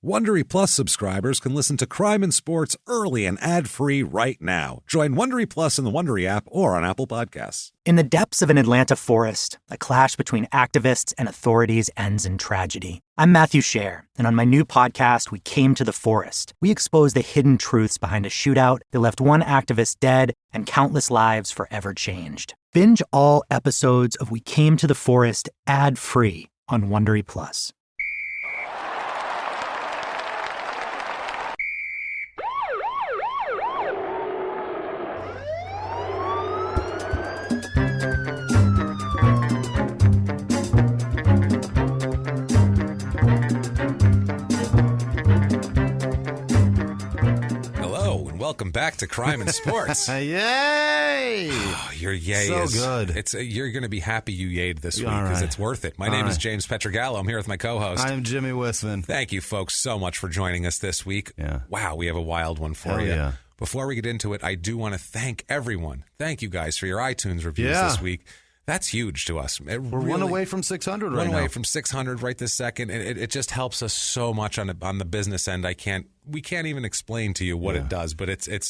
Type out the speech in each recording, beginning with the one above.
Wondery Plus subscribers can listen to Crime and Sports early and ad-free right now. Join Wondery Plus in the Wondery app or on Apple Podcasts. In the depths of an Atlanta forest, a clash between activists and authorities ends in tragedy. I'm Matthew Scher, and on my new podcast, We Came to the Forest, we expose the hidden truths behind a shootout that left one activist dead and countless lives forever changed. Binge all episodes of We Came to the Forest ad-free on Wondery Plus. Welcome back to Crime and Sports. Yay! Oh, your yay so is good. You're going to be happy you yayed this week because it's worth it. My name is James Pietragallo. I'm here with my co-host. I'm Jimmie Whisman. Thank you, folks, so much for joining us this week. Yeah. Wow, we have a wild one for you. Yeah. Before we get into it, I do want to thank everyone. Thank you guys for your iTunes reviews this week. That's huge to us. We're one away from 600 right now. One away from 600 right this second. And it just helps us so much on the business end. We can't even explain to you what it does, but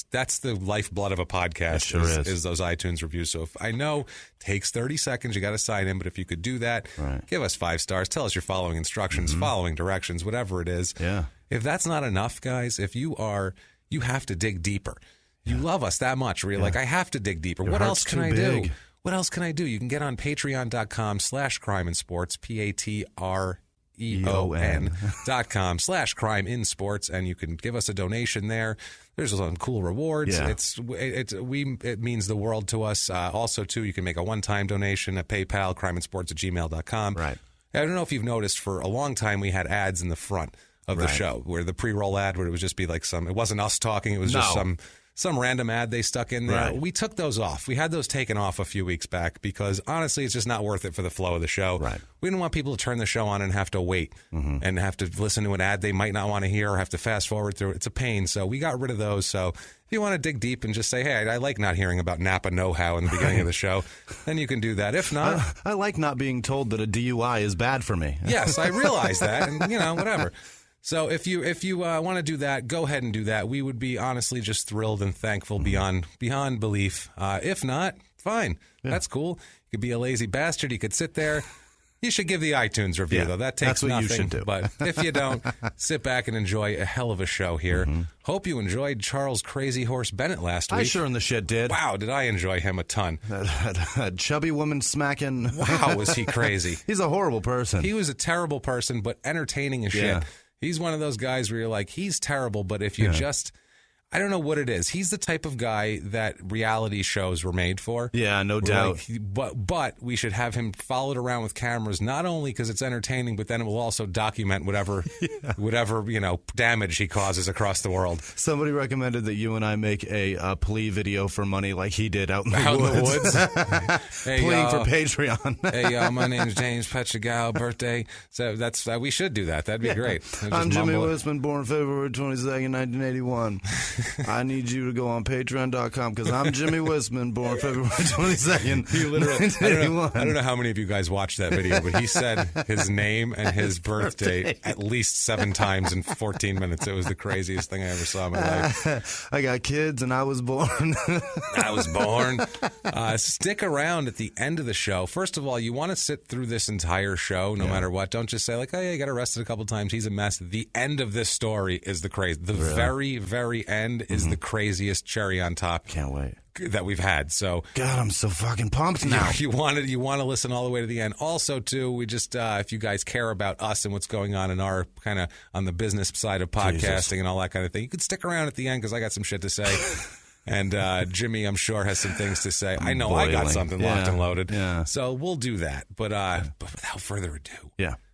that's the lifeblood of a podcast. It sure is those iTunes reviews. So if I know it takes 30 seconds, you got to sign in, but if you could do that, give us 5 stars, tell us you're following instructions, following directions, whatever it is. Yeah. If that's not enough, guys, you have to dig deeper. You love us that much where you're like, I have to dig deeper. What else can I do? What else can I do? You can get on patreon.com/crime in sports, patreon.com/crime in sports, and you can give us a donation there. There's some cool rewards. Yeah. It means the world to us. Also, too, you can make a one-time donation at PayPal, crimeandsports@gmail.com. Right. I don't know if you've noticed, for a long time we had ads in the front of the show, where the pre-roll ad, where it would just be like it wasn't us talking, it was just some random ad they stuck in there. Right. We took those off. We had those taken off a few weeks back because, honestly, it's just not worth it for the flow of the show. Right. We didn't want people to turn the show on and have to wait and have to listen to an ad they might not want to hear or have to fast forward through it. It's a pain. So we got rid of those. So if you want to dig deep and just say, hey, I like not hearing about Napa know-how in the beginning of the show, then you can do that. If not... I like not being told that a DUI is bad for me. Yes, I realize that. And, whatever. So if you want to do that, go ahead and do that. We would be honestly just thrilled and thankful beyond belief. If not, fine. Yeah. That's cool. You could be a lazy bastard. You could sit there. You should give the iTunes review, though. That takes nothing. That's what you should do. But if you don't, sit back and enjoy a hell of a show here. Hope you enjoyed Charles Crazy Horse Bennett last week. I sure in the shit did. Wow, did I enjoy him a ton. That chubby woman smacking. Wow, was he crazy. He's a horrible person. He was a terrible person, but entertaining as shit. He's one of those guys where you're like, he's terrible, but if you I don't know what it is. He's the type of guy that reality shows were made for. Yeah, no doubt. But we should have him followed around with cameras, not only because it's entertaining, but then it will also document whatever damage he causes across the world. Somebody recommended that you and I make a plea video for money like he did out in the woods. Hey, pleading for Patreon. Hey, my name's James Pietragallo, birthday. So that's we should do that. That'd be great. I'm Jimmie Whisman, born February 22nd, 1981. I need you to go on patreon.com because I'm Jimmie Whisman, born February 22nd. You literally, I don't know how many of you guys watched that video, but he said his name and his birthday at least 7 times in 14 minutes. It was the craziest thing I ever saw in my life. I got kids and I was born. I was born. Stick around at the end of the show. First of all, you want to sit through this entire show no matter what. Don't just say like, oh, yeah, he got arrested a couple times. He's a mess. The end of this story is the crazy. The very, very end is the craziest cherry on top. Can't wait. That we've had. So God, I'm so fucking pumped now. You want to listen all the way to the end. Also, too, we just if you guys care about us and what's going on in our kind of on the business side of podcasting and all that kind of thing, you could stick around at the end because I got some shit to say. And Jimmie, I'm sure, has some things to say. I know I got something locked and loaded. Yeah. So we'll do that. But without further ado.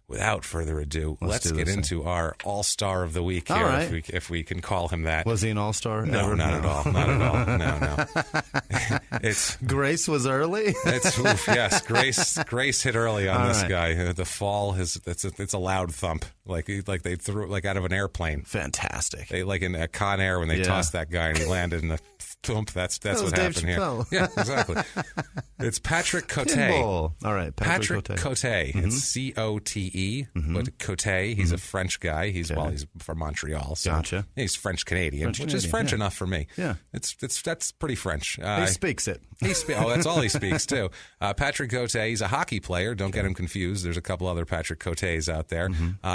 Without further ado, let's get into our all-star of the week here, right. if we can call him that. Was he an all-star? No, not at all. Not at all. No. It's Grace was early? Yes, Grace hit early on this guy. The fall, it's a loud thump, like they threw it out of an airplane. Fantastic. They like in Con Air when they tossed that guy and he landed in the thump. That's what happened here. Yeah, exactly. It's Patrick Cote. Pinball. All right, Patrick Cote. It's Cote. C-O-T-E, but Cote, he's a French guy. He's from Montreal. So Gotcha. He's French-Canadian, which is French enough for me. Yeah. That's pretty French. He speaks it. That's all he speaks, too. Patrick Cote, he's a hockey player. Don't get him confused. There's a couple other Patrick Cotes out there.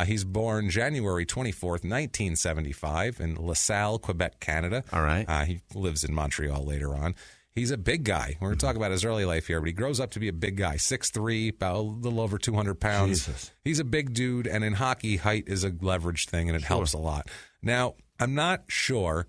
He's born January 24th, 1975 in LaSalle, Quebec, Canada. All right. He lives in Montreal later on. He's a big guy. We're going to talk about his early life here, but he grows up to be a big guy, 6'3", about a little over 200 pounds. Jesus. He's a big dude, and in hockey, height is a leverage thing, and it helps a lot. Now, I'm not sure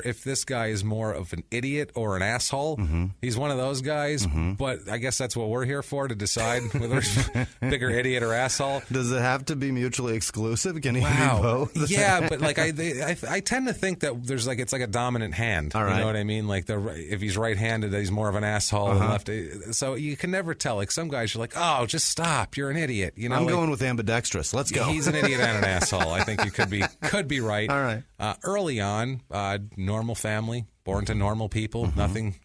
if this guy is more of an idiot or an asshole. He's one of those guys, but I guess that's what we're here for, to decide whether he's bigger idiot or asshole. Does it have to be mutually exclusive? Can he be both? Yeah, but like I tend to think that there's it's like a dominant hand. All right. You know what I mean? Like if he's right-handed, he's more of an asshole. And left, so you can never tell. Like some guys, you're like, oh, just stop. You're an idiot. You know, I'm going with ambidextrous. Let's go. He's an idiot and an asshole. I think you could be right. All right. Early on, normal family, born to normal people, nothing,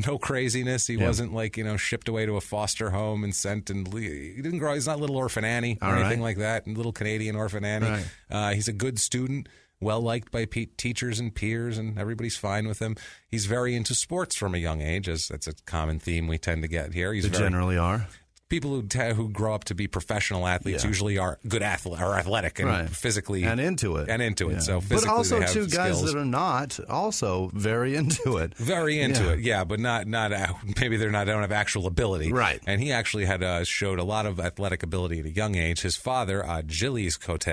no craziness. He wasn't shipped away to a foster home and sent and he didn't grow. He's not little orphan Annie or anything like that. Little Canadian orphan Annie. Right. He's a good student, well liked by teachers and peers, and everybody's fine with him. He's very into sports from a young age, as that's a common theme we tend to get here. They generally are. People who grow up to be professional athletes usually are good are athletic and physically and into it. So physically, but also they have two guys skills. that are not also very into it. Very into it, yeah, but not maybe they don't have actual ability, right? And he actually had showed a lot of athletic ability at a young age. His father, Jimmie Cote,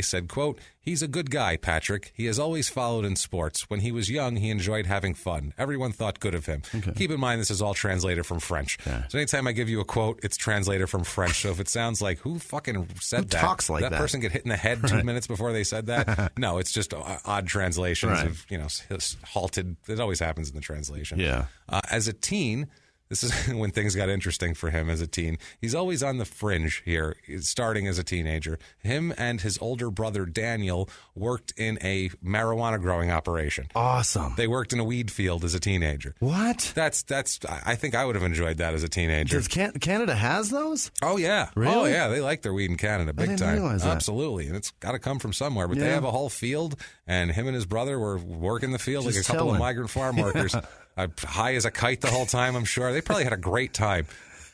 said, "Quote: He's a good guy, Patrick. He has always followed in sports. When he was young, he enjoyed having fun. Everyone thought good of him." Okay. Keep in mind, this is all translated from French. Okay. So anytime I give you a quote, it's translated from French. So if it sounds like, who fucking said that? Who talks like that? That person get hit in the head 2 minutes before they said that? No, it's just odd translations of, halted. It always happens in the translation. Yeah. As a teen... This is when things got interesting for him as a teen. He's always on the fringe here, starting as a teenager. Him and his older brother, Daniel, worked in a marijuana growing operation. Awesome. They worked in a weed field as a teenager. What? That's. I think I would have enjoyed that as a teenager. Does Canada has those? Oh, yeah. Really? Oh, yeah. They like their weed in Canada big I didn't time. realize that. Absolutely. And it's got to come from somewhere. But they have a whole field, and him and his brother were working the field Just like a couple chilling. of migrant farm workers. High as a kite the whole time, I'm sure. They probably had a great time.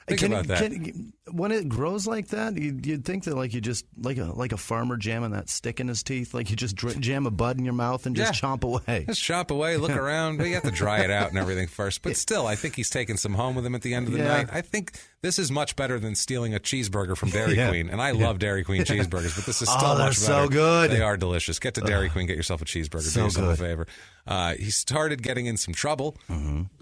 Think about that. When it grows like that, you'd think that you just like a farmer jamming that stick in his teeth, like you just jam a bud in your mouth and just chomp away. Just chomp away, look around. But you have to dry it out and everything first. But still, I think he's taking some home with him at the end of the night. I think this is much better than stealing a cheeseburger from Dairy Queen. And I love Dairy Queen cheeseburgers, but this is still much better. So good. They are delicious. Get to Dairy Queen, get yourself a cheeseburger. So do yourself good. a favor. He started getting in some trouble,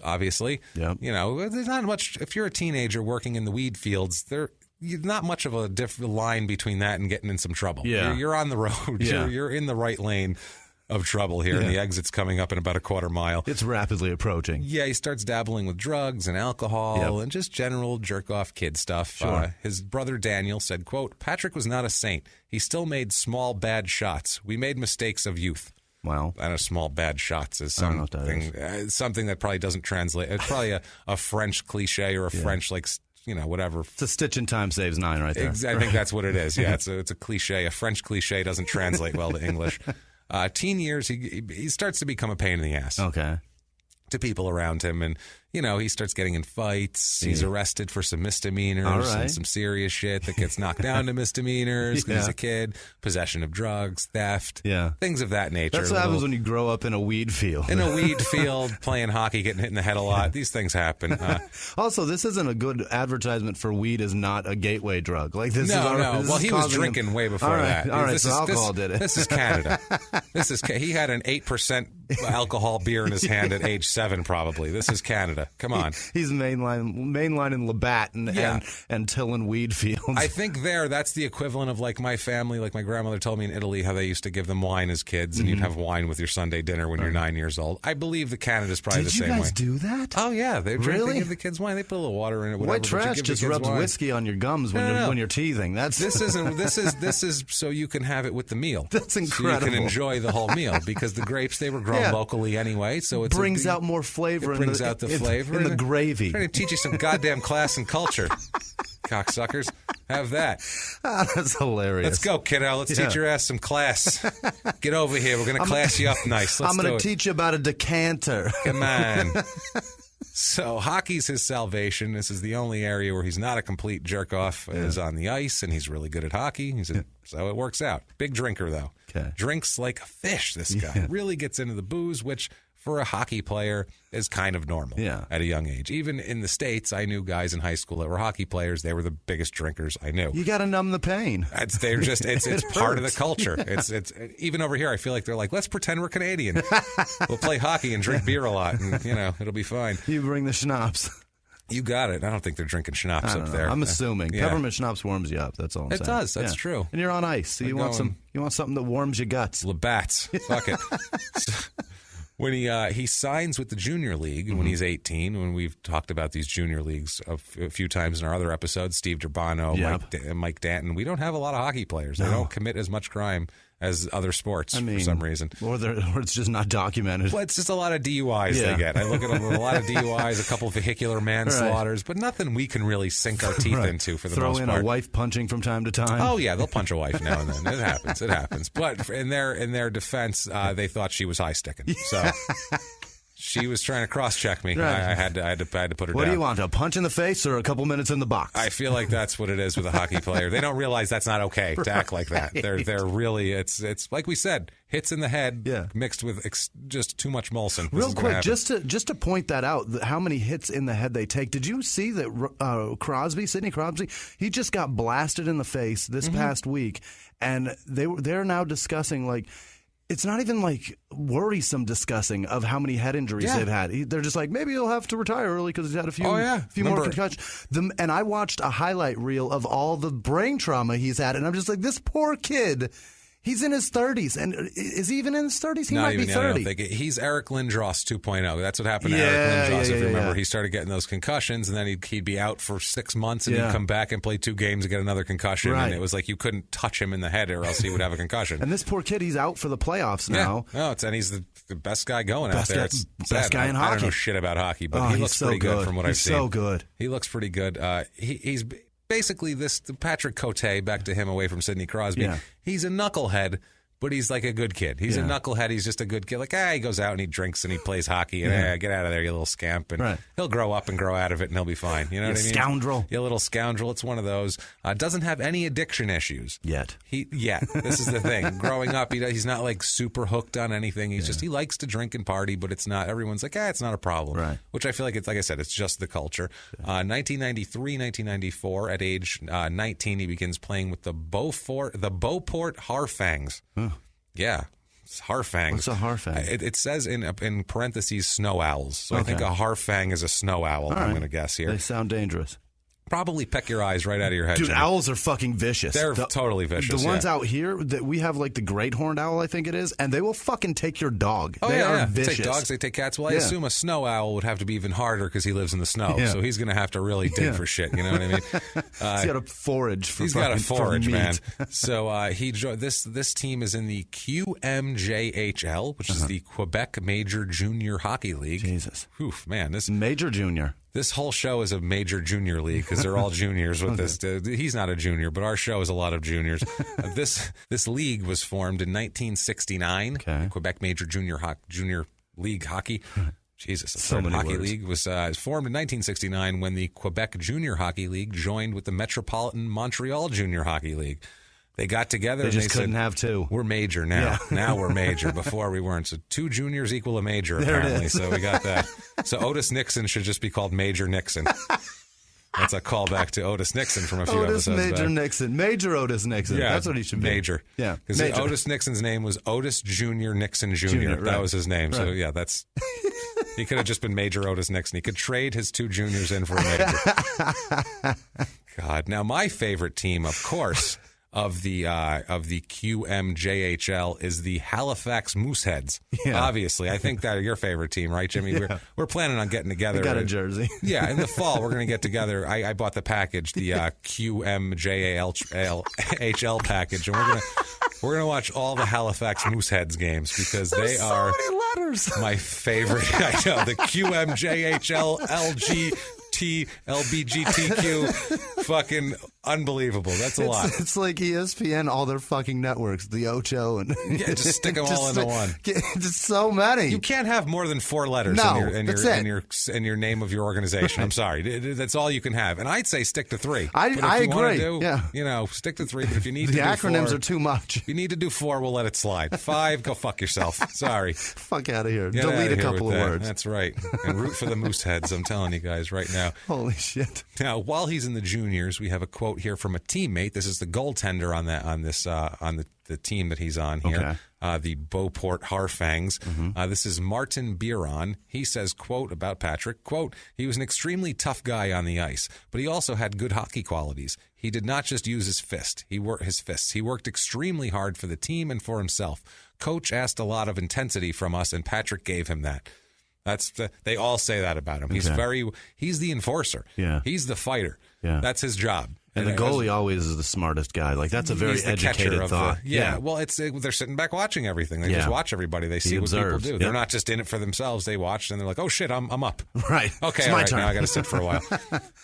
obviously. Yep. There's not much. If you're a teenager working in the weed fields, there's not much of a line between that and getting in some trouble. Yeah. You're on the road. Yeah. You're in the right lane of trouble here, and the exit's coming up in about a quarter mile. It's rapidly approaching. Yeah, he starts dabbling with drugs and alcohol and just general jerk-off kid stuff. Sure. His brother Daniel said, quote, "Patrick was not a saint. He still made small, bad shots. We made mistakes of youth." Wow. I know small bad shots is I don't know what something, that is. Something that probably doesn't translate. It's probably a French cliche or a French, whatever. It's a stitch in time saves 9 right there. I think that's what it is. Yeah, it's a cliche. A French cliche doesn't translate well to English. Teen years, he starts to become a pain in the ass. Okay. To people around him, and he starts getting in fights. He's arrested for some misdemeanors and some serious shit that gets knocked down to misdemeanors because he's a kid. Possession of drugs, theft, things of that nature. That's what happens when you grow up in a weed field. In a weed field, playing hockey, getting hit in the head a lot. These things happen. Also, this isn't a good advertisement for weed is not a gateway drug. Like this. No. This Well, is he was causing drinking way before all right, that. All right, this so is, alcohol did it. This is Canada. He had an 8% alcohol beer in his hand at age 7, probably. This is Canada. Come on. He's mainline in Labatt and tilling weed fields. I think that's the equivalent of like my family, like my grandmother told me in Italy how they used to give them wine as kids, and you'd have wine with your Sunday dinner when you're 9 years old. I believe that Canada's probably the same way. Did you guys do that? Oh yeah, they really give the kids wine. They put a little water in it. Whatever, White trash just rubs whiskey on your gums when you're teething. This is so you can have it with the meal. That's incredible. So you can enjoy the whole meal because the grapes they were grown locally anyway. So it brings out more flavor. It brings out the flavor in the gravy. I'm trying to teach you some goddamn class and culture. Cocksuckers. Have that. That's hilarious. Let's go, kiddo. Let's teach your ass some class. Get over here. We're going to class you up nice. I'm going to teach you about a decanter. Come on. So hockey's his salvation. This is the only area where he's not a complete jerk-off is on the ice, and he's really good at hockey. So it works out. Big drinker, though. Okay. Drinks like a fish, this guy. Really gets into the booze, which for a hockey player is kind of normal at a young age. Even in the States, I knew guys in high school that were hockey players. They were the biggest drinkers I knew. You got to numb the pain. It's part of the culture. It's even over here, I feel like they're like, let's pretend we're Canadian. We'll play hockey and drink beer a lot, and, it'll be fine. You bring the schnapps. You got it. I don't think they're drinking schnapps up there. I'm assuming. Peppermint schnapps warms you up. That's all I'm saying. It does. That's true. And you're on ice, so you want something that warms your guts. Labatt's. Fuck it. When he signs with the junior league when he's 18, when we've talked about these junior leagues a few times in our other episodes, Steve Durbano, Mike Danton, we don't have a lot of hockey players. They don't commit as much crime as other sports for some reason. Or it's just not documented. Well, it's just a lot of DUIs they get. I look at them with a lot of DUIs, a couple of vehicular manslaughters, but nothing we can really sink our teeth into for the most part. Throw in a wife punching from time to time. Oh, yeah, they'll punch a wife now and then. It happens. But in their defense, they thought she was high-sticking. So she was trying to cross-check me. Right. I had to put her down. What do you want, a punch in the face or a couple minutes in the box? I feel like that's what it is with a hockey player. They don't realize that's not okay to act like that. They're really, it's like we said, hits in the head mixed with just too much Molson. Real quick, just to point that out, how many hits in the head they take. Did you see that Sidney Crosby, he just got blasted in the face this past week, and they're now discussing like. It's not even like worrisome discussing of how many head injuries they've had. They're just like, maybe he'll have to retire early because he's had a few more concussions. And I watched a highlight reel of all the brain trauma he's had, and I'm just like, this poor kid. He's in his 30s. And is he even in his 30s? He might be 30. I don't think he's Eric Lindros 2.0. That's what happened to Eric Lindros, if you remember. He started getting those concussions, and then he'd be out for 6 months, and he'd come back and play 2 games and get another concussion. Right. And it was like you couldn't touch him in the head or else he would have a concussion. And this poor kid, he's out for the playoffs now. Yeah. And he's the best guy going out there. It's best guy in hockey. I don't know shit about hockey, but he looks pretty good from what I've seen. He's so good. He looks pretty good. He's basically the Patrick Cote, back to him away from Sidney Crosby. Yeah. He's a knucklehead. But he's like a good kid. He's a knucklehead. He's just a good kid. Like, he goes out and he drinks and he plays hockey. And get out of there, you little scamp. And he'll grow up and grow out of it, and he'll be fine. You know what I mean? Scoundrel. You little scoundrel. It's one of those. Doesn't have any addiction issues. Yet. This is the thing. Growing up, he's not like super hooked on anything. He's just, he likes to drink and party, but it's not, everyone's like, it's not a problem. Right. Which I feel like it's, like I said, it's just the culture. 1993, 1994, at age 19, he begins playing with the Beauport Harfangs. Yeah, it's Harfangs. What's a Harfang? It says in parentheses snow owls. So I think a Harfang is a snow owl, I'm going to guess here. They sound dangerous. Probably peck your eyes right out of your head. Dude, Jimmy. Owls are fucking vicious. They're totally vicious. The ones out here, that we have like the great horned owl, I think it is, and they will fucking take your dog. Oh, they are vicious. They take dogs, they take cats. Well, I assume a snow owl would have to be even harder because he lives in the snow. So he's going to have to really dig for shit. You know what I mean? He's got to forage for He's got to forage, man. So he joined this team is in the QMJHL, which is the Quebec Major Junior Hockey League. Jesus. Oof, man. This Major Junior. This whole show is a major junior league because they're all juniors with this. He's not a junior, but our show is a lot of juniors. This league was formed in 1969. The Quebec Major Junior League Hockey. Jesus, so many hockey words. league was formed in 1969 when the Quebec Junior Hockey League joined with the Metropolitan Montreal Junior Hockey League. They got together they and just they couldn't said, have two. We're major now. Now we're major. Before we weren't. So 2 juniors equal a major, apparently. So we got that. So Otis Nixon should just be called Major Nixon. That's a callback to Otis Nixon from a few episodes Major back. Nixon. Major Otis Nixon. Yeah, that's what he should be. Major. Yeah. Because Otis Nixon's name was Otis Jr. Nixon Jr. That was his name. Right. So, yeah, that's... He could have just been Major Otis Nixon. He could trade his 2 juniors in for a major. God. Now, my favorite team, of course... Of the QMJHL is the Halifax Mooseheads. Yeah. Obviously, I think they're your favorite team, right, Jimmy? Yeah. We're planning on getting together. I got a jersey. Yeah, in the fall we're going to get together. I bought the package, the QMJHL package, and we're gonna watch all the Halifax Mooseheads games because they are so many letters. My favorite. I know the QMJHL LG. T, LBGTQ, fucking unbelievable. That's a lot. It's like ESPN, all their fucking networks, the Ocho, and Yeah, just stick them all into one. Just so many. You can't have more than 4 letters in your name of your organization. I'm sorry. That's all you can have. And I'd say stick to 3. I agree. Stick to 3. But if you need the to do acronyms 4, are too much. If you need to do 4, we'll let it slide. 5, go fuck yourself. Sorry. Fuck out of here. Get Delete a couple of that. words. That's right. And root for the Mooseheads. I'm telling you guys right now. Holy shit. Now, while he's in the juniors, we have a quote here from a teammate. This is the goaltender on the team that he's on here, the Beauport Harfangs. This is Martin Biron. He says, quote, about Patrick, quote, he was an extremely tough guy on the ice, but he also had good hockey qualities. He did not just use his fists. He worked extremely hard for the team and for himself. Coach asked a lot of intensity from us, and Patrick gave him that. They all say that about him. He's the enforcer. Yeah. He's the fighter. Yeah. That's his job. And the goalie always is the smartest guy. Like, that's a very educated thought. Well, they're sitting back watching everything. They just watch everybody. They see what people do. Yep. They're not just in it for themselves. They watch and they're like, oh shit, I'm up. Right. Okay, it's all my right, turn. now I got to sit for a while.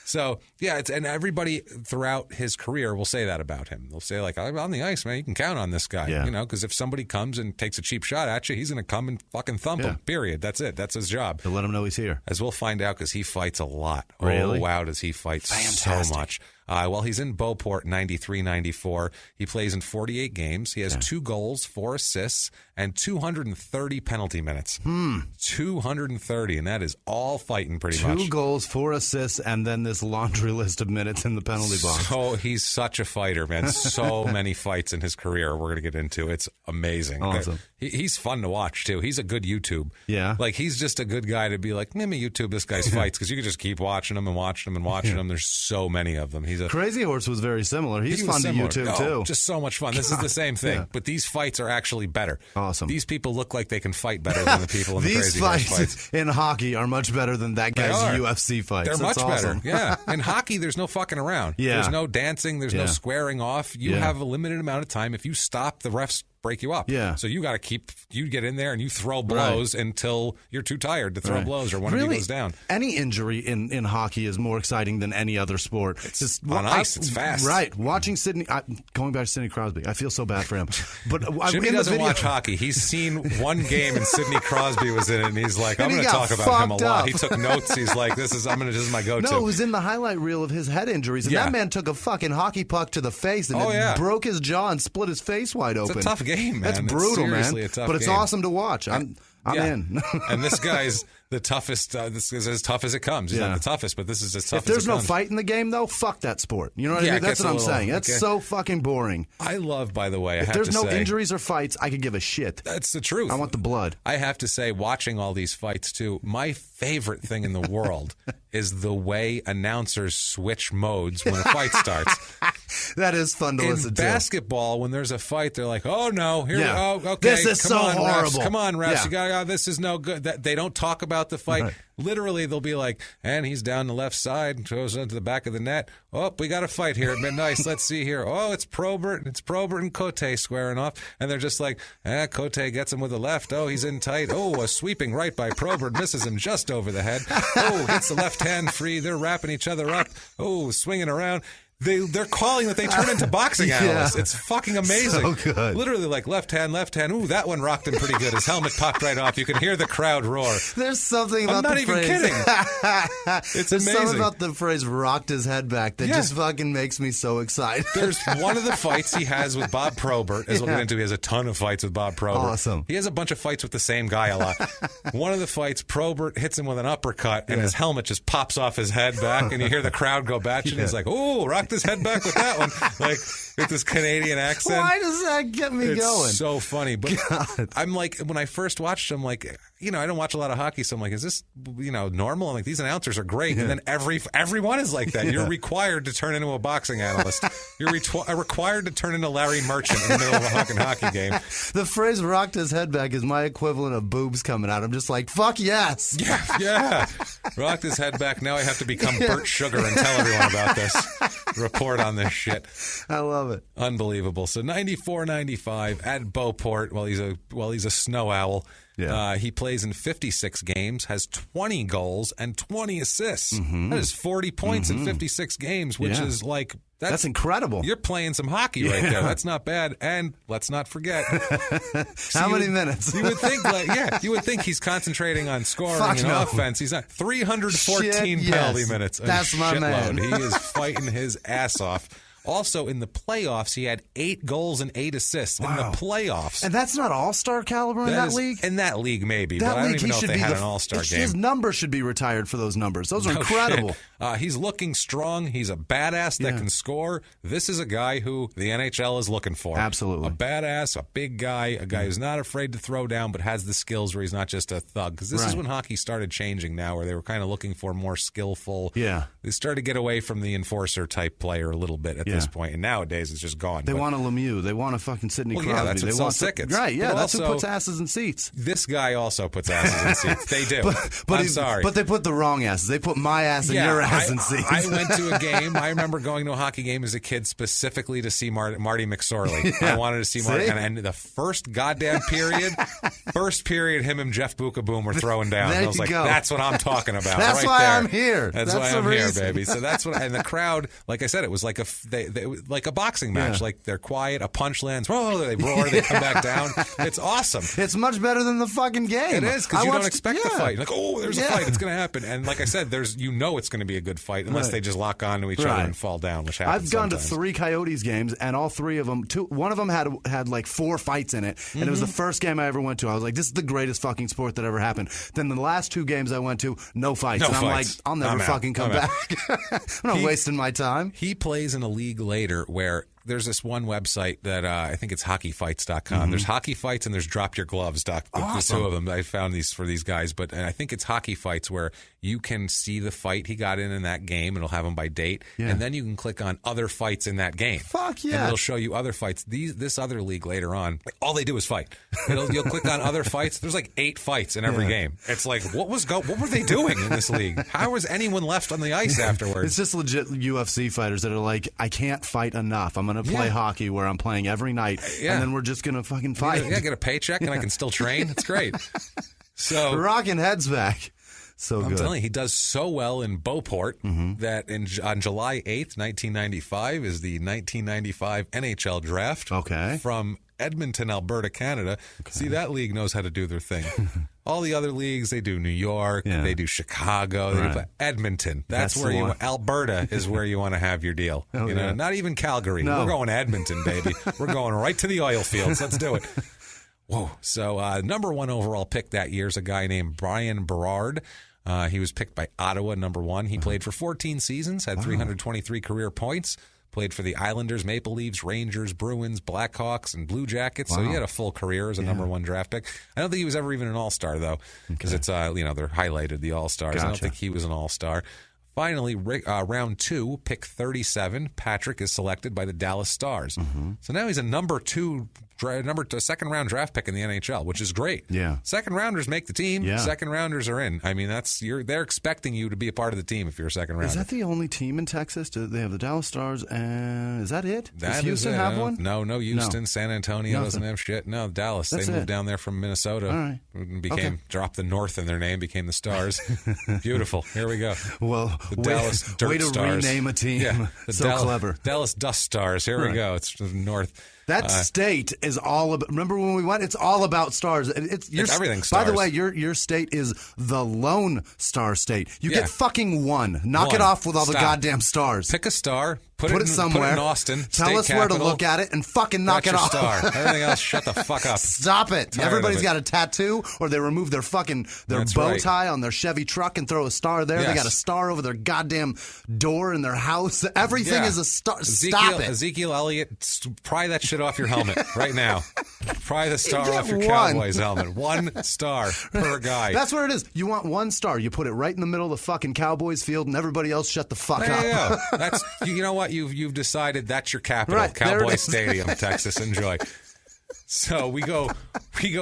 So, yeah, and everybody throughout his career will say that about him. They'll say, like, on the ice, man, you can count on this guy. Yeah. Because if somebody comes and takes a cheap shot at you, he's going to come and fucking thump him, period. That's it. That's his job. To let him know he's here. As we'll find out, because he fights a lot. Really? Oh, wow, does he fight Fantastic. so much. Well, he's in Beauport 93-94. He plays in 48 games. He has 2 goals, 4 assists, and 230 penalty minutes. 230, and that is all fighting pretty much. 2 goals, 4 assists, and then this laundry list of minutes in the penalty box. So he's such a fighter, man. So many fights in his career we're going to get into. It's amazing. Awesome. He's fun to watch, too. He's a good YouTube. Yeah. Like, he's just a good guy to be like, let me YouTube this guy's fights, because you can just keep watching them and watching them and watching them. There's so many of them. Crazy Horse was very similar. He's fun to YouTube, too. Just so much fun. This is the same thing. Yeah. But these fights are actually better. Awesome. These people look like they can fight better than the people in the These Crazy Horse fights. in hockey are much better than that guy's UFC fights. They're That's much awesome. better. Yeah. In hockey, there's no fucking around. Yeah. There's no dancing. There's no squaring off. You have a limited amount of time. If you stop, the refs break you up. Yeah. So you got to you get in there and you throw blows until you're too tired to throw blows or one of you goes down. Any injury in hockey is more exciting than any other sport. On ice, it's fast. Right. Watching Sidney, going back to Sidney Crosby, I feel so bad for him. But Jimmie doesn't watch hockey. He's seen one game and Sidney Crosby was in it, and he's like, I'm going to talk about him a lot. He took notes. He's like, this is my go-to. No, it was in the highlight reel of his head injuries, and that man took a fucking hockey puck to the face and it broke his jaw and split his face wide open. It's a tough game, man. That's brutal, man. A tough but it's game. awesome to watch. I'm in. And this guy's the toughest. This is as tough as it comes. He's not the toughest, but this is as tough as it comes. If there's no fight in the game, though, fuck that sport. You know what I mean? That's what I'm saying. That's so fucking boring. I love, by the way, if there's no injuries or fights, I could give a shit. That's the truth. I want the blood. I have to say, watching all these fights, too, my favorite thing in the world is the way announcers switch modes when a fight starts. That is fun to listen to. In basketball, when there's a fight, they're like, "Oh no, here we go. Okay, this is so horrible. Come on, refs, you got. This is no good." They don't talk about the fight. Right. Literally, they'll be like, "And he's down the left side, goes into the back of the net. Oh, we got a fight here. It'd been nice. Let's see here. Oh, it's Probert and Cote squaring off, and they're just like, Cote gets him with the left. Oh, he's in tight. Oh, a sweeping right by Probert misses him just over the head. Oh, hits the left hand free. They're wrapping each other up. Oh, swinging around." They're calling that they turn into boxing analysts. It's fucking amazing. So good. Literally like left hand. Ooh, that one rocked him pretty good. His helmet popped right off. You can hear the crowd roar. There's something about I'm not even kidding. It's There's amazing. something about the phrase rocked his head back that just fucking makes me so excited. There's one of the fights he has with Bob Probert, as we'll get into. He has a ton of fights with Bob Probert. Awesome. He has a bunch of fights with the same guy a lot. One of the fights, Probert hits him with an uppercut, and his helmet just pops off his head back, and you hear the crowd go batshit. And he's like, "Oh, rocked his head back with that one," like with this Canadian accent. Why does that get me going? It's so funny. But I'm like, when I first watched him, like, I don't watch a lot of hockey, so I'm like, is this, normal? I'm like, these announcers are great. And then everyone is like that. You're required to turn into a boxing analyst. You're required to turn into Larry Merchant in the middle of a fucking hockey game. The phrase rocked his head back is my equivalent of boobs coming out. I'm just like, fuck yes. Yeah. Rocked his head back. Now I have to become Bert Sugar and tell everyone about this. Report on this shit. I love it. Unbelievable. So 94-95 at Beauport while he's a snow owl. Yeah. He plays in 56 games, has 20 goals and 20 assists. That is 40 points in 56 games, which is like... That's incredible. You're playing some hockey right there. That's not bad. And let's not forget. How many minutes? You would think, you would think he's concentrating on scoring and offense. He's not. 314 penalty minutes. That's my man. He is fighting his ass off. Also, in the playoffs, he had 8 goals and 8 assists in the playoffs. And that's not all-star caliber in that league? In that league, maybe. That but I don't league, even know if they had an all-star game. His number should be retired for those numbers. Those are incredible. He's looking strong. He's a badass that can score. This is a guy who the NHL is looking for. Absolutely. A badass, a big guy, a guy who's not afraid to throw down but has the skills where he's not just a thug. Because this is when hockey started changing now, where they were kind of looking for more skillful. Yeah. They started to get away from the enforcer-type player a little bit at this point. And nowadays, it's just gone. They want a Lemieux. They want a fucking Sidney Crosby. Yeah, that's what sells tickets. Right, yeah, but that's also, who puts asses in seats. This guy also puts asses in seats. They do. I'm sorry. But they put the wrong asses. They put my ass and your ass in seats. I went to a game. I remember going to a hockey game as a kid specifically to see Marty McSorley. I wanted to see Marty. And the first goddamn period, him and Jeff Bukaboom were throwing down. There I was like, that's what I'm talking about. That's right why there. I'm here. That's why I'm here, baby. So that's what. And the crowd, like I said, it was like like a boxing match. Like they're quiet, a punch lands, they roar, they come back down. It's awesome. It's much better than the fucking game. It is, because you don't expect the fight. Like, there's a fight. It's going to happen. And like I said, it's going to be a good fight unless they just lock on to each other and fall down, which happens I've gone sometimes. to 3 Coyotes games, and all 3 of them, one of them had like 4 fights in it, and it was the first game I ever went to. I was like, this is the greatest fucking sport that ever happened. Then the last 2 games I went to, no fights. I'm like, I'll never fucking come back. I'm not wasting my time. He plays in a league later where there's this one website that I think it's hockeyfights.com. There's Hockey Fights and there's dropyourgloves.com. Awesome. The 2 of them. I found these for these guys, but I think it's Hockey Fights where you can see the fight he got in that game. It'll have them by date, and then you can click on other fights in that game. Fuck yeah! And it'll show you other fights. This other league later on, all they do is fight. You'll click on other fights. There's like 8 fights in every game. It's like what were they doing in this league? How was anyone left on the ice afterwards? It's just legit UFC fighters that are like, I can't fight enough. I'm going to play hockey where I'm playing every night, and then we're just going to fucking fight. Get a paycheck, and I can still train. It's great. So rocking heads back. So I'm telling you, he does so well in Beauport that on July 8th, 1995, is the 1995 NHL draft. Okay. From Edmonton, Alberta, Canada. Okay. See, that league knows how to do their thing. All the other leagues, they do New York, they do Chicago, they do Edmonton. That's where you. Alberta is where you want to have your deal. Not even Calgary. No. We're going to Edmonton, baby. We're going right to the oil fields. Let's do it. Whoa! So number 1 overall pick that year is a guy named Brian Berard. He was picked by Ottawa, number 1. He played for 14 seasons, had 323 career points. Played for the Islanders, Maple Leafs, Rangers, Bruins, Blackhawks, and Blue Jackets. So he had a full career as a number 1 draft pick. I don't think he was ever even an All-Star, though, because it's, they're highlighted, the All-Stars. Gotcha. I don't think he was an All-Star. Finally, round 2, pick 37, Patrick is selected by the Dallas Stars. So now he's a number 2 second-round draft pick in the NHL, which is great. Yeah. Second-rounders make the team. Yeah. Second-rounders are in. I mean, they're expecting you to be a part of the team if you're a second-rounder. Is that the only team in Texas? Do they have the Dallas Stars, and is that it? Does Houston have one? No, Houston. No. San Antonio doesn't have shit. No, Dallas. They moved down there from Minnesota. All right. Dropped the North in their name, became the Stars. Beautiful. Here we go. Well, the Dallas Dirt way to Stars. rename a team. Yeah, Clever. Dallas Dust Stars. Here we go. It's North. That state is all about. Remember when we went? It's all about stars. It's everything stars. By the way, your state is the Lone Star State. You get fucking 1. Knock it off with all the goddamn stars. Pick a star. Put it somewhere. Put it in Austin. Tell us where to look at it and fucking knock it off. Star. Everything else, shut the fuck up. Stop it. Everybody's got a tattoo, or they remove their bow tie on their Chevy truck and throw a star there. Yes. They got a star over their goddamn door in their house. Everything is a star. Stop it. Ezekiel Elliott, pry that shit off your helmet right now. Pry the star off your 1. Cowboys helmet. 1 star per guy. That's what it is. You want 1 star. You put it right in the middle of the fucking Cowboys field, and everybody else shut the fuck up. Yeah. That's, you know what? You've decided that's your capital, right, Cowboy Stadium, Texas. Enjoy. So we go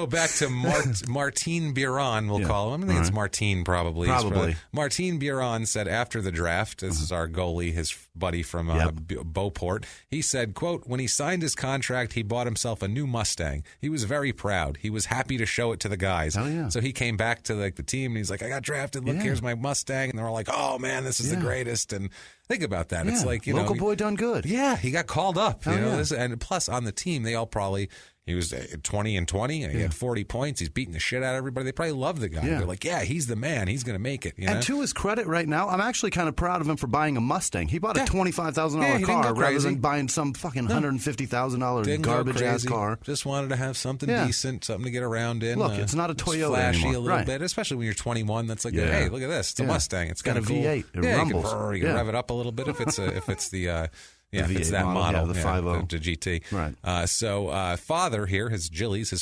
back to Martin Biron, we'll call him. I think it's Martin probably. Probably. Martin Biron said after the draft, this is our goalie, his buddy from Beauport, he said, quote, when he signed his contract, he bought himself a new Mustang. He was very proud. He was happy to show it to the guys. Oh, yeah. So he came back to the team, and he's like, I got drafted. Look, here's my Mustang. And they're all like, oh, man, this is the greatest. And think about that. It's like, local boy done good. Yeah, he got called up. You know, yeah. And plus on the team, they all probably... He was 20 and 20, and he had 40 points. He's beating the shit out of everybody. They probably love the guy. Yeah. They're like, yeah, he's the man. He's going to make it. You know? And to his credit right now, I'm actually kind of proud of him for buying a Mustang. He bought a $25,000 car rather than buying some fucking $150,000 garbage-ass car. Just wanted to have something decent, something to get around in. Look, it's not a Toyota flashy anymore. a little bit, especially when you're 21. That's like, hey, look at this. It's a Mustang. It's got kind a of cool. V8. It rumbles. You can rev it up a little bit if it's the... Yeah, if it's that model, the 5.0. The GT. Right. So father here, his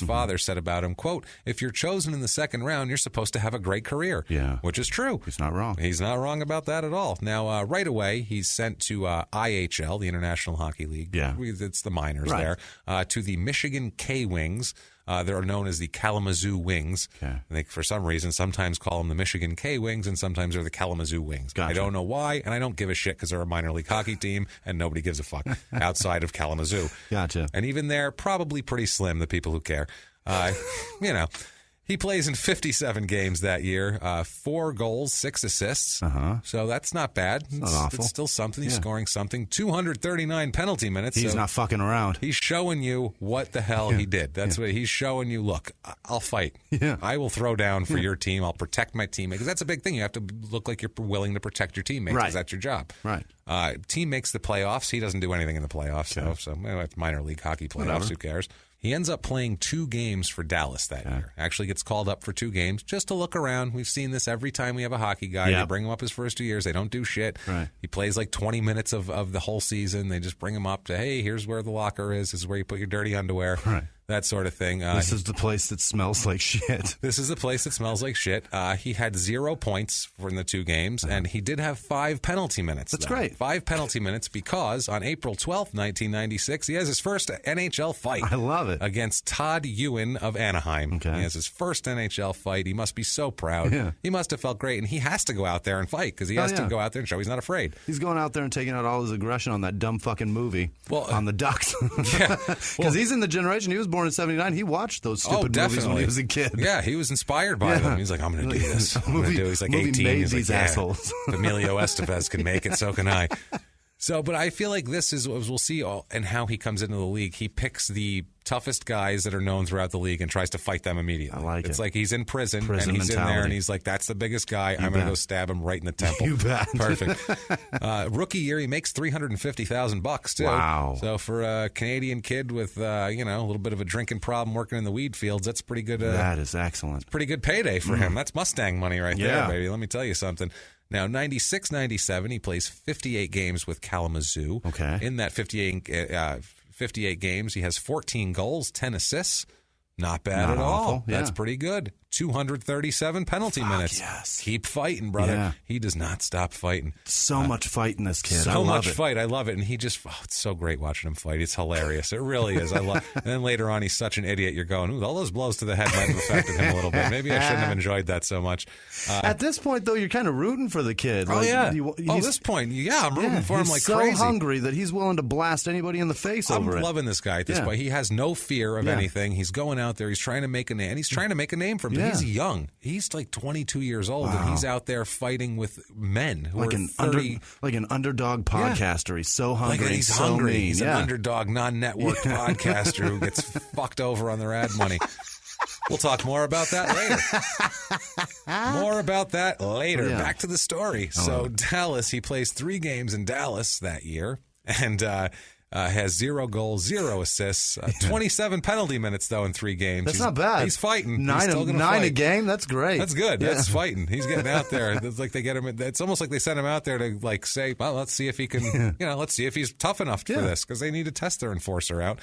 father said about him, quote, if you're chosen in the second round, you're supposed to have a great career. Yeah. Which is true. He's not wrong. He's not wrong about that at all. Now, right away, he's sent to IHL, the International Hockey League. Yeah. It's the minors there. To the Michigan K-Wings. They're known as the Kalamazoo Wings. Okay. They, for some reason, sometimes call them the Michigan K-Wings, and sometimes they're the Kalamazoo Wings. Gotcha. I don't know why, and I don't give a shit because they're a minor league hockey team, and nobody gives a fuck outside of Kalamazoo. Gotcha. And even they're probably pretty slim, the people who care. You know. He plays in 57 games that year, 4 goals, 6 assists. So that's not bad. Not awful. It's still something. He's scoring something. 239 penalty minutes. He's not fucking around. He's showing you what the hell he did. That's what he's showing you. Look, I'll fight. I will throw down for your team. I'll protect my teammate. Because that's a big thing. You have to look like you're willing to protect your teammates. Because that's your job. Right. Team makes the playoffs. He doesn't do anything in the playoffs. Okay. So it's minor league hockey playoffs. Whatever. Who cares? He ends up playing 2 games for Dallas that year. Actually gets called up for 2 games just to look around. We've seen this every time we have a hockey guy. They bring him up his first 2 years. They don't do shit. Right. He plays like 20 minutes of the whole season. They just bring him up to, hey, here's where the locker is. This is where you put your dirty underwear. Right. That sort of thing. This is the place that smells like shit. This is the place that smells like shit. He had 0 points for the 2 games, and he did have 5 penalty minutes. That's great. 5 penalty minutes because on April 12th, 1996, he has his first NHL fight. I love it. Against Todd Ewan of Anaheim. Okay. He has his first NHL fight. He must be so proud. Yeah. He must have felt great, and he has to go out there and fight because he has to go out there and show he's not afraid. He's going out there and taking out all his aggression on that dumb fucking movie on the Ducks. Because he's in the generation. He was born in 79. He watched those stupid movies when he was a kid. Yeah, he was inspired by them. He's like, I'm going to do this. I'm going to do it. He's like 18. He's like, assholes. If Emilio Estevez can make it, so can I. So, but I feel like this is, as we'll see, and how he comes into the league. He picks the toughest guys that are known throughout the league and tries to fight them immediately. I like it. It's like he's in prison and he's mentality. in there and he's like, that's the biggest guy. I'm going to go stab him right in the temple. You bet. Perfect. Rookie year, he makes $350,000 too. Wow. So for a Canadian kid with a little bit of a drinking problem working in the weed fields, that's pretty good. That is excellent. Pretty good payday for him. That's Mustang money right there, baby. Let me tell you something. Now, 96-97, he plays 58 games with Kalamazoo. Okay. In that 58 games, he has 14 goals, 10 assists. Not bad at all. That's pretty good. 237 penalty minutes. Yes. Keep fighting, brother. Yeah. He does not stop fighting. So much fighting, this kid. So much fight. I love it. And he just, it's so great watching him fight. It's hilarious. It really is. I love. And then later on, he's such an idiot. You're going, ooh, all those blows to the head might have affected him a little bit. Maybe I shouldn't have enjoyed that so much. At this point, though, you're kind of rooting for the kid. Oh, yeah. At this point, I'm rooting for him like crazy. He's so hungry that he's willing to blast anybody in the face over it. I'm loving this guy at this point. He has no fear of anything. He's going out there. He's trying to make a name. And he's trying to make a name for him. He's young. He's like 22 years old, and he's out there fighting with men who are 30. Like an underdog podcaster. He's so hungry. Like he's so hungry. Mean. He's an underdog, non-network podcaster who gets fucked over on their ad money. We'll talk more about that later. Back to the story. So Dallas, he plays 3 games in Dallas that year, and has 0 goals, 0 assists, 27 penalty minutes, though, in 3 games. That's not bad. He's fighting. Nine fight. a game? That's great. That's good. Yeah. That's fighting. He's getting out there. It's like they get him. It's almost like they sent him out there to like say, well, let's see if he can, let's see if he's tough enough for this, because they need to test their enforcer out.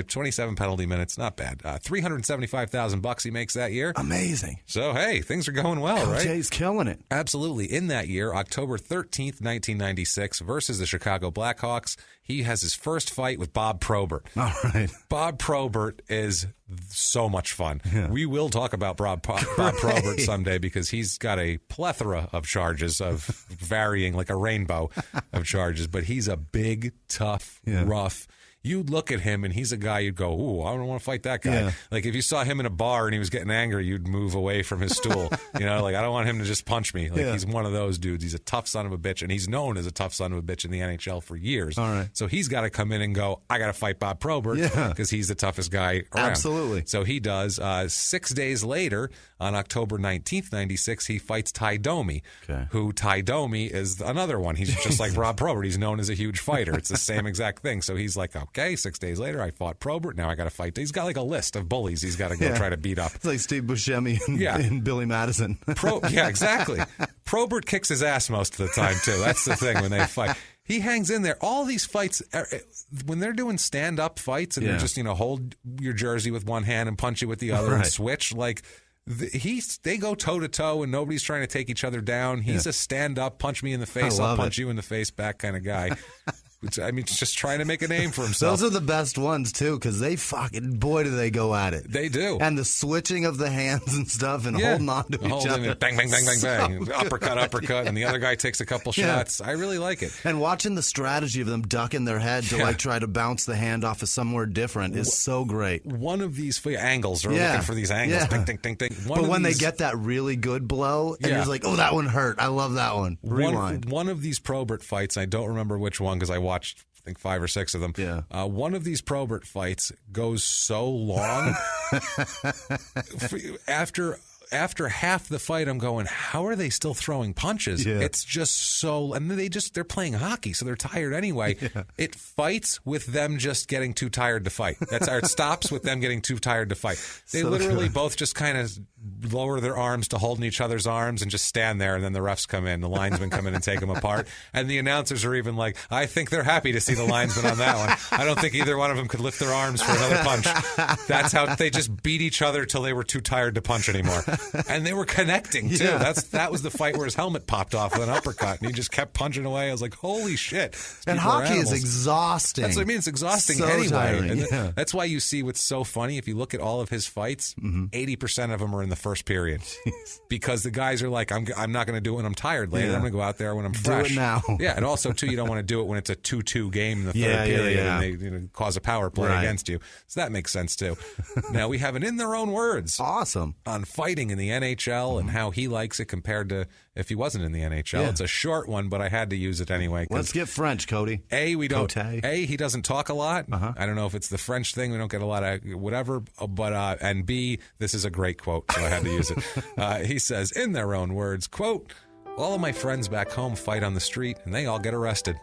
27 penalty minutes, not bad. $375,000 he makes that year. Amazing. So, hey, things are going well, right? LJ's killing it. Absolutely. In that year, October 13th, 1996, versus the Chicago Blackhawks, he has his first fight with Bob Probert. All right. Bob Probert is so much fun. Yeah. We will talk about Bob Probert someday because he's got a plethora of charges of varying, like a rainbow of charges. But he's a big, tough, rough. You'd look at him, and he's a guy you'd go, ooh, I don't want to fight that guy. Yeah. Like, if you saw him in a bar and he was getting angry, you'd move away from his stool. You know, like, I don't want him to just punch me. Like, he's one of those dudes. He's a tough son of a bitch, and he's known as a tough son of a bitch in the NHL for years. All right. So he's got to come in and go, I got to fight Bob Probert because he's the toughest guy around. Absolutely. So he does. 6 days later, on October 19th, 96, he fights Ty Domi, who Ty Domi is another one. He's just like Bob Probert. He's known as a huge fighter. It's the same exact thing. So he's like, okay, 6 days later, I fought Probert. Now I got to fight. He's got like a list of bullies he's got to go try to beat up. It's like Steve Buscemi and Billy Madison. Exactly. Probert kicks his ass most of the time, too. That's the thing when they fight. He hangs in there. All these fights, when they're doing stand-up fights and they're just, hold your jersey with one hand and punch you with the other and switch, like... They go toe-to-toe, and nobody's trying to take each other down. He's a stand-up, punch me in the face, I'll punch you in the face back kind of guy. I mean, just trying to make a name for himself. Those are the best ones, too, because they boy, do they go at it. They do. And the switching of the hands and stuff and holding on to each other. Bang, bang, bang, bang, bang. Uppercut, and the other guy takes a couple shots. I really like it. And watching the strategy of them ducking their head to try to bounce the hand off of somewhere different is so great. One of these angles, they're looking for these angles. Ding, ding, ding, ding. But when they get that really good blow, and you're like, oh, that one hurt. I love that one. Rewind. One of these Probert fights, I don't remember which one because I watched... I think 5 or 6 of them. Yeah. One of these Probert fights goes so long. After half the fight, I'm going, how are they still throwing punches? Yeah. It's just so, and they're playing hockey, so they're tired anyway. Yeah. It fights with them just getting too tired to fight. It stops with them getting too tired to fight. They literally both just kind of lower their arms to holding each other's arms and just stand there, and then the refs come in, the linesmen come in and take them apart. And the announcers are even like, I think they're happy to see the linesmen on that one. I don't think either one of them could lift their arms for another punch. That's how they just beat each other till they were too tired to punch anymore. And they were connecting, too. Yeah. That was the fight where his helmet popped off with an uppercut, and he just kept punching away. I was like, holy shit. And hockey is exhausting. That's what I mean. It's exhausting so anyway. Tiring. And that's why you see what's so funny. If you look at all of his fights, 80% of them are in the first period. Because the guys are like, I'm not going to do it when I'm tired later. I'm going to go out there when I'm fresh. Do it now. Yeah, and also, too, you don't want to do it when it's a 2-2 game in the third period and they cause a power play against you. So that makes sense, too. Now, we have an In Their Own Words. Awesome. On fighting in the NHL and how he likes it compared to if he wasn't in the NHL. Yeah. It's a short one, but I had to use it anyway. Let's get French, Cody. He doesn't talk a lot. I don't know if it's the French thing. We don't get a lot of whatever. But and B, this is a great quote, so I had to use it. He says, in their own words, quote, all of my friends back home fight on the street, and they all get arrested.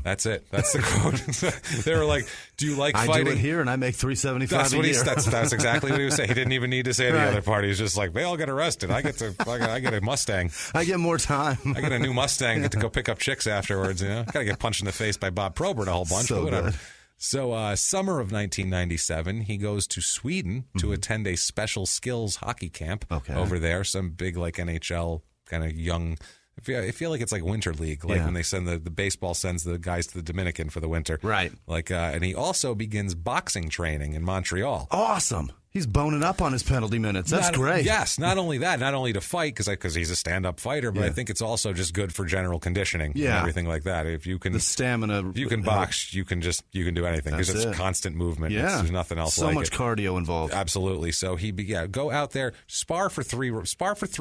That's it. That's the quote. They were like, do you like fighting? I do it here, and I make $375 a year. That's exactly what he was saying. He didn't even need to say the other part. He was just like, they all get arrested. I get a Mustang. I get more time. I get a new Mustang. Get to go pick up chicks afterwards. Got to get punched in the face by Bob Probert a whole bunch, but whatever. Good. So summer of 1997, he goes to Sweden to attend a special skills hockey camp over there. Some big like NHL kind of young. I feel like it's like winter league, like when they send the baseball sends the guys to the Dominican for the winter, right? Like, and he also begins boxing training in Montreal. Awesome. He's boning up on his penalty minutes. That's great. Yes, not only that, not only to fight because he's a stand-up fighter, but I think it's also just good for general conditioning and everything like that. If you can, the stamina, if you can box, you can do anything. There's just constant movement. Yeah, there's nothing else. So like much cardio involved. Absolutely. So go out there, spar for 3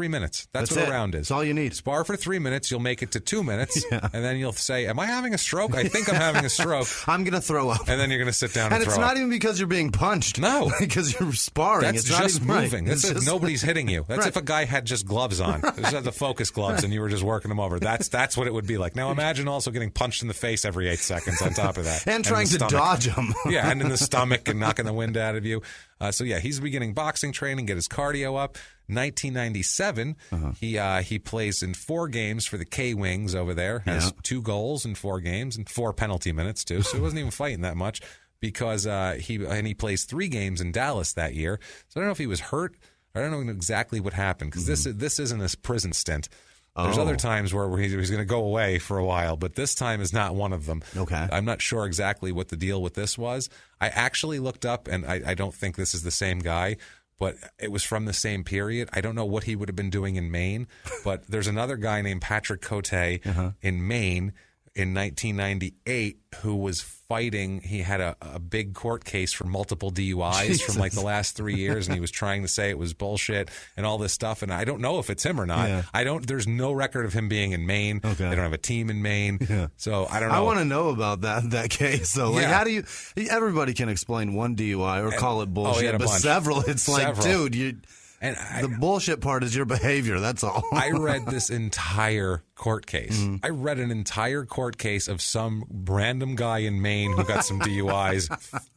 minutes. That's what a round is. That's all you need. Spar for 3 minutes. You'll make it to 2 minutes, and then you'll say, "Am I having a stroke? I think I'm having a stroke. I'm going to throw up." And then you're going to sit down and throw up. And it's not even because you're being punched. No, because you're sparring. That's it's just moving. Right. That's if nobody's hitting you. That's if a guy had just gloves on. Just had the focus gloves and you were just working them over. That's what it would be like. Now imagine also getting punched in the face every 8 seconds on top of that. and trying to dodge them. Yeah, and in the stomach and knocking the wind out of you. He's beginning boxing training, get his cardio up. 1997, he plays in 4 games for the K-Wings over there. Has 2 goals in 4 games and 4 penalty minutes too. So he wasn't even fighting that much. Because he plays 3 games in Dallas that year. So I don't know if he was hurt. I don't know exactly what happened because this isn't a prison stint. There's other times where he's going to go away for a while, but this time is not one of them. Okay. I'm not sure exactly what the deal with this was. I actually looked up, and I don't think this is the same guy, but it was from the same period. I don't know what he would have been doing in Maine, but there's another guy named Patrick Cote in Maine in 1998 who was fighting. He had a big court case for multiple DUIs from like the last 3 years, and he was trying to say it was bullshit and all this stuff. And I don't know if it's him or not. Yeah. There's no record of him being in Maine. Okay. They don't have a team in Maine. Yeah. So I don't know. I want to know about that case. So like, how do you? Everybody can explain one DUI or call it bullshit, but several, it's like, dude, And the bullshit part is your behavior. That's all. I read this entire court case. I read an entire court case of some random guy in Maine who got some DUIs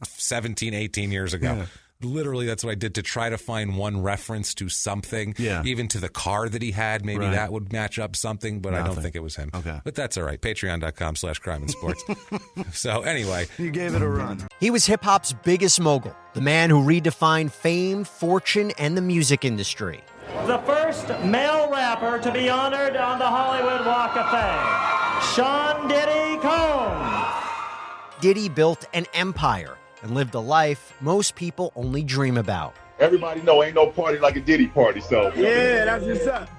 17, 18 years ago. Yeah. Literally, that's what I did to try to find one reference to something, even to the car that he had. Maybe that would match up something, but I don't think it was him. Okay. But that's all right. Patreon.com/crime and sports. So anyway. You gave it a run. He was hip-hop's biggest mogul, the man who redefined fame, fortune, and the music industry. The first male rapper to be honored on the Hollywood Walk of Fame, Sean Diddy Combs. Diddy built an empire and lived a life most people only dream about. Everybody know ain't no party like a Diddy party, so. Yeah, that's what's up.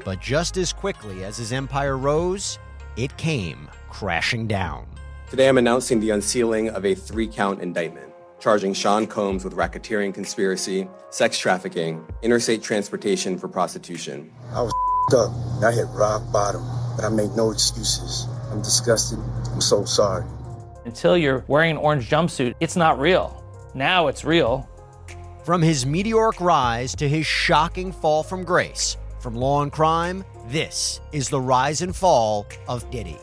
But just as quickly as his empire rose, it came crashing down. Today I'm announcing the unsealing of a 3-count indictment, charging Sean Combs with racketeering conspiracy, sex trafficking, interstate transportation for prostitution. I was up. I hit rock bottom, but I made no excuses. I'm disgusted. I'm so sorry. Until you're wearing an orange jumpsuit, it's not real. Now it's real. From his meteoric rise to his shocking fall from grace, from law and crime, this is the rise and fall of Diddy.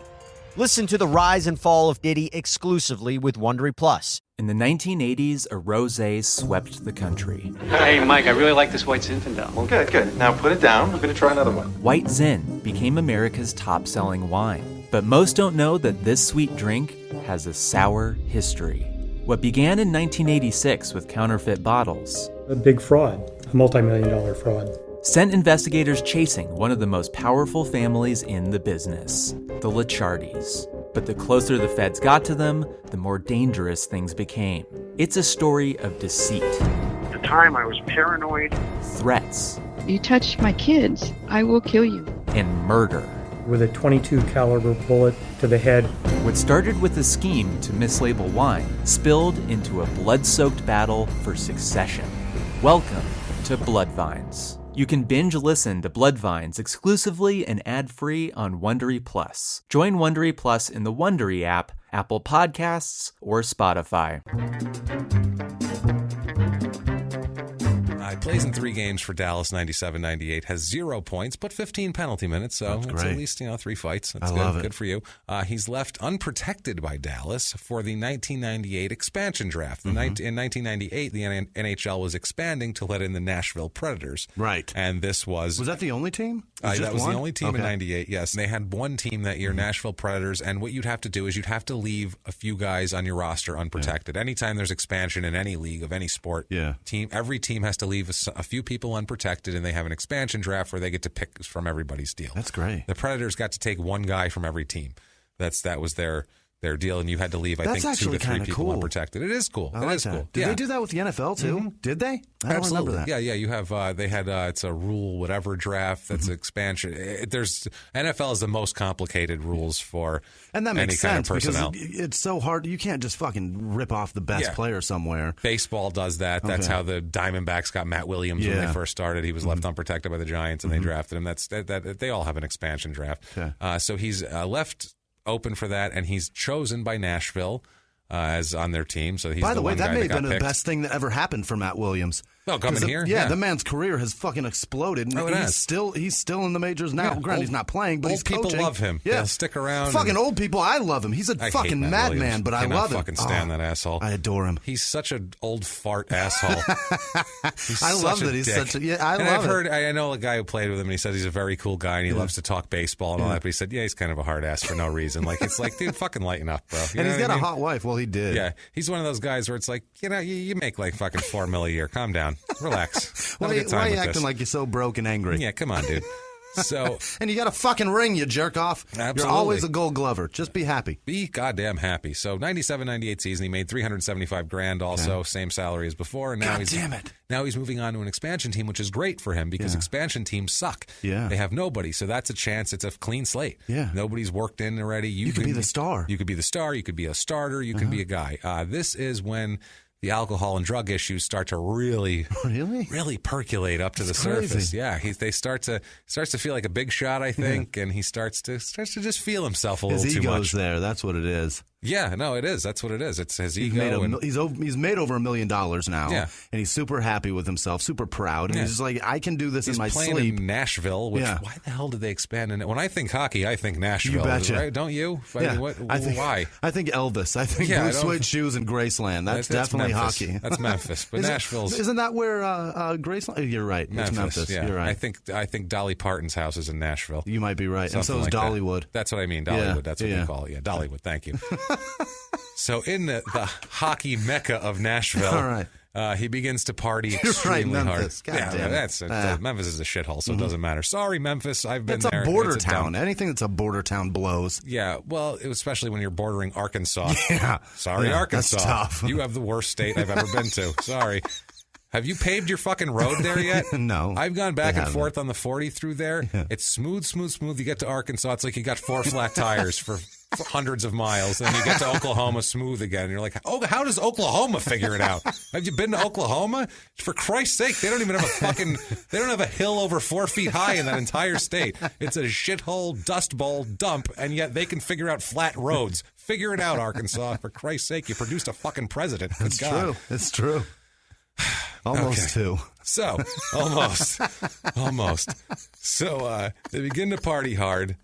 Listen to the rise and fall of Diddy exclusively with Wondery Plus. In the 1980s, a rosé swept the country. Hey, Mike, I really like this White Zinfandel. Well, good. Now put it down. We're going to try another one. White Zin became America's top-selling wine. But most don't know that this sweet drink has a sour history. What began in 1986 with counterfeit bottles. A big fraud, a multi-million-dollar fraud. Sent investigators chasing one of the most powerful families in the business, the Licciardis. But the closer the feds got to them, the more dangerous things became. It's a story of deceit. At the time, I was paranoid. Threats. You touch my kids, I will kill you. And murder. With a .22 caliber bullet to the head. What started with a scheme to mislabel wine spilled into a blood-soaked battle for succession. Welcome to Bloodvines. You can binge listen to Bloodvines exclusively and ad-free on Wondery Plus. Join Wondery Plus in the Wondery app, Apple Podcasts, or Spotify. He plays in 3 games for Dallas, 97-98, has 0 points, but 15 penalty minutes, so it's at least 3 fights. That's good. Love it. Good for you. He's left unprotected by Dallas for the 1998 expansion draft. In 1998, the NHL was expanding to let in the Nashville Predators. Right. And this was... Was that the only team? That was the only team in 98, yes. And they had one team that year, Nashville Predators, and what you'd have to do is you'd have to leave a few guys on your roster unprotected. Anytime there's expansion in any league of any sport, every team has to leave a few people unprotected, and they have an expansion draft where they get to pick from everybody's deal. That's great. The Predators got to take one guy from every team. That was their deal, and you had to leave, I think, 2 to 3 people unprotected. It is cool. It is cool. Did they do that with the NFL, too? Did they? I don't remember that. Yeah, you have, they had, it's a rule whatever draft that's expansion. NFL is the most complicated rules for and that any makes kind sense of personnel. Because it's so hard. You can't just fucking rip off the best player somewhere. Baseball does that. That's how the Diamondbacks got Matt Williams when they first started. He was left unprotected by the Giants, and they drafted him. That they all have an expansion draft. Okay. So he's left open for that, and he's chosen by Nashville as on their team. So he's by the way, that may have been picked. The best thing that ever happened for Matt Williams. Oh, coming here? Yeah, the man's career has fucking exploded. And he's still in the majors now. Yeah, Granted, he's not playing, but he's coaching. Old people love him. Yeah. They'll stick around. Fucking old people, I love him. He's a fucking madman, but I love him. I fucking stand that asshole. I adore him. He's such an old fart asshole. I love that he's such a... I know a guy who played with him, and he said he's a very cool guy, and he loves to talk baseball and all that, but he said, he's kind of a hard ass for no reason. It's like, dude, fucking lighten up, bro. And he's got a hot wife. Well, he did. Yeah. He's one of those guys where it's like, you make like fucking $4 million a year. Calm down. Relax. Why are you acting like you're so broke and angry? Yeah, come on, dude. So, and you got a fucking ring, you jerk off. Absolutely. You're always a Gold Glover. Just be happy. Be goddamn happy. So 97-98 season, he made $375,000 also, same salary as before. And now now he's moving on to an expansion team, which is great for him because expansion teams suck. Yeah. They have nobody. So that's a chance. It's a clean slate. Yeah. Nobody's worked in already. You could be the star. You could be the star. You could be a starter. You can be a guy. This is when the alcohol and drug issues start to really percolate up to the surface. Yeah, they start to feel like a big shot, I think, and he starts to just feel himself a little too much. His ego's there. That's what it is. Yeah, no, it is. That's what it is. It's his ego. He's made over $1 million now, Yeah. and he's super happy with himself, super proud. And he's just like, I can do this in my sleep. He's playing in Nashville, which why the hell did they expand in it? When I think hockey, I think Nashville. You betcha. Right? Don't you? Yeah. Why? I think Elvis. I think blue suede shoes in Graceland. That's definitely Memphis. hockey. That's Memphis, but Nashville's. Isn't that where Graceland? You're right. Memphis, it's Memphis. Yeah. You're right. I think Dolly Parton's house is in Nashville. You might be right. Something and so is like Dollywood. That's what I mean. Dollywood. That's what they call it. Yeah, Dollywood. Thank you. So in the hockey mecca of Nashville, all right. he begins to party extremely Memphis. hard. God damn it. Memphis is a shithole, so it doesn't matter. Sorry, Memphis. I've been there. It's a border town. Anything that's a border town blows. Yeah, well, especially when you're bordering Arkansas. Yeah. Sorry, Arkansas. That's tough. You have the worst state I've ever been to. Sorry. Have you paved your fucking road there yet? No. I've gone back and forth on the 40 through there. Yeah. It's smooth. You get to Arkansas, it's like you got 4 flat tires for hundreds of miles. Then you get to Oklahoma, smooth again. And you're like, oh, how does Oklahoma figure it out? Have you been to Oklahoma? For Christ's sake, they don't even have they don't have a hill over 4 feet high in that entire state. It's a shithole, dust bowl dump, and yet they can figure out flat roads. Figure it out, Arkansas. For Christ's sake, you produced a fucking president. It's true. It's true. Almost two. So, almost. So, they begin to party hard.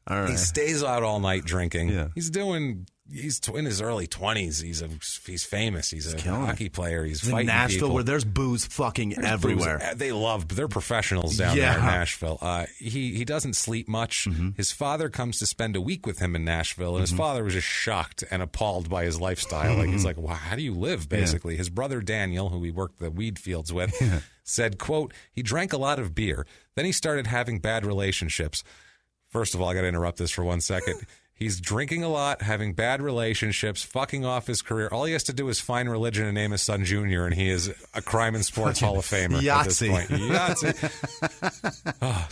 All right. He stays out all night drinking. Yeah. He's in his early 20s. He's famous. He's a hockey player. He's fighting Nashville, people. Where there's booze fucking everywhere. They're professionals down there in Nashville. He doesn't sleep much. Mm-hmm. His father comes to spend a week with him in Nashville, and his father was just shocked and appalled by his lifestyle. Like he's like, wow, how do you live, basically? His brother Daniel, who he worked the weed fields with, said, quote, he drank a lot of beer. Then he started having bad relationships. First of all, I got to interrupt this for 1 second. He's drinking a lot, having bad relationships, fucking off his career. All he has to do is find religion and name his son Junior, and he is a crime and sports Hall of Famer at this point. Yahtzee.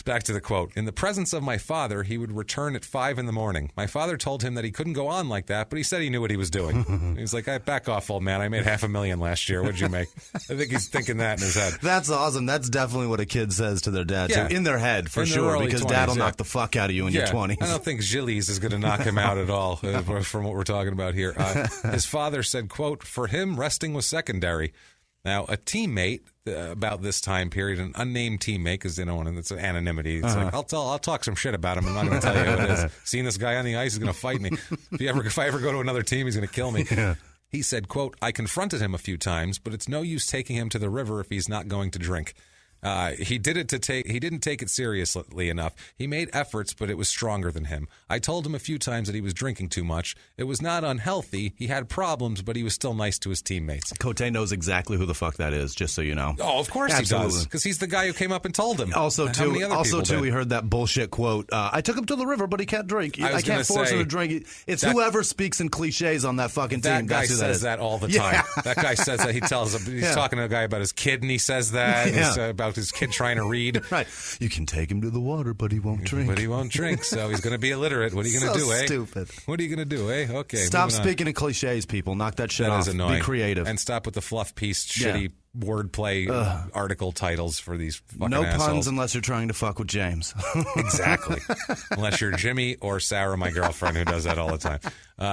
Back to the quote. In the presence of my father, he would return at 5 a.m. My father told him that he couldn't go on like that, but he said he knew what he was doing. He was like, back off, old man. I made $500,000 last year. What'd you make? I think he's thinking that in his head. That's awesome. That's definitely what a kid says to their dad. Yeah. In their head, for sure, because 20s, dad will knock the fuck out of you in your 20s. I don't think Gillies is going to knock him out at all from what we're talking about here. His father said, quote, for him, resting was secondary. Now, a teammate about this time period, an unnamed teammate, because it's an anonymity. It's like, I'll talk some shit about him. I'm not going to tell you who it is. Seeing this guy on the ice, he's going to fight me. If I ever go to another team, he's going to kill me. Yeah. He said, quote, I confronted him a few times, but it's no use taking him to the river if he's not going to drink. He didn't take it seriously enough. He made efforts, but it was stronger than him. I told him a few times that he was drinking too much. It was not unhealthy. He had problems, but he was still nice to his teammates. Cote knows exactly who the fuck that is, just so you know. Oh, of course he does, because he's the guy who came up and told him. Also, we heard that bullshit quote. I took him to the river, but he can't drink. I can't force him to drink. It's whoever speaks in cliches on that fucking team. That guy says that all the time. Yeah. That guy says that. He tells him he's talking to a guy about his kid, and he says that. Yeah. He's, about his kid trying to read. Right. You can take him to the water, but he won't drink. So he's going to be illiterate. What are you going to do, eh? Stupid. What are you going to do, eh? Okay. Stop speaking in cliches, people. Knock that shit off. That is annoying. Be creative. And stop with the fluff piece, shitty wordplay article titles for these fucking No assholes. puns unless you're trying to fuck with James. Exactly. Unless you're Jimmie or Sarah, my girlfriend, who does that all the time.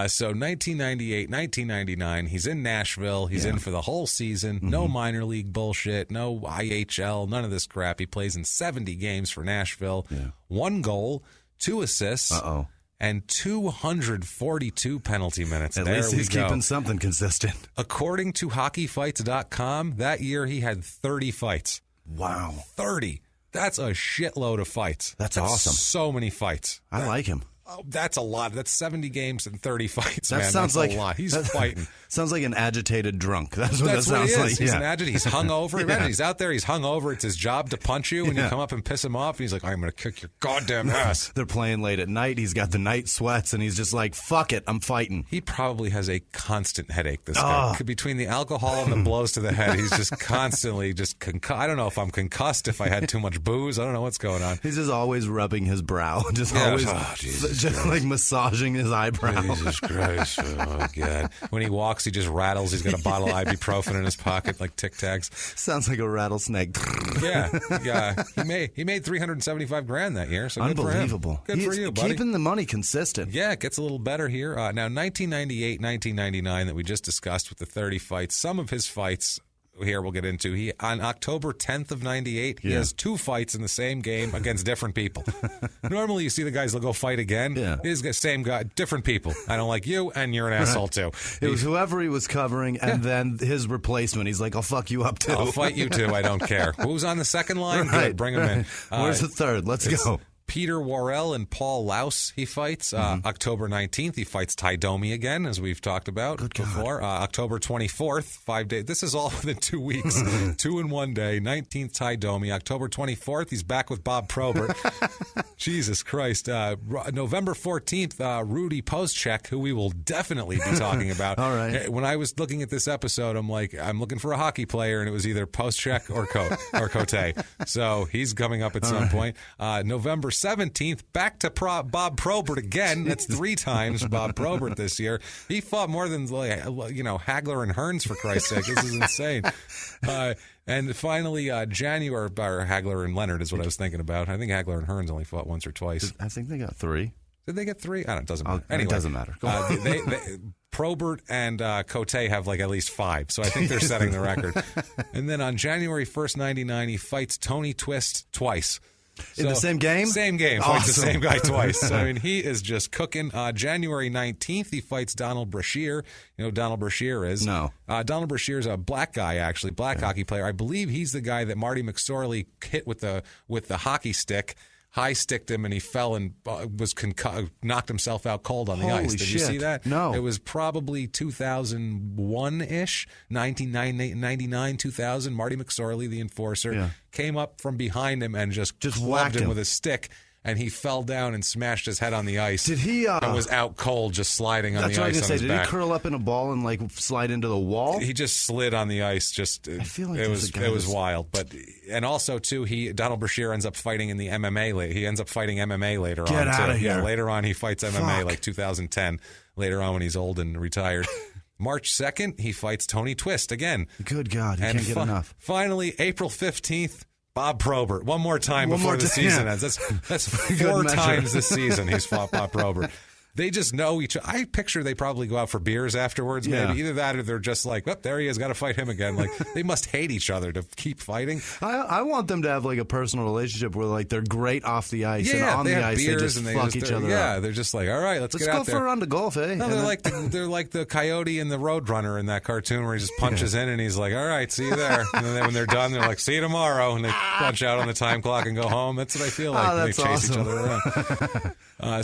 So 1998, 1999, he's in Nashville. He's in for the whole season. Mm-hmm. No minor league bullshit. No IHL. None of this crap. He plays in 70 games for Nashville. Yeah. 1 goal, 2 assists. And 242 penalty minutes. At least he's keeping something consistent. According to hockeyfights.com, that year he had 30 fights. Wow. 30. That's a shitload of fights. That's awesome. So many fights. I like him. Oh, that's a lot. That's 70 games and 30 fights, that man. Sounds that's like a lot. He's fighting. Sounds like an agitated drunk. That's what that sounds he is. like. He's an agitated. He's hungover. Yeah. Imagine he's out there. He's hungover. It's his job to punch you, and you come up and piss him off. And he's like, "I'm going to kick your goddamn ass." They're playing late at night. He's got the night sweats, and he's just like, "Fuck it, I'm fighting." He probably has a constant headache. This guy, between the alcohol and the blows to the head, he's just constantly just. I don't know if I'm concussed. If I had too much booze, I don't know what's going on. He's just always rubbing his brow, just always, just like massaging his eyebrow. Jesus Christ! Oh God! When he walks, he just rattles. He's got a bottle of ibuprofen in his pocket, like Tic Tacs. Sounds like a rattlesnake. Yeah. He made $375,000 that year. So unbelievable. Good for you, buddy. Keeping the money consistent. Yeah, it gets a little better here. Now, 1998, 1999 that we just discussed with the 30 fights. Some of his fights here we'll get into. He on October 10th of 98, he has 2 fights in the same game against different people. Normally you see the guys will go fight again. Yeah. He's the same guy, different people. I don't like you, and you're an asshole too. It was whoever he was covering, and then his replacement. He's like, I'll fuck you up too. I'll fight you too. I don't care. Who's on the second line? Right. Good, bring him in. Where's the third? Let's go. Peter Worrell and Paul Laus, he fights. October 19th, he fights Ty Domi again, as we've talked about before. October 24th, 5 days. This is all within 2 weeks. 2 in 1 day. 19th, Ty Domi. October 24th, he's back with Bob Probert. Jesus Christ. November 14th, Rudy Postchek, who we will definitely be talking about. All right. When I was looking at this episode, I'm like, I'm looking for a hockey player, and it was either Postchek or Cote. So he's coming up at some point. November 17th, back to Bob Probert again. That's 3 times Bob Probert this year. He fought more than Hagler and Hearns, for Christ's sake. This is insane. And finally, January, or Hagler and Leonard is what I was thinking about. I think Hagler and Hearns only fought once or twice. I think they got 3. Did they get 3? I don't know. It doesn't matter. Anyway, it doesn't matter. Probert and Cote have like at least 5, so I think they're setting the record. And then on January 1st, 99, he fights Tony Twist twice. In the same game? Same game. Awesome. Fights the same guy twice. So, I mean, he is just cooking. January 19th, he fights Donald Brashear. You know who Donald Brashear is? No. Donald Brashear is a black guy, actually, hockey player. I believe he's the guy that Marty McSorley hit with the hockey stick. High sticked him and he fell and was knocked himself out cold on the ice. Did you see that? No. It was probably 2001-ish, 1999, 2000. Marty McSorley, the enforcer, came up from behind him and just clubbed him with a stick. And he fell down and smashed his head on the ice. Did he? And was out cold, just sliding on the ice on his back. Did he curl up in a ball and like slide into the wall? He just slid on the ice. I feel like it was wild. And also too, Donald Brashear ends up fighting in the MMA. He ends up fighting MMA later on. Get out of here! Yeah, later on he fights MMA like 2010. Later on when he's old and retired. March 2nd, he fights Tony Twist again. Good God, he can't get enough. Finally, April 15th. Bob Probert. One more time before the season ends. That's 4 times this season he's fought Bob Probert. They just know each other. I picture they probably go out for beers afterwards, maybe. Either that or they're just like, oh, there he is, got to fight him again. Like, they must hate each other to keep fighting. I want them to have like a personal relationship where like they're great off the ice and on the ice they just fuck each other up. Yeah, they're just like, all right, let's get out there. Let's go for a round of golf, eh? No, they're like the coyote and the roadrunner in that cartoon where he just punches in and he's like, all right, see you there. And then when they're done, they're like, see you tomorrow. And they punch out on the time clock and go home. That's what I feel like. They chase each other around.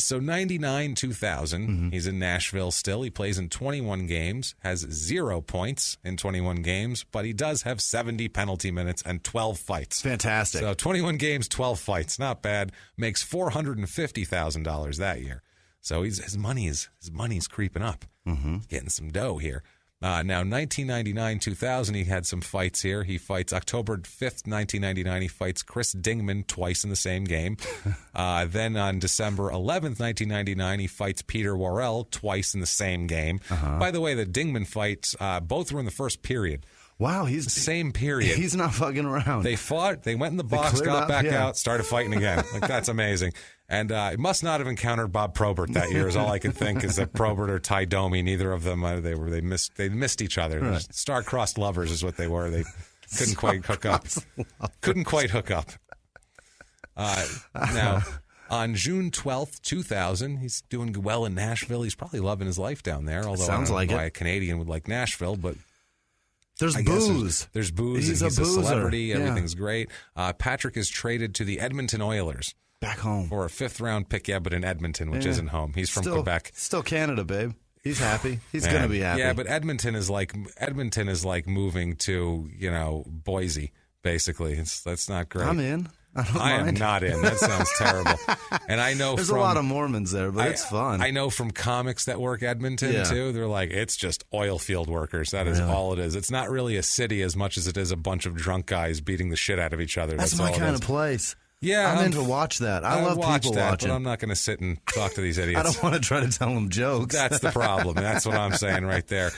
So 99, 2000, he's in Nashville still. He plays in 21 games, has 0 points in 21 games, but he does have 70 penalty minutes and 12 fights. Fantastic. So 21 games, 12 fights. Not bad. Makes $450,000 that year. So his money's creeping up. He's getting some dough here. Now, 1999, 2000, he had some fights here. He fights October 5th, 1999. He fights Chris Dingman twice in the same game. Then on December 11th, 1999, he fights Peter Worrell twice in the same game. By the way, the Dingman fights, both were in the first period. Wow, he's the same period. He's not fucking around. They fought. They went in the box, got back out, started fighting again. Like, that's amazing. And he must not have encountered Bob Probert that year. Is all I could think is that Probert or Ty Domi, neither of them, they missed each other. Right. Star-crossed lovers is what they were. They couldn't quite hook up. Couldn't quite hook up. Now, on June 12th, 2000, he's doing well in Nashville. He's probably loving his life down there. Although sounds I don't know like why a Canadian would like Nashville, but. There's booze. There's booze. He's a celebrity. Everything's great. Patrick is traded to the Edmonton Oilers. Back home. For a 5th-round pick, but in Edmonton, which isn't home. He's from Quebec. Still Canada, babe. He's happy. He's going to be happy. Yeah, but Edmonton is like moving to, Boise, basically. That's not great. I'm in. I am not in. That sounds terrible. And I know there's a lot of Mormons there, but it's fun. I know from comics that work Edmonton, too. They're like, it's just oil field workers. That is all it is. It's not really a city as much as it is a bunch of drunk guys beating the shit out of each other. That's my kind of place. Yeah, I'm in to watch that. I love people watching. But I'm not going to sit and talk to these idiots. I don't want to try to tell them jokes. That's the problem. That's what I'm saying right there.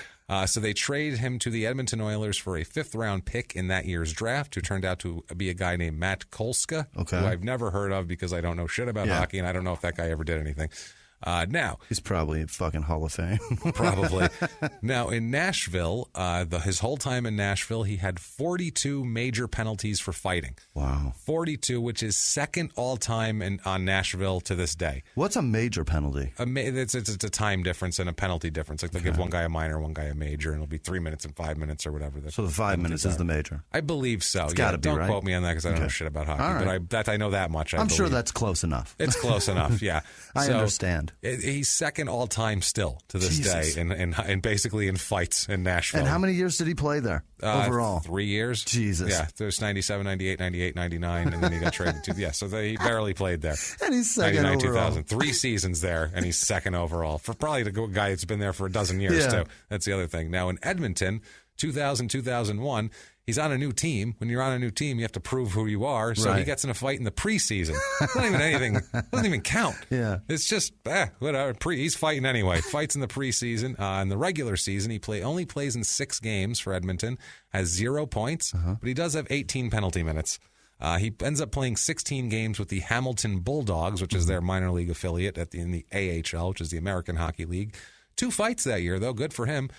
So they traded him to the Edmonton Oilers for a 5th-round pick in that year's draft, who turned out to be a guy named Matt Kolska, who I've never heard of because I don't know shit about hockey, and I don't know if that guy ever did anything. Now he's probably in fucking Hall of Fame. Probably. Now in Nashville, his whole time in Nashville, he had 42 major penalties for fighting. Wow, 42, which is second all time on Nashville to this day. What's a major penalty? It's a time difference and a penalty difference. Like they'll give one guy a minor, one guy a major, and it'll be 3 minutes and 5 minutes or whatever. So the 5 minutes is the major. I believe so. It's got to be right. Don't quote me on that because I don't know shit about hockey. Right. But I know that much. I'm sure that's close enough. It's close enough. Yeah, I understand. He's second all time still to this day, and basically in fights in Nashville. And how many years did he play there overall? 3 years. Jesus. Yeah, there's 97, 98, 98, 99, and then he got traded to. Yeah, so he barely played there. And he's second 99, overall. 2000, 3 seasons there, and he's second overall for probably the guy that's been there for a dozen years too. That's the other thing. Now in Edmonton, 2000, 2001. He's on a new team. When you're on a new team, you have to prove who you are. So he gets in a fight in the preseason. It's not even anything. It doesn't even count. Yeah. It's just, whatever. He's fighting anyway. Fights in the preseason. In the regular season, he only plays in 6 games for Edmonton, has 0 points, but he does have 18 penalty minutes. He ends up playing 16 games with the Hamilton Bulldogs, which is their minor league affiliate in the AHL, which is the American Hockey League. 2 fights that year, though. Good for him.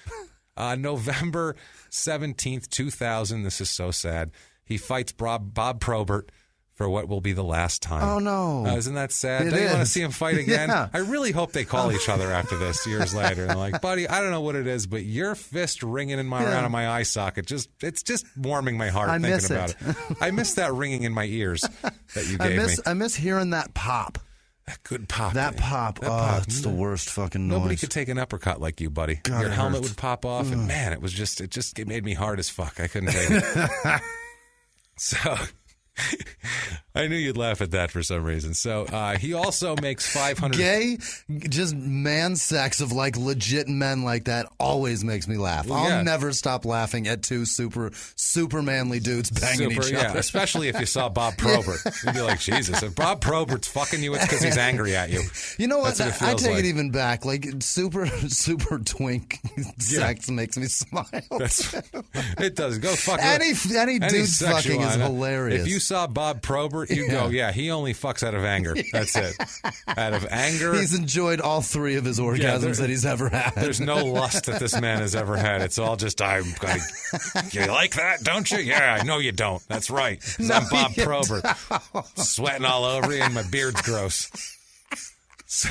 November 17th, 2000, this is so sad, he fights Bob Probert for what will be the last time. Oh, no. Isn't that sad? Don't you want to see him fight again? Yeah. I really hope they call each other after this years later. And they're like, buddy, I don't know what it is, but your fist ringing around in my eye socket, it's just warming my heart thinking about it. I miss that ringing in my ears that you gave me. I miss hearing that pop. That good pop. That pop. It's the worst fucking noise. Nobody could take an uppercut like you, buddy. God, your helmet would pop off, and man, it made me hard as fuck. I couldn't take it. So I knew you'd laugh at that for some reason. So he also makes 500. Gay, just man sex of like legit men like that always makes me laugh. I'll never stop laughing at 2 super manly dudes banging each other. Especially if you saw Bob Probert. You'd be like, Jesus, if Bob Probert's fucking you, it's because he's angry at you. You know what? I take it even back. Like super twink sex makes me smile. It does. Go fuck any dude fucking is hilarious. If you saw Bob Probert, you go, he only fucks out of anger. That's it. Out of anger. He's enjoyed all 3 of his orgasms that he's ever had. There's no lust that this man has ever had. It's all just, you like that, don't you? Yeah, I know you don't. That's right. No, I'm Bob Probert. Sweating all over you and my beard's gross. So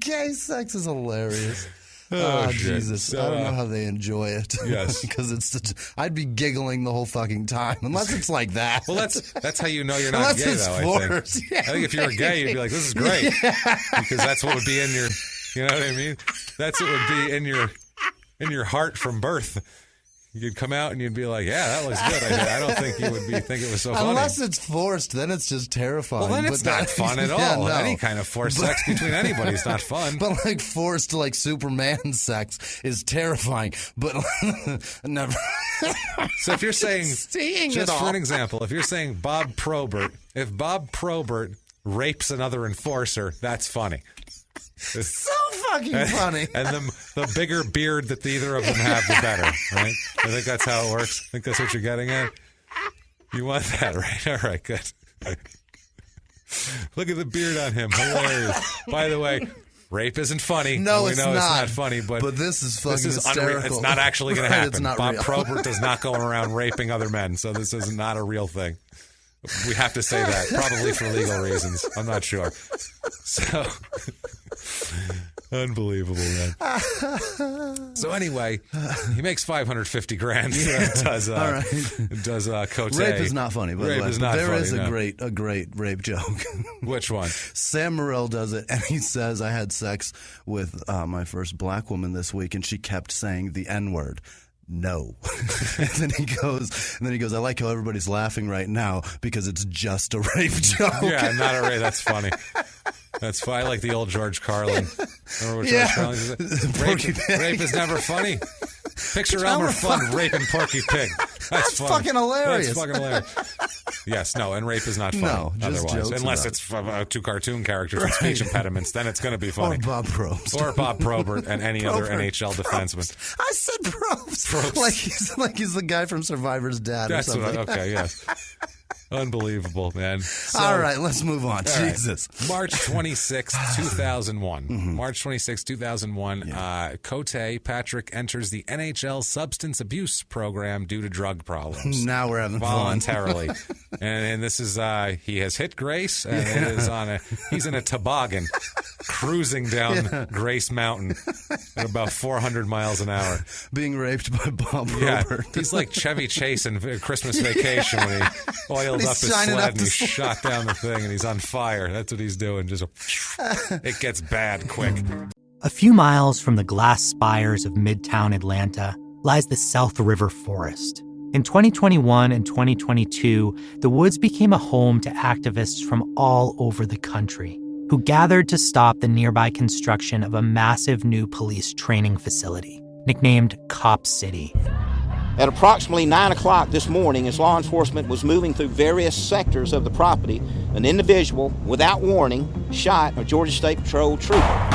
gay sex is hilarious. Oh, Jesus. So, I don't know how they enjoy it. Yes. Because I'd be giggling the whole fucking time, unless it's like that. Well, that's how you know you're not gay, though, I think. I think if you were gay, you'd be like, this is great. Because that's what would be in your, you know what I mean? That's what would be in your heart from birth. You'd come out and you'd be like, yeah, that looks good. I don't think you would think it was so funny. Unless it's forced, then it's just terrifying. Well, then it's not fun at all. No. Any kind of forced sex between anybody is not fun. But like forced like Superman sex is terrifying. But never. So if you're saying, just for an example, if you're saying Bob Probert, if Bob Probert rapes another enforcer, that's funny. So fucking funny. And the bigger beard that either of them have, the better, right? I think that's how it works. I think that's what you're getting at. You want that, right? All right, good. Look at the beard on him. Hilarious. By the way, rape isn't funny. No, it's not. It's not funny, but this is fucking hysterical. It's not actually going to happen. It's not Bob real. Probert does not go around raping other men, so this is not a real thing. We have to say that, probably for legal reasons. I'm not sure. So, Unbelievable, man. So anyway, he makes $550,000. Does Cote. Rape is not funny, by the way. Rape is not funny. There is no. a great rape joke. Which one? Sam Morril does it, and he says, I had sex with my first black woman this week, and she kept saying the N-word. No. and then he goes, I like how everybody's laughing right now because it's just a rape joke. Yeah, not a rape. That's funny. That's fine. I like the old George Carlin. Remember what George Carlin said? Rape is never funny. Picture Elmer Fudd raping Porky Pig. That's fucking hilarious. That's fucking hilarious. Yes, no, and rape is not funny. No, just otherwise, jokes unless it's two cartoon characters with speech impediments, then it's going to be funny. Or Bob Probst. Or Bob Probert and any other NHL defenseman. I said Probst. Like he's the guy from Survivor's Dad That's or something. Okay, yes. Unbelievable, man. So, all right, let's move on. Jesus. Right. March 26, 2001. Mm-hmm. March 26, 2001. Yeah. Cote, Patrick, enters the NHL substance abuse program due to drug problems. Now we're having voluntarily. and this is, he has hit Grace, and it is he's in a toboggan cruising down Grace Mountain at about 400 miles an hour. Being raped by Bob Robert. He's like Chevy Chase in Christmas Vacation when he oils up his sled and he's shot down the thing and he's on fire. That's what he's doing. It gets bad quick. A few miles from the glass spires of Midtown Atlanta lies the South River Forest. In 2021 and 2022, the woods became a home to activists from all over the country who gathered to stop the nearby construction of a massive new police training facility, nicknamed Cop City. At approximately 9 o'clock this morning, as law enforcement was moving through various sectors of the property, an individual, without warning, shot a Georgia State Patrol trooper.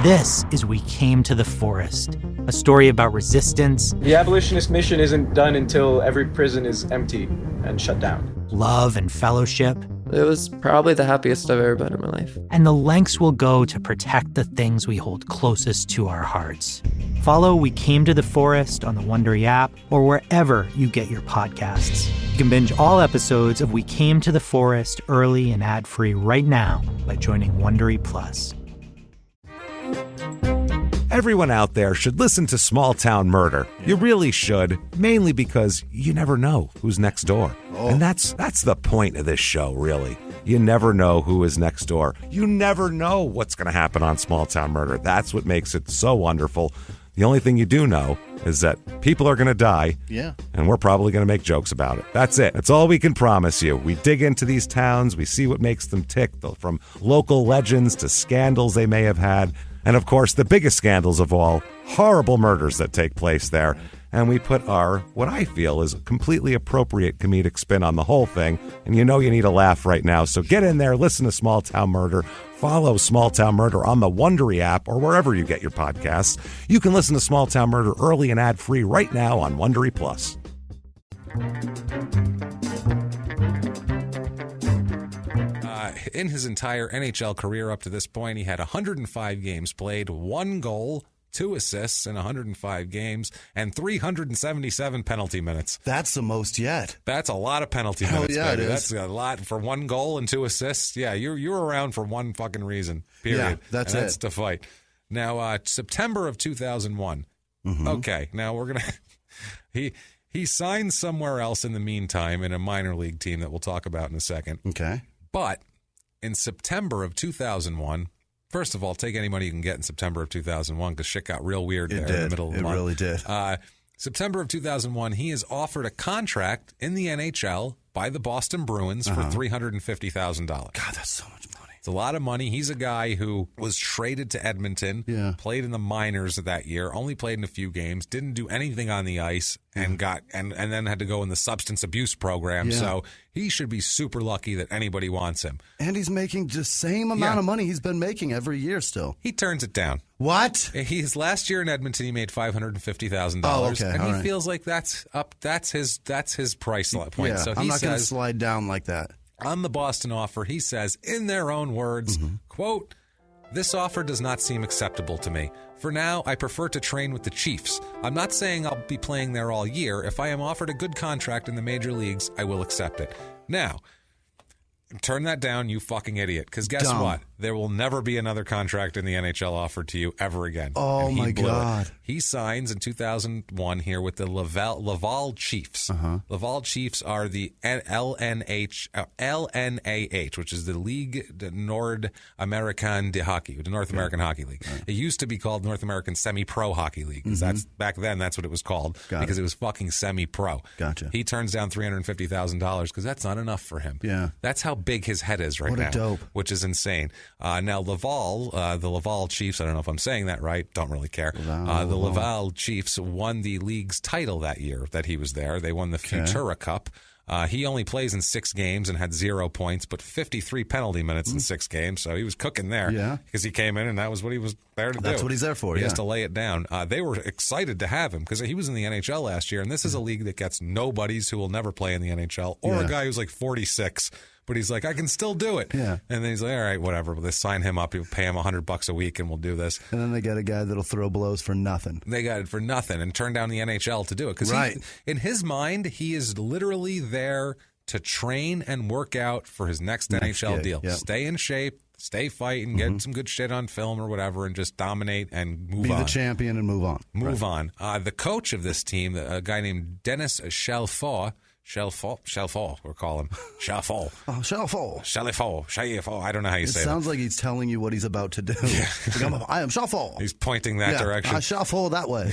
This is We Came to the Forest, a story about resistance. The abolitionist mission isn't done until every prison is empty and shut down. Love and fellowship. It was probably the happiest I've ever been in my life. And the lengths we'll go to protect the things we hold closest to our hearts. Follow We Came to the Forest on the Wondery app or wherever you get your podcasts. You can binge all episodes of We Came to the Forest early and ad-free right now by joining Wondery Plus. Everyone out there should listen to Small Town Murder. You really should, mainly because you never know who's next door. Oh. And that's the point of this show, really. You never know who is next door. You never know what's going to happen on Small Town Murder. That's what makes it so wonderful. The only thing you do know is that people are going to die, and we're probably going to make jokes about it. That's it. That's all we can promise you. We dig into these towns. We see what makes them tick, from local legends to scandals they may have had. And, of course, the biggest scandals of all, horrible murders that take place there. And we put our, what I feel is a completely appropriate comedic spin on the whole thing. And you know you need a laugh right now. So get in there, listen to Small Town Murder. Follow Small Town Murder on the Wondery app or wherever you get your podcasts. You can listen to Small Town Murder early and ad-free right now on Wondery Plus. In his entire NHL career up to this point, he had 105 games played, 1 goal, 2 assists in 105 games, and 377 penalty minutes. That's the most yet. That's a lot of penalty minutes, yeah, baby. it is. That's a lot for 1 goal and 2 assists. Yeah, you're around for one fucking reason, period. Yeah, that's That's it. to fight. Now, September of 2001. Mm-hmm. Okay, now we're going to... He signed somewhere else in the meantime in a minor league team that we'll talk about in a second. Okay. But in September of 2001, first of all, take any money you can get in September of 2001 because shit got real weird there in the middle of the month. It really did. September of 2001, he is offered a contract in the NHL by the Boston Bruins for $350,000. God, that's so much money. It's a lot of money. He's a guy who was traded to Edmonton, played in the minors that year, only played in a few games, didn't do anything on the ice, and then had to go in the substance abuse program. Yeah. So he should be super lucky that anybody wants him. And he's making the same amount of money he's been making every year still. He turns it down. What? His last year in Edmonton, he made $550,000. Oh, okay. And All he feels like that's up. That's his price point. Yeah, So I'm he not going to says, slide down like that. On the Boston offer, he says, in their own words, quote, "This offer does not seem acceptable to me. For now, I prefer to train with the Chiefs. I'm not saying I'll be playing there all year. If I am offered a good contract in the major leagues, I will accept it." Now, Turn that down, you fucking idiot. Because guess Dumb. what? There will never be another contract in the NHL offered to you ever again. Oh, And he my blew it. God. He signs in 2001 here with the Laval Chiefs. Laval Chiefs are the LNAH, which is the Ligue de Nord American de Hockey, the North American Hockey League. Right. It used to be called North American Semi-Pro Hockey League, because that's back then that's what it was called, because it was fucking semi-pro. Gotcha. He turns down $350,000 because that's not enough for him. Yeah. That's how big his head is right What now. a dope. Which is insane. Now, Laval, the Laval Chiefs, I don't know if I'm saying that right, don't really care. The Laval Chiefs won the league's title that year that he was there. They won the Futura Cup. He only plays in 6 games and had 0 points, but 53 penalty minutes in 6 games, so he was cooking there. Yeah. Because he came in and that was what he was there to do. That's what he's there for, He yeah. has to lay it down. They were excited to have him because he was in the NHL last year, and this is a league that gets nobodies who will never play in the NHL, or a guy who's like 46. But he's like, I can still do it. Yeah. And then he's like, all right, whatever. We'll just sign him up. You'll pay him $100 a week, and we'll do this. And then they got a guy that'll throw blows for nothing. They got it for nothing and turn down the NHL to do it. Because in his mind, he is literally there to train and work out for his next NHL deal. Yep. Stay in shape, stay fighting, get some good shit on film or whatever, and just dominate and move on. Be the champion and move on. Move on. The coach of this team, a guy named Dennis Chalfant, we'll call him. Chalfant. Oh, Chalfant. I don't know how you say it. It sounds like he's telling you what he's about to do. Yeah. I am Chalfant. He's pointing that direction. I Chalfant that way.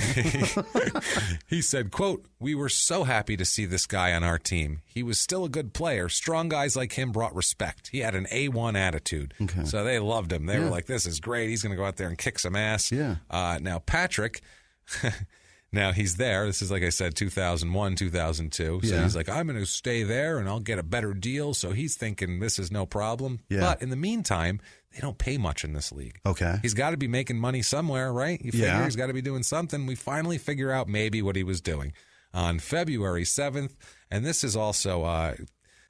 He said, quote, "We were so happy to see this guy on our team. He was still a good player. Strong guys like him brought respect. He had an A1 attitude." Okay. So they loved him. They were like, this is great. He's going to go out there and kick some ass. Yeah. Now, Patrick... Now, he's there. This is, like I said, 2001, 2002. So he's like, I'm going to stay there and I'll get a better deal. So he's thinking this is no problem. Yeah. But in the meantime, they don't pay much in this league. Okay. He's got to be making money somewhere, right? You figure he's got to be doing something. We finally figure out maybe what he was doing. On February 7th, and this is also...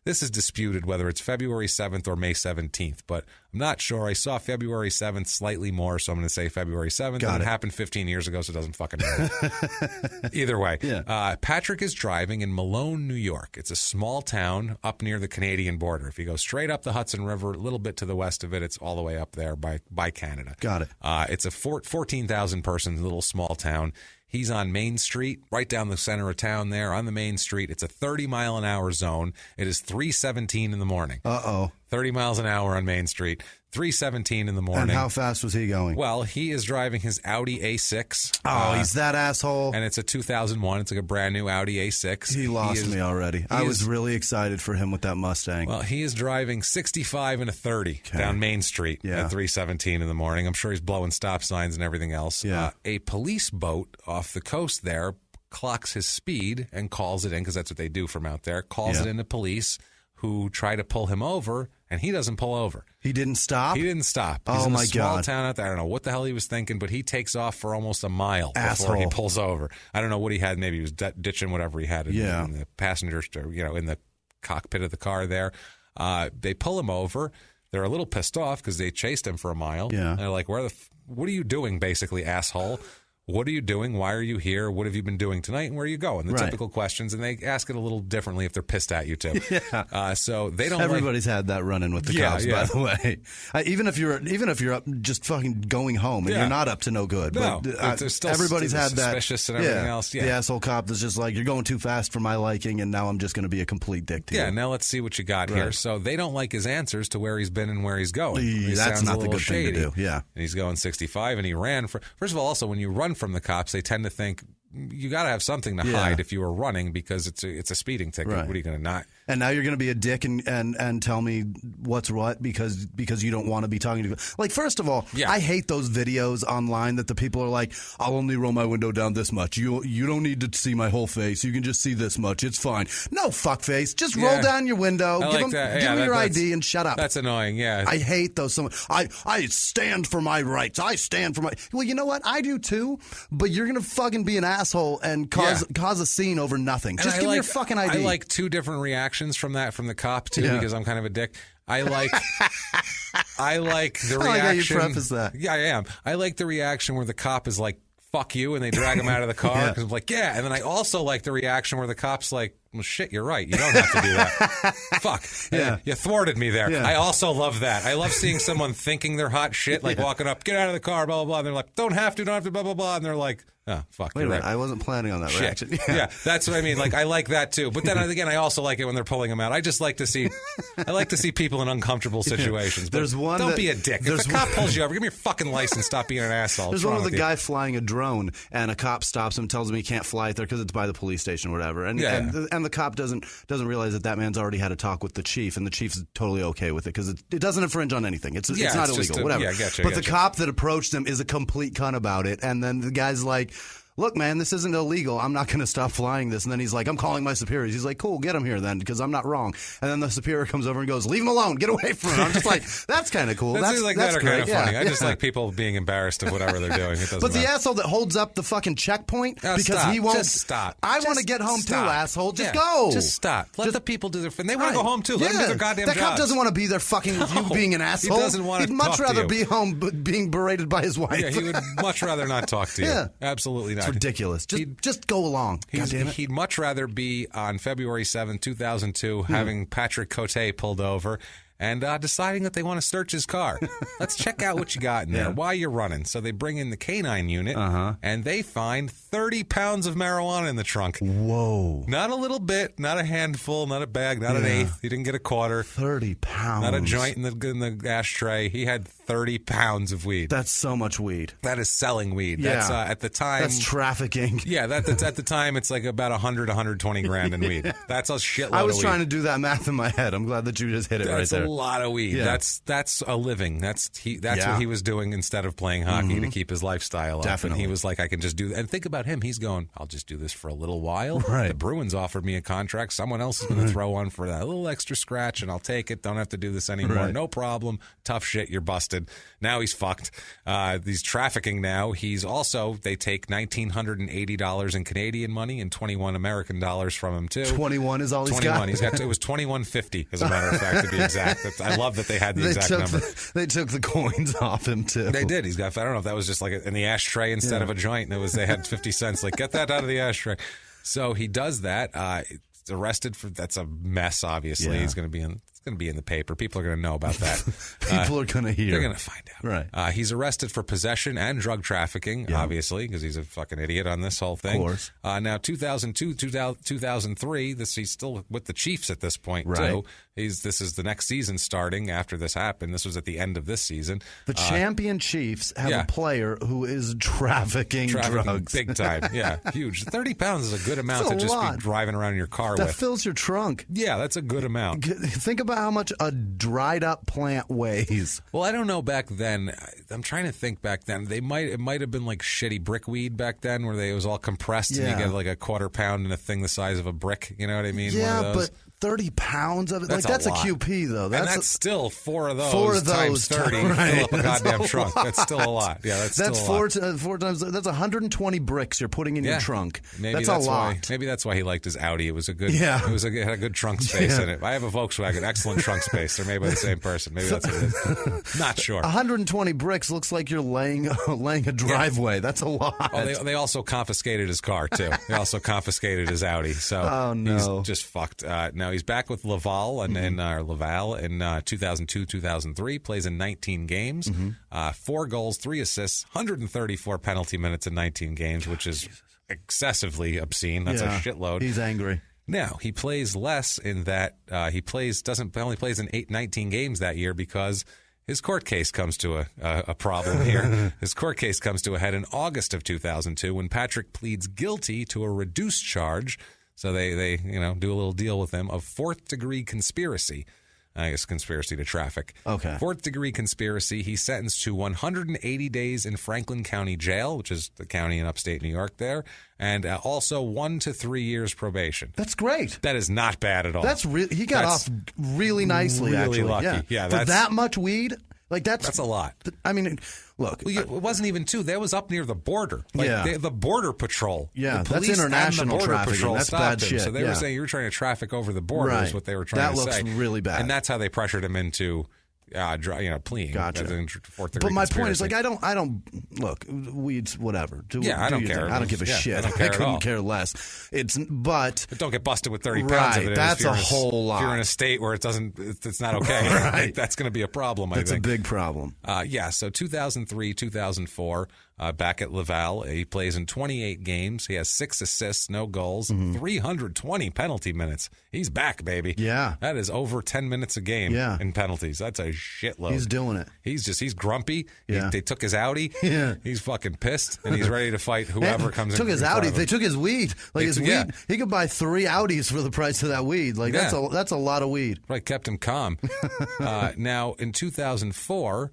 this is disputed whether it's February 7th or May 17th, but I'm not sure. I saw February 7th slightly more, so I'm going to say February 7th. It happened 15 years ago, so it doesn't fucking matter. Either way, Patrick is driving in Malone, New York. It's a small town up near the Canadian border. If you go straight up the Hudson River, a little bit to the west of it, it's all the way up there by Canada. Got it. It's a 14,000 person little small town. He's on Main Street, right down the center of town there on the Main Street. It's a 30-mile-an-hour zone. It is 3:17 in the morning. 30 miles an hour on Main Street, 3:17 in the morning. And how fast was he going? Well, he is driving his Audi A6. Oh, he's that asshole. And it's a 2001. It's like a brand new Audi A6. He lost me already. I was really excited for him with that Mustang. Well, he is driving 65 and a 30 down Main Street at 3:17 in the morning. I'm sure he's blowing stop signs and everything else. Yeah. A police boat off the coast there clocks his speed and calls it in, because that's what they do from out there, calls it in to police, who try to pull him over, and he doesn't pull over. He didn't stop? He didn't stop. He's in a small town out there. I don't know what the hell he was thinking, but he takes off for almost a mile before he pulls over. I don't know what he had. Maybe he was ditching whatever he had in the passenger, in the cockpit of the car there. They pull him over. They're a little pissed off because they chased him for a mile. Yeah. And they're like, what are you doing, basically, asshole? What are you doing? Why are you here? What have you been doing tonight? And where are you going? The typical questions. And they ask it a little differently if they're pissed at you, too. So they don't. Everybody's had that run-in with the cops, by the way. Even if you're up just fucking going home and you're not up to no good. No, but still everybody's had that. Suspicious and everything else. Yeah. The asshole cop that's just like, you're going too fast for my liking, and now I'm just going to be a complete dick to you. Yeah, now let's see what you got here. So they don't like his answers to where he's been and where he's going. That's not the good thing to do. Yeah. And he's going 65, and he ran. First of all, also, when you run from the cops, they tend to think you got to have something to hide if you were running, because it's a speeding ticket. What are you going to not? And now you're going to be a dick and tell me what's what because you don't want to be talking to. Like, first of all, I hate those videos online that the people are like, I'll only roll my window down this much. You don't need to see my whole face. You can just see this much. It's fine. No, fuckface. Just roll down your window. Give them your ID and shut up. That's annoying. Yeah. I hate those. I stand for my rights. I stand for my. Well, you know what? I do too. But you're going to fucking be an asshole and cause a scene over nothing. And just give me your fucking ID. I like two different reactions from the cop too, because I'm kind of a dick. I like the reaction. I like how you preface that. Yeah, I am. I like the reaction where the cop is like fuck you, and they drag him out of the car. Because I'm like, yeah. And then I also like the reaction where the cop's like, well, shit, you're right. You don't have to do that. Fuck. Yeah. You thwarted me there. Yeah. I also love that. I love seeing someone thinking they're hot shit, like walking up, get out of the car, blah, blah, blah. And they're like, don't have to, blah, blah, blah. And they're like, oh, fuck. Wait a minute. Right. I wasn't planning on that Shit. reaction. Yeah, that's what I mean. Like, I like that too. But then again, I also like it when they're pulling them out. I just like to see, people in uncomfortable situations. But There's one don't that- be a dick. If a cop pulls you over, give me your fucking license. Stop being an asshole. There's What's one wrong with a with you? guy flying a drone, and a cop stops him, tells him he can't fly it there because it's by the police station or whatever. And and the cop doesn't realize that man's already had a talk with the chief, and the chief's totally okay with it because it doesn't infringe on anything. It's not illegal, whatever. Yeah, gotcha, but the cop that approached him is a complete cunt about it, and then the guy's like, look, man, this isn't illegal. I'm not going to stop flying this. And then he's like, I'm calling my superiors. He's like, cool, get him here then, because I'm not wrong. And then the superior comes over and goes, leave him alone. Get away from him. I'm just like, that's kind of cool. That's that that's are great. kind of funny. Yeah, I just like people being embarrassed of whatever they're doing. It doesn't But the matter. asshole that holds up the fucking checkpoint because stop. he won't. Just stop. I want to Just get home stop. too, asshole. Just Yeah, go. Just stop. Let the people do their thing. They want to go home too. Let them do their goddamn that cop jobs. doesn't want to be there fucking with you being an asshole. He doesn't want to He'd much talk to rather you. be home being berated by his wife. Yeah, he would much rather not talk to you. Yeah. Absolutely not. It's ridiculous. Just go along. God damn it. He'd much rather be on February 7, 2002, having Patrick Cote pulled over and deciding that they want to search his car. Let's check out what you got in there while you're running. So they bring in the canine unit, and they find 30 pounds of marijuana in the trunk. Whoa. Not a little bit, not a handful, not a bag, not an eighth. He didn't get a quarter. 30 pounds. Not a joint in the ashtray. He had 30 pounds of weed. That's so much weed. That is selling weed. Yeah. That's at the time. That's trafficking. Yeah, that's at the time it's like about 120 grand in weed. That's a shitload. I was of trying weed. to do that math in my head. I'm glad that you just hit it right That's there. a lot of weed. Yeah. That's a living. That's what he was doing instead of playing hockey to keep his lifestyle up. Definitely. And he was like, I can just do that. And think about him. He's going, I'll just do this for a little while. Right. The Bruins offered me a contract. Someone else is going to throw on for that little extra scratch, and I'll take it. Don't have to do this anymore. Right. No problem. Tough shit. You're busted. Now he's fucked. He's trafficking now. He's also, they take $1,980 in Canadian money and 21 American dollars from him, too. 21 is all he's 21. got? He's got. It was 2150, as a matter of fact, to be exact. I love that they had the exact number. They took the coins off him, too. They did. He's got. I don't know if that was just like in the ashtray instead of a joint. And they had 50 cents. Like, get that out of the ashtray. So he does that. He's arrested for. That's a mess. Obviously, Yeah. he's going to be in. It's going to be in the paper. People are going to know about that. People are going to hear. They're going to find out. Right. He's arrested for possession and drug trafficking, obviously, because he's a fucking idiot on this whole thing. Of course. Now, 2002, 2003, he's still with the Chiefs at this point, Right. too. This is the next season starting after this happened. This was at the end of this season. The champion Chiefs have a player who is trafficking drugs. Big time. Yeah, huge. 30 pounds is a good amount It's to a just lot. be driving around in your car That with. fills your trunk. Yeah, that's a good amount. Think about how much a dried up plant weighs. Well, I don't know back then. I'm trying to think back then. It might have been like shitty brickweed back then where it was all compressed and you get like a quarter pound in a thing the size of a brick. You know what I mean? Yeah, One of those. but 30 pounds of it, That's a lot. QP, though. That's still four of those times 30 right. fill up a That's goddamn a trunk. lot. That's still a lot. Yeah, that's still a lot. four times. That's 120 bricks you're putting in your trunk. Maybe that's a lot. Maybe that's why he liked his Audi. It was a good. Yeah. It had a good trunk space in it. I have a Volkswagen, excellent trunk space. They're made by the same person. Maybe that's what it is. Not sure. 120 bricks looks like you're laying a driveway. That's a lot. Oh, they also confiscated his car too. They also confiscated his Audi. So Oh, no. he's just fucked. Now he's back with Laval Laval in 2002-2003. Plays in 19 games, 4 goals, 3 assists, 134 penalty minutes in 19 games, which is excessively obscene. That's a shitload. He's angry. Now, he plays less in that he only plays in 19 games that year because his court case comes to a problem here. His court case comes to a head in August of 2002 when Patrick pleads guilty to a reduced charge. So they do a little deal with him of 4th-degree conspiracy. I guess conspiracy to traffic. Okay. 4th-degree conspiracy. He's sentenced to 180 days in Franklin County Jail, which is the county in upstate New York there, and also 1 to 3 years probation. That's great. That is not bad at all. He got off really nicely, really actually. lucky. Yeah, for that much weed, that's a lot. I mean, look, well, it wasn't even 2. That was up near the border. The border patrol. Yeah, the that's police international and the border trafficking. patrol That's stopped bad him. shit. So they were saying you were trying to traffic over the border is what they were trying that to say. looks really bad. And that's how they pressured him into pleading. Gotcha. But my point is, like, I don't look, weeds, whatever. I don't care. I don't give a shit. I couldn't care less. But don't get busted with 30 pounds of it. That's a whole lot. If you're in a state where it's not okay, right. That's going to be a problem. That's a big problem. So 2003, 2004. Back at Laval, he plays in 28 games. He has 6 assists, no goals, 320 penalty minutes. He's back, baby. Yeah. That is over 10 minutes a game in penalties. That's a shitload. He's doing it. He's grumpy. Yeah. They took his Audi. Yeah. He's fucking pissed, and he's ready to fight whoever comes in. Took his Audi. They took his weed. Like his weed. Yeah. He could buy 3 Audis for the price of that weed. Like that's a lot of weed. Right, kept him calm. Now, in 2004...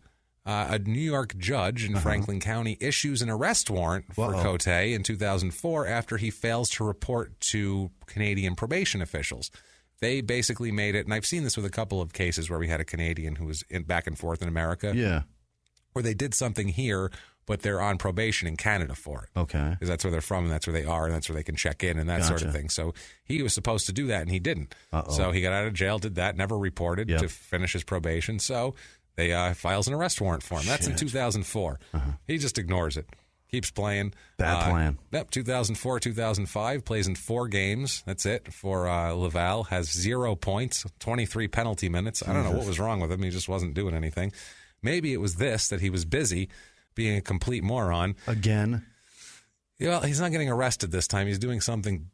a New York judge in Franklin County issues an arrest warrant for Cote in 2004 after he fails to report to Canadian probation officials. They basically made it, and I've seen this with a couple of cases where we had a Canadian who was back and forth in America. Yeah. Where they did something here, but they're on probation in Canada for it. Okay. Because that's where they're from, and that's where they are, and that's where they can check in and that sort of thing. So he was supposed to do that, and he didn't. So he got out of jail, did that, never reported to finish his probation. So... they files an arrest warrant for him. That's in 2004. He just ignores it. Keeps playing. Bad plan. Yep, 2004, 2005. Plays in 4 games. That's it for Laval. Has 0 points, 23 penalty minutes. I don't know what was wrong with him. He just wasn't doing anything. Maybe it was this, that he was busy being a complete moron. Again? Well, he's not getting arrested this time. He's doing something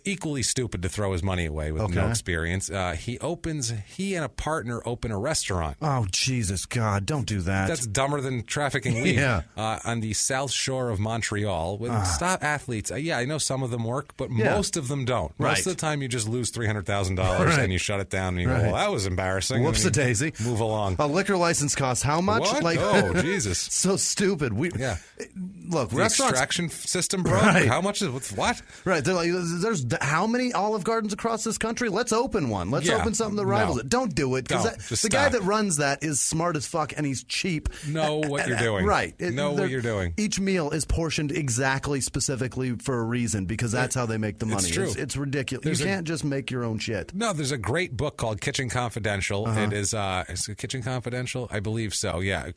equally stupid to throw his money away with no experience. He and a partner open a restaurant. Oh, Jesus, God, don't do that. That's dumber than trafficking weed. On the south shore of Montreal with stop athletes. I know some of them work, but most of them don't. Most of the time you just lose $300,000 and you shut it down and you go, well, that was embarrassing. Whoops-a-daisy. Move along. A liquor license costs how much? What? Like, oh, Jesus. So stupid. Look, the restaurants... extraction system broke? Right. How much is it? What? Right. They're like, there's how many Olive Gardens across this country? Let's open one. Let's open something that rivals it. Don't do it. Because the guy that runs that is smart as fuck and he's cheap. Know what you're doing. Right. Know what you're doing. Each meal is portioned exactly, specifically for a reason because that's how they make the money. It's true. It's ridiculous. You can't just make your own shit. No, there's a great book called Kitchen Confidential. It is it Kitchen Confidential? I believe so. Yeah. I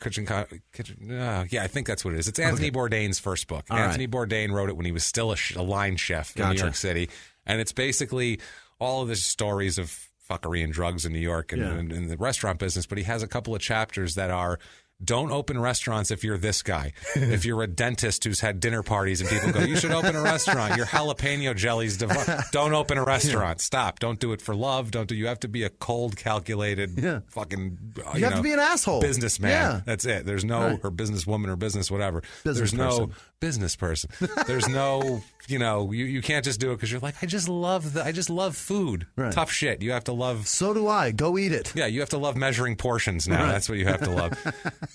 think that's what it is. It's Anthony Bourdain's first book. Anthony Bourdain wrote it when he was still a line chef in New York City. And it's basically all of the stories of fuckery and drugs in New York and in the restaurant business. But he has a couple of chapters that are, don't open restaurants if you're this guy. If you're a dentist who's had dinner parties and people go, you should open a restaurant. Your jalapeno jelly's divine. Don't open a restaurant. Stop. Don't do it for love. You have to be a cold, calculated fucking, you have to be an asshole. Businessman. Yeah. That's it. There's no, or businesswoman or business, whatever. There's no business person. There's no, you can't just do it because you're like, I just love food. Right. Tough shit. You have to love. So do I. Go eat it. Yeah. You have to love measuring portions now. Right. That's what you have to love.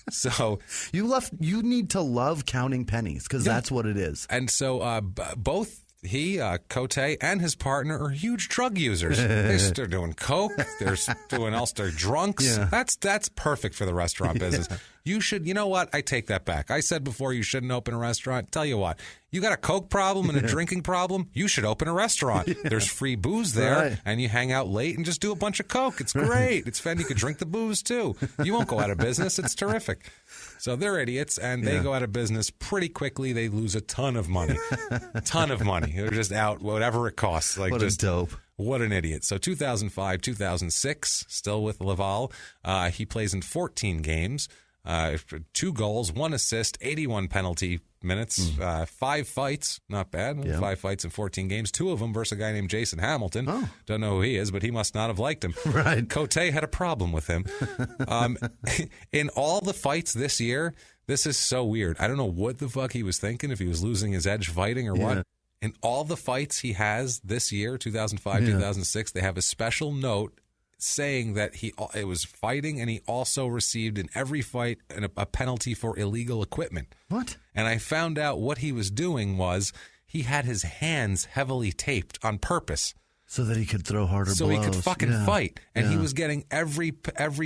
So you need to love counting pennies because that's what it is. And so both Cote and his partner are huge drug users. They're doing coke. They're drunks. Yeah. That's perfect for the restaurant business. You should. You know what? I take that back. I said before you shouldn't open a restaurant. Tell you what. You got a coke problem and a drinking problem. You should open a restaurant. There's free booze there, and you hang out late and just do a bunch of coke. It's great. It's fun. You could drink the booze too. You won't go out of business. It's terrific. So they're idiots, and they go out of business pretty quickly. They lose a ton of money. They're just out, whatever it costs. Like what just a dope. What an idiot. So 2005, 2006, still with Laval. He plays in 14 games. 2 goals, 1 assist, 81 penalty minutes, 5 fights, not bad. 5 fights in 14 games, 2 of them versus a guy named Jason Hamilton. Don't know who he is, but he must not have liked him. Right. Cote had a problem with him. In all the fights this year, this is so weird. I don't know what the fuck he was thinking, if he was losing his edge fighting or what. In all the fights he has this year, 2005, 2006, they have a special note saying that it was fighting, and he also received in every fight a penalty for illegal equipment. What? And I found out what he was doing was he had his hands heavily taped on purpose. So that he could throw harder so blows. he could fucking fight. And he Yeah. was getting every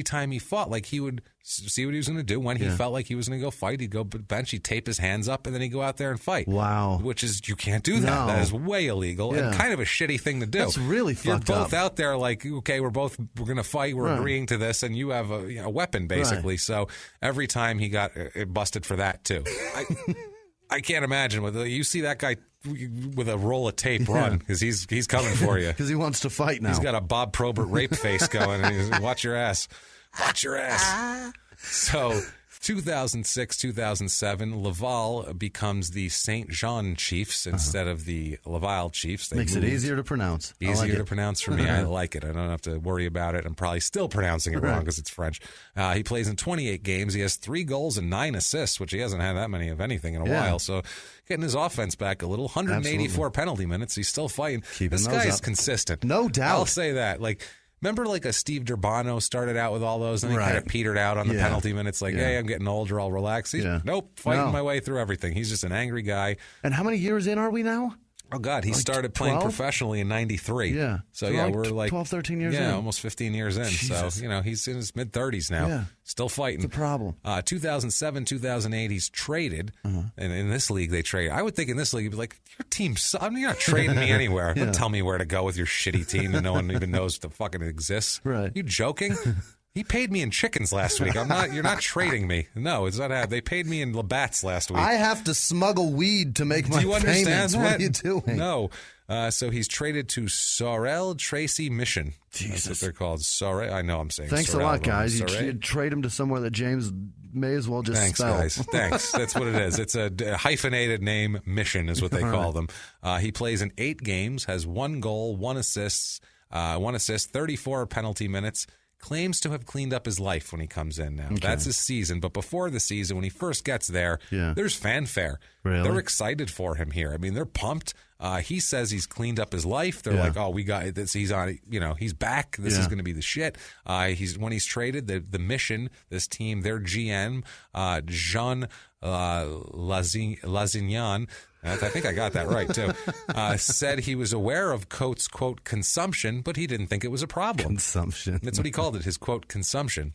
time he fought, like he would see what he was going to do. When he felt like he was going to go fight, he'd go bench, he'd tape his hands up, and then he'd go out there and fight. Wow. Which is, you can't do that. No. That is way illegal and kind of a shitty thing to do. That's really fucked You're up. both out there like, okay, we're going to fight, we're agreeing to this, and you have a weapon, basically. Right. So every time he got busted for that, too. I can't imagine. You see that guy with a roll of tape run because he's coming for you. Because he wants to fight now. He's got a Bob Probert rape face going. And he's, watch your ass. Watch your ass. So 2006, 2007, Laval becomes the St. Jean Chiefs instead of the Laval Chiefs. They Makes it easier to pronounce. Easier to pronounce for me. I like it. I don't have to worry about it. I'm probably still pronouncing it wrong because it's French. He plays in 28 games. He has 3 goals and 9 assists, which he hasn't had that many of anything in a while. So getting his offense back a little. 184 penalty minutes. He's still fighting. This guy's consistent. No doubt. I'll say that. Remember like a Steve Durbano started out with all those and he kind of petered out on the penalty minutes like, hey, I'm getting older, I'll relax. Nope, fighting my way through everything. He's just an angry guy. And how many years in are we now? Oh, God, he started playing professionally in 93. Yeah. So, we're 12, 13 years in. Yeah, almost 15 years in. Jesus. So, he's in his mid-30s now. Yeah. Still fighting. It's a problem. 2007, 2008, he's traded. And in this league, they trade. I would think in this league, you'd be like, your team sucks. You're not trading me anywhere. Don't tell me where to go with your shitty team and no one even knows the fucking exists. Right. You joking? He paid me in chickens last week. You're not trading me. No, it's not. They paid me in Labatt's last week. I have to smuggle weed to make my Do you understand payments. that? What are you doing? No. So he's traded to Sorel Tracy Mission. Jesus. That's what they're called. Sorel. I know I'm saying Thanks Sorel, a lot, guys. Sorel. You trade him to somewhere that James may as well just Thanks, spell. guys. Thanks. That's what it is. It's a hyphenated name. Mission is what they call them. He plays in 8 games, has 1 goal, 1 assist, 34 penalty minutes. Claims to have cleaned up his life when he comes in now. Okay. That's his season. But before the season, when he first gets there, there's fanfare. Really? They're excited for him here. I mean, they're pumped. He says he's cleaned up his life. They're like, oh, we got this. He's on, he's back. This is going to be the shit. When he's traded, the Mission, this team, their GM, Jean Lazignan, I think I got that right, too. Said he was aware of Cote's, quote, consumption, but he didn't think it was a problem. Consumption. That's what he called it, his, quote, consumption.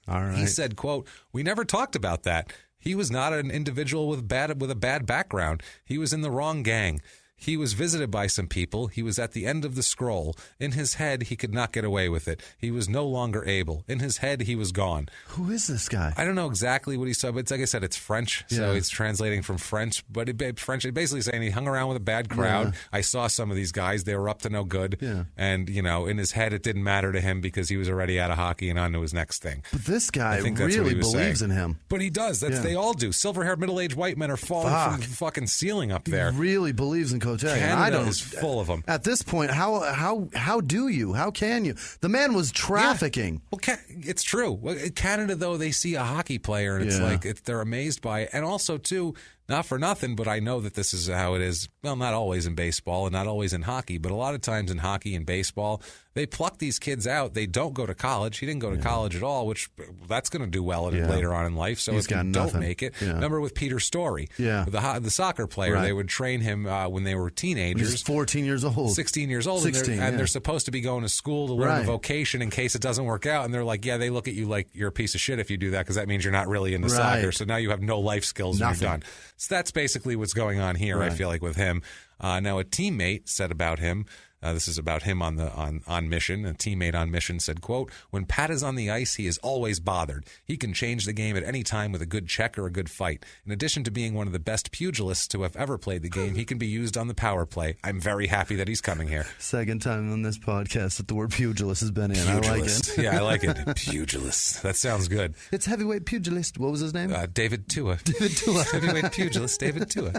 All right. He said, quote, we never talked about that. He was not an individual with a bad background. He was in the wrong gang. He was visited by some people. He was at the end of the scroll. In his head, he could not get away with it. He was no longer able. In his head, he was gone. Who is this guy? I don't know exactly what he said, but it's like I said, it's French, so he's translating from French. But French, basically saying he hung around with a bad crowd. I saw some of these guys; they were up to no good. Yeah. And in his head, it didn't matter to him because he was already out of hockey and on to his next thing. But this guy I think that's what really he was believes saying. in him. But he does. They all do. Silver-haired, middle-aged white men are falling from the fucking ceiling up there. He really believes in Cote. Canada is full of them. At this point, how do you? How can you? The man was trafficking. Yeah. Well, it's true. Canada, though, they see a hockey player and it's like they're amazed by it. And also, too, not for nothing, but I know that this is how it is. Well, not always in baseball and not always in hockey, but a lot of times in hockey and baseball, they pluck these kids out. They don't go to college. He didn't go to college at all, which that's going to do well later on in life. So if you don't make it, remember with Peter Story, the soccer player, they would train him when they were teenagers. He's 14 years old. 16 years old. 16, and they're supposed to be going to school to learn a vocation in case it doesn't work out. And they're like, they look at you like you're a piece of shit if you do that because that means you're not really into soccer. So now you have no life skills when you're done. So that's basically what's going on here, I feel like, with him. Now, a teammate said about him, this is about him on mission. A teammate on mission said, quote, when Pat is on the ice, he is always bothered. He can change the game at any time with a good check or a good fight. In addition to being one of the best pugilists to have ever played the game, he can be used on the power play. I'm very happy that he's coming here. Second time on this podcast that the word pugilist has been in. Pugilist. I like it. Yeah, I like it. Pugilist. That sounds good. It's heavyweight pugilist. What was his name? David Tua. David Tua. Heavyweight pugilist David Tua.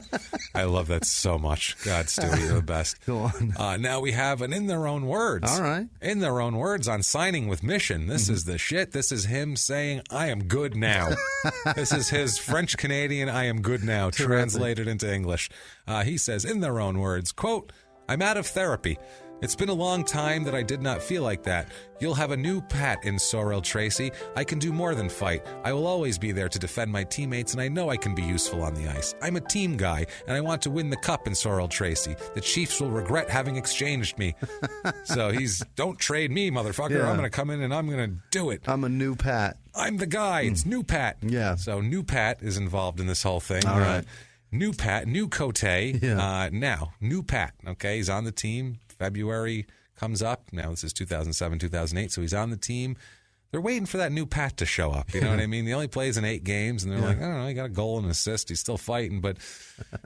I love that so much. God, Stewie, you're the best. Go on. Now we have an in their own words. All right. In their own words on signing with Mission. This is the shit. This is him saying, I am good now. This is his French-Canadian, I am good now, translated into English. He says, in their own words, quote, I'm out of therapy. It's been a long time that I did not feel like that. You'll have a new Pat in Sorrel Tracy. I can do more than fight. I will always be there to defend my teammates, and I know I can be useful on the ice. I'm a team guy, and I want to win the cup in Sorrel Tracy. The Chiefs will regret having exchanged me. So he's, don't trade me, motherfucker. Yeah. I'm going to come in and I'm going to do it. I'm a new Pat. I'm the guy. It's new Pat. Yeah. So new Pat is involved in this whole thing. All right. New Pat, new Cote. Now, new Pat. Okay, he's on the team. February comes up. Now, this is 2007, 2008, so he's on the team. They're waiting for that new Pat to show up. You know what I mean? He only plays in 8 games, and they're like, I don't know, he got a goal and an assist. He's still fighting, but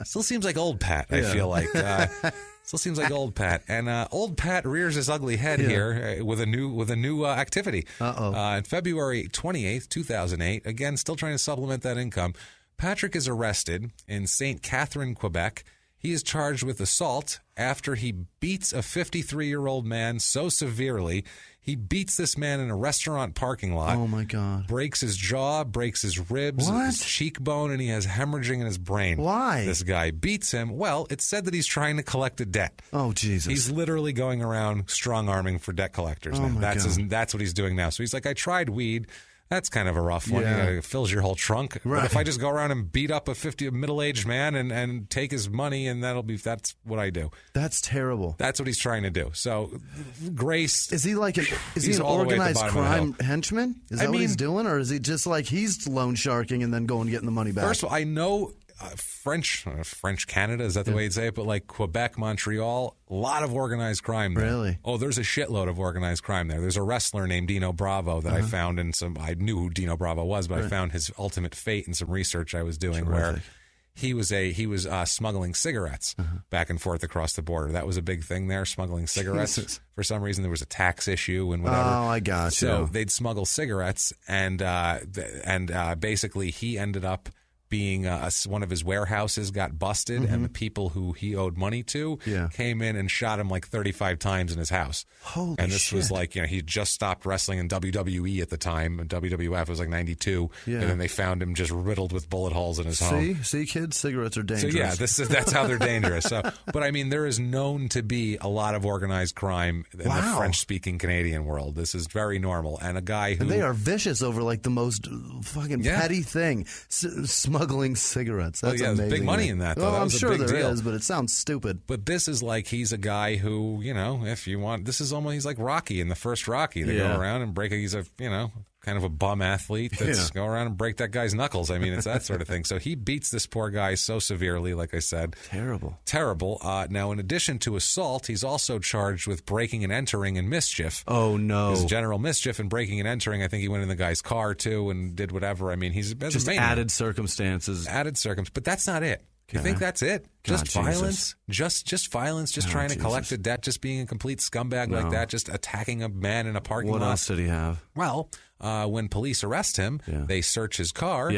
still seems like old Pat, I feel like. Still seems like old Pat. And old Pat rears his ugly head here with a new activity. On February 28th, 2008, again, still trying to supplement that income, Patrick is arrested in St. Catherine, Quebec. He is charged with assault after he beats a 53-year-old man so severely. He beats this man in a restaurant parking lot. Oh, my God. Breaks his jaw, breaks his ribs, his cheekbone, and he has hemorrhaging in his brain. Why? This guy beats him. Well, it's said that he's trying to collect a debt. Oh, Jesus. He's literally going around strong-arming for debt collectors now. That's what he's doing now. So he's like, I tried weed. That's kind of a rough one. Yeah. It fills your whole trunk. Right. But if I just go around and beat up a middle-aged man and take his money, and that's what I do. That's terrible. That's what he's trying to do. So, Grace, is he an organized crime henchman? Is that what he's doing, or is he just like he's loan sharking and then going and getting the money back? First of all, I know French Canada, is that the way you'd say it? But like Quebec, Montreal, a lot of organized crime there. Really? Oh, there's a shitload of organized crime there. There's a wrestler named Dino Bravo that I found I knew who Dino Bravo was, but I found his ultimate fate in some research I was doing where he was smuggling cigarettes back and forth across the border. That was a big thing there, smuggling cigarettes. Jesus. For some reason, there was a tax issue and whatever. Oh, I got you. So they'd smuggle cigarettes, and basically he ended up being one of his warehouses got busted, and the people who he owed money to came in and shot him like 35 times in his house. Holy and this shit. was like, he just stopped wrestling in WWE at the time, and WWF was like 92, and then they found him just riddled with bullet holes in his home. See, kids, cigarettes are dangerous. So that's how they're dangerous. So, but I mean, there is known to be a lot of organized crime in the French-speaking Canadian world. This is very normal, and a guy who... And they are vicious over like the most fucking petty thing. Smuggling cigarettes. That's amazing. There's big money in that, though. Well, that I'm was sure a big there deal. is, but it sounds stupid. But this is like he's a guy who, if you want, this is almost, he's like Rocky in the first Rocky. They go around and break, he's a, kind of a bum athlete that's go around and break that guy's knuckles. I mean, it's that sort of thing. So he beats this poor guy so severely, like I said. Terrible. Now, in addition to assault, he's also charged with breaking and entering and mischief. Oh, no. His general mischief and breaking and entering. I think he went in the guy's car, too, and did whatever. I mean, he's just added circumstances. But that's not it. You think that's it? Just violence? Just violence, just trying to collect a debt, just being a complete scumbag like that, just attacking a man in a parking lot. What else did he have? Well, when police arrest him, they search his car,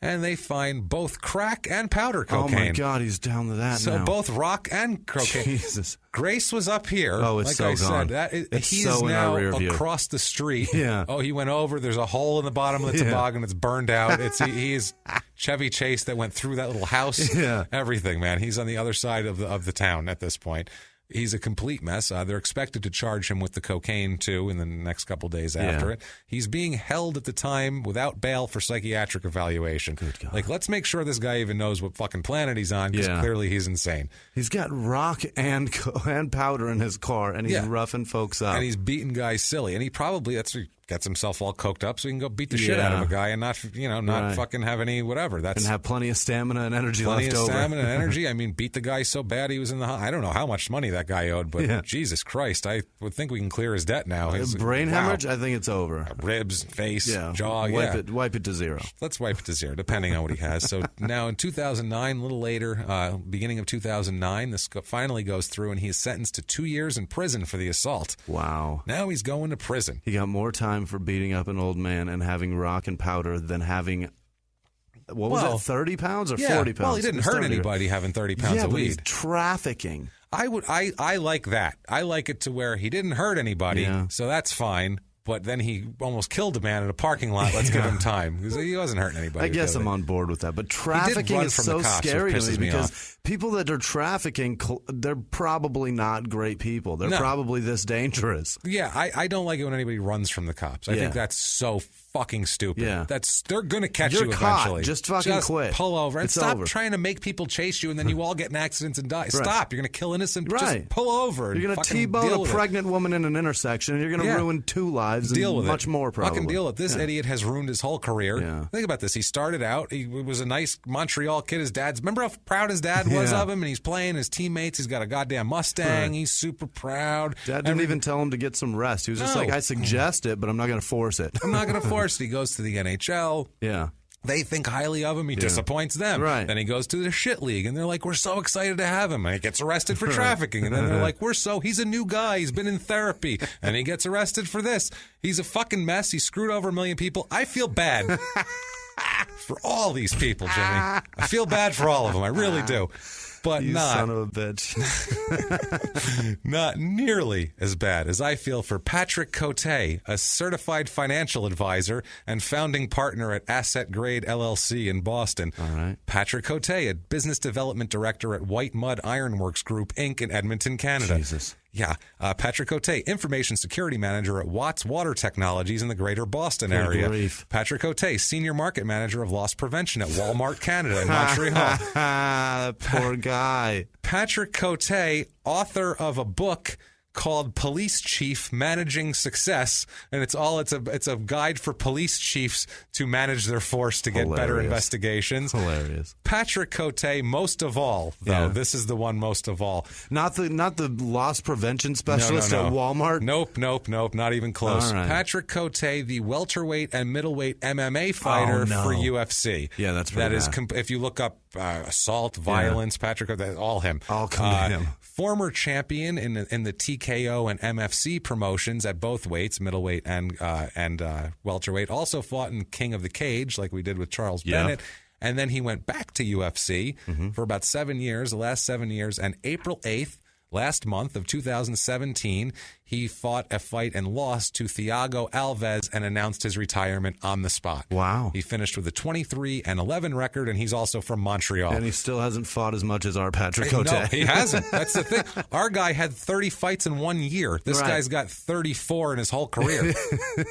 and they find both crack and powder cocaine. Oh, my God, he's down to that now. So both rock and cocaine. Jesus. Grace was up here. Oh, it's like so I gone. said, It's is so in now our rear view. across the street. Yeah. Oh, he went over. There's a hole in the bottom of the toboggan. It's burned out. He is Chevy Chase that went through that little house. Yeah. Everything, man. He's on the other side of the town at this point. He's a complete mess. They're expected to charge him with the cocaine, too, in the next couple days after it. He's being held at the time without bail for psychiatric evaluation. Good God. Like, let's make sure this guy even knows what fucking planet he's on, because clearly he's insane. He's got rock and powder in his car, and he's roughing folks up. And he's beating guys silly. And he probably, gets himself all coked up so he can go beat the shit out of a guy and not fucking have any whatever. And have plenty of stamina and energy left over. Plenty of stamina and energy. I mean, beat the guy so bad he was in the... I don't know how much money that guy owed, but Jesus Christ, I would think we can clear his debt now. Brain hemorrhage? I think it's over. Ribs, face, jaw, Wipe it to zero. Let's wipe it to zero, depending on what he has. So now in 2009, a little later, beginning of 2009, this finally goes through, and he is sentenced to 2 years in prison for the assault. Wow. Now he's going to prison. He got more time for beating up an old man and having rock and powder than having... What was it, 30 pounds or 40 pounds? Well, he didn't hurt anybody having 30 pounds of weed. He's trafficking. I like that. I like it to where he didn't hurt anybody, so that's fine. But then he almost killed a man in a parking lot. Let's give him time. He wasn't hurting anybody. I guess I'm on board with that. But trafficking is so scary to me because people that are trafficking, they're probably not great people. They're probably this dangerous. Yeah, I don't like it when anybody runs from the cops. I think that's so fucking stupid. Yeah. They're going to catch you caught. eventually. Just fucking quit. Pull over and it's stop over. trying to make people chase you and then you all get in accidents and die. Stop. You're going to kill innocent. Just pull over. You're going to T-bone a pregnant woman in an intersection and you're going to ruin 2 lives deal and with much more probably. Fucking deal with it. This idiot has ruined his whole career. Yeah. Think about this. He started out, he was a nice Montreal kid. His dad's, remember how proud his dad was of him? And he's playing his teammates. He's got a goddamn Mustang. Right. He's super proud. Dad didn't even tell him to get some rest. He was just like, I suggest it, but I'm not going to force it. I'm not going to force it. He goes to the NHL. Yeah. They think highly of him. He disappoints them. Right. Then he goes to the shit league, and they're like, we're so excited to have him. And he gets arrested for trafficking. And then they're like, he's a new guy. He's been in therapy. And he gets arrested for this. He's a fucking mess. He screwed over 1 million people. I feel bad for all these people, Jimmy. I feel bad for all of them. I really do. But you not, son of a bitch. not nearly as bad as I feel for Patrick Cote, a certified financial advisor and founding partner at Asset Grade LLC in Boston. All right. Patrick Cote, a business development director at White Mud Ironworks Group, Inc. in Edmonton, Canada. Jesus. Yeah. Patrick Cote, information security manager at Watts Water Technologies in the greater Boston area. Grief. Patrick Cote, senior market manager of loss prevention at Walmart Canada in Montreal. Poor guy. Patrick Cote, author of a book called Police Chief Managing Success, and it's a guide for police chiefs to manage their force to get better investigations. Hilarious. Patrick Cote, most of all, though, this is the one most of all. Not the loss prevention specialist at Walmart? Nope, not even close. All right. Patrick Cote, the welterweight and middleweight MMA fighter for UFC. Yeah, that's pretty bad. If you look up assault, violence, Patrick Cote, all him. All come to him. Former champion in the TKO and MFC promotions at both weights, middleweight and welterweight. Also fought in King of the Cage, like we did with Charles Bennett. And then he went back to UFC for about 7 years, the last 7 years. And April 8th, last month of 2017, he fought a fight and lost to Thiago Alves and announced his retirement on the spot. Wow. He finished with a 23-11 record, and he's also from Montreal. And he still hasn't fought as much as our Patrick Cote. No, he hasn't. That's the thing. Our guy had 30 fights in 1 year. This guy's got 34 in his whole career.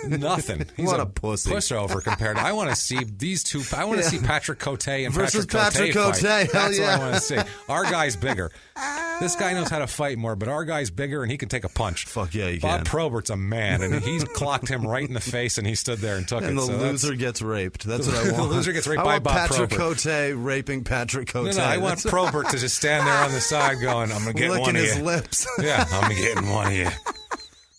Nothing. He's what a pussy. Pushover compared to. I want to see these two. I want to see Patrick Cote and versus Patrick Cote fight. That's what I want to see. Our guy's bigger. This guy knows how to fight more, but our guy's bigger and he can take a punch. Fuck yeah, he Bob can. Probert's a man, and he clocked him right in the face, and he stood there and took it. And the loser gets raped. That's what I want. The loser gets raped by Bob Patrick Probert. Cote raping Patrick Cote. No, I want Probert to just stand there on the side going, I'm going to get licking one of you. his lips. Yeah, I'm getting one of you.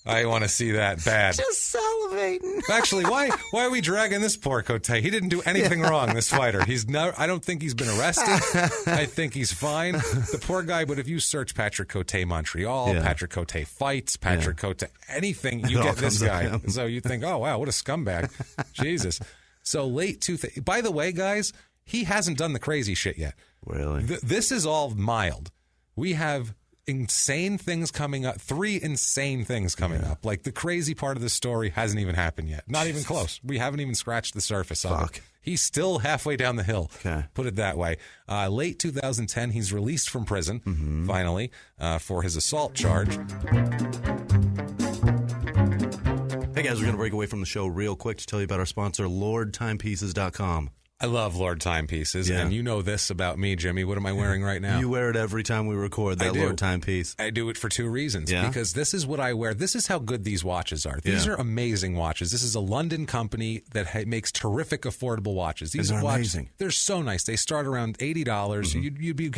I want to see that bad. Just salivating. Actually, why are we dragging this poor Cote? He didn't do anything wrong, this fighter. I don't think he's been arrested. I think he's fine. The poor guy, but if you search Patrick Cote Montreal, Patrick Cote fights, Patrick Cote anything, you get this guy. So you think, oh, wow, what a scumbag. Jesus. So by the way, guys, he hasn't done the crazy shit yet. Really? This is all mild. We have insane things coming up, 3 insane things coming up. Like the crazy part of the story hasn't even happened yet. Not even close. We haven't even scratched the surface of it. He's still halfway down the hill. Okay. Put it that way. Late 2010, he's released from prison, finally, for his assault charge. Hey guys, we're going to break away from the show real quick to tell you about our sponsor, LordTimepieces.com. I love Lord Timepieces, and you know this about me, Jimmy. What am I wearing right now? You wear it every time we record, that Lord Timepiece. I do it for 2 reasons. Because this is what I wear. This is how good these watches are. These are amazing watches. This is a London company that makes terrific, affordable watches. These are watches, amazing. They're so nice. They start around $80.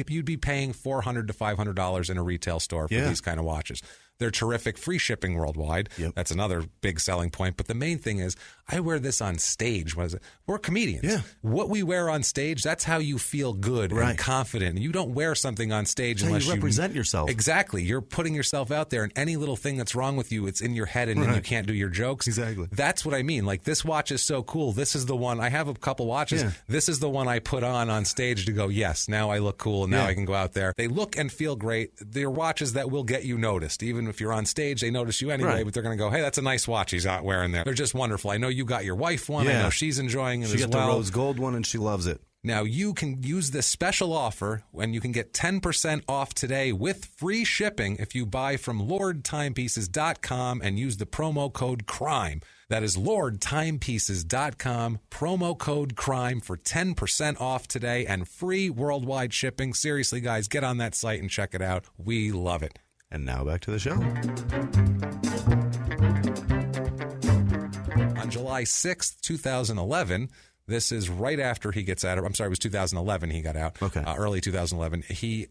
You'd be paying $400 to $500 in a retail store for these kind of watches. They're terrific, free shipping worldwide. That's another big selling point. But the main thing is, I wear this on stage. We're comedians. What we wear on stage, that's how you feel good and confident. You don't wear something on stage unless you represent yourself. Exactly. You're putting yourself out there, and any little thing that's wrong with you, it's in your head, and then you can't do your jokes. Exactly. That's what I mean. Like, this watch is so cool. This is the one. I have a couple watches. This is the one I put on stage to go, yes, now I look cool, and now I can go out there. They look and feel great. They're watches that will get you noticed, even even if you're on stage, they notice you anyway, but they're going to go, hey, that's a nice watch he's not wearing there. They're just wonderful. I know you got your wife one. I know she's enjoying it as well. She got the rose gold one, and she loves it. Now, you can use this special offer when you can get 10% off today with free shipping if you buy from LordTimepieces.com and use the promo code CRIME. That is LordTimepieces.com, promo code CRIME for 10% off today and free worldwide shipping. Seriously, guys, get on that site and check it out. We love it. And now back to the show. On July 6th, 2011... This is right after he gets out of... I'm sorry, it was 2011 he got out. Okay. Early 2011. He...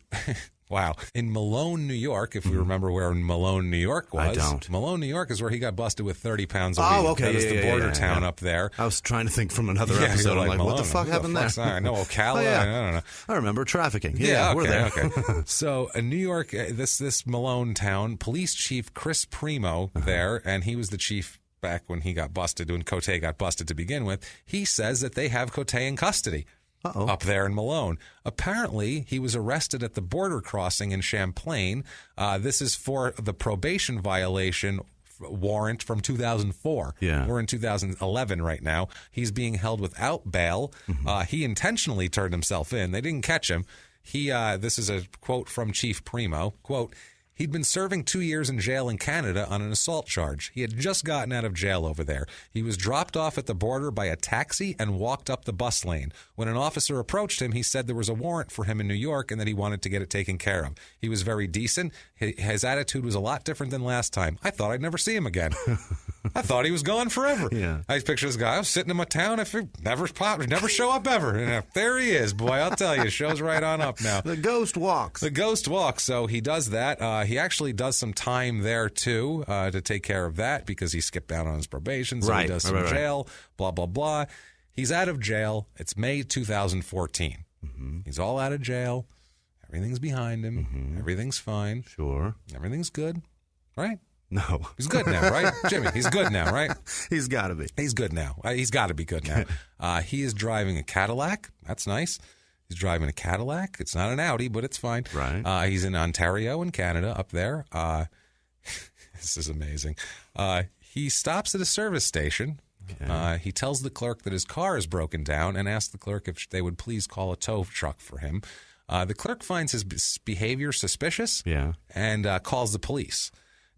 Wow. In Malone, New York, if we remember where Malone, New York was. I don't. Malone, New York is where he got busted with 30 pounds of weed. Oh, okay. That is the border town up there. I was trying to think from another episode. I'm like, Malone, what the fuck happened there? I know Ocala. I don't know. I remember trafficking. Yeah, we're there. Okay. So in New York, this Malone town, police chief Chris Primo there, and he was the chief back when he got busted, when Cote got busted to begin with, he says that they have Cote in custody up there in Malone. Apparently, he was arrested at the border crossing in Champlain. This is for the probation violation warrant from 2004. Yeah. We're in 2011 right now. He's being held without bail. He intentionally turned himself in. They didn't catch him. This is a quote from Chief Primo, quote, he'd been serving 2 years in jail in Canada on an assault charge. He had just gotten out of jail over there. He was dropped off at the border by a taxi and walked up the bus lane. When an officer approached him, he said there was a warrant for him in New York and that he wanted to get it taken care of. He was very decent. His attitude was a lot different than last time. I thought I'd never see him again. I thought he was gone forever. Yeah. I picture this guy. I was sitting in my town. If he never show up ever. And there he is. Boy, I'll tell you, show's right on up now. The ghost walks. The ghost walks. So he does that. He actually does some time there, too, to take care of that because he skipped out on his probation. So he does some jail, blah, blah, blah. He's out of jail. It's May 2014. He's all out of jail. Everything's behind him. Everything's fine. Sure. Everything's good. Right? No. He's good now, right? Jimmie, he's good now, right? He's got to be. He's good now. He's got to be good now. He is driving a Cadillac. That's nice. He's driving a Cadillac. It's not an Audi, but it's fine. Right. He's in Ontario in Canada up there. This is amazing. He stops at a service station. Okay. He tells the clerk that his car is broken down and asks the clerk if they would please call a tow truck for him. The clerk finds his behavior suspicious and calls the police.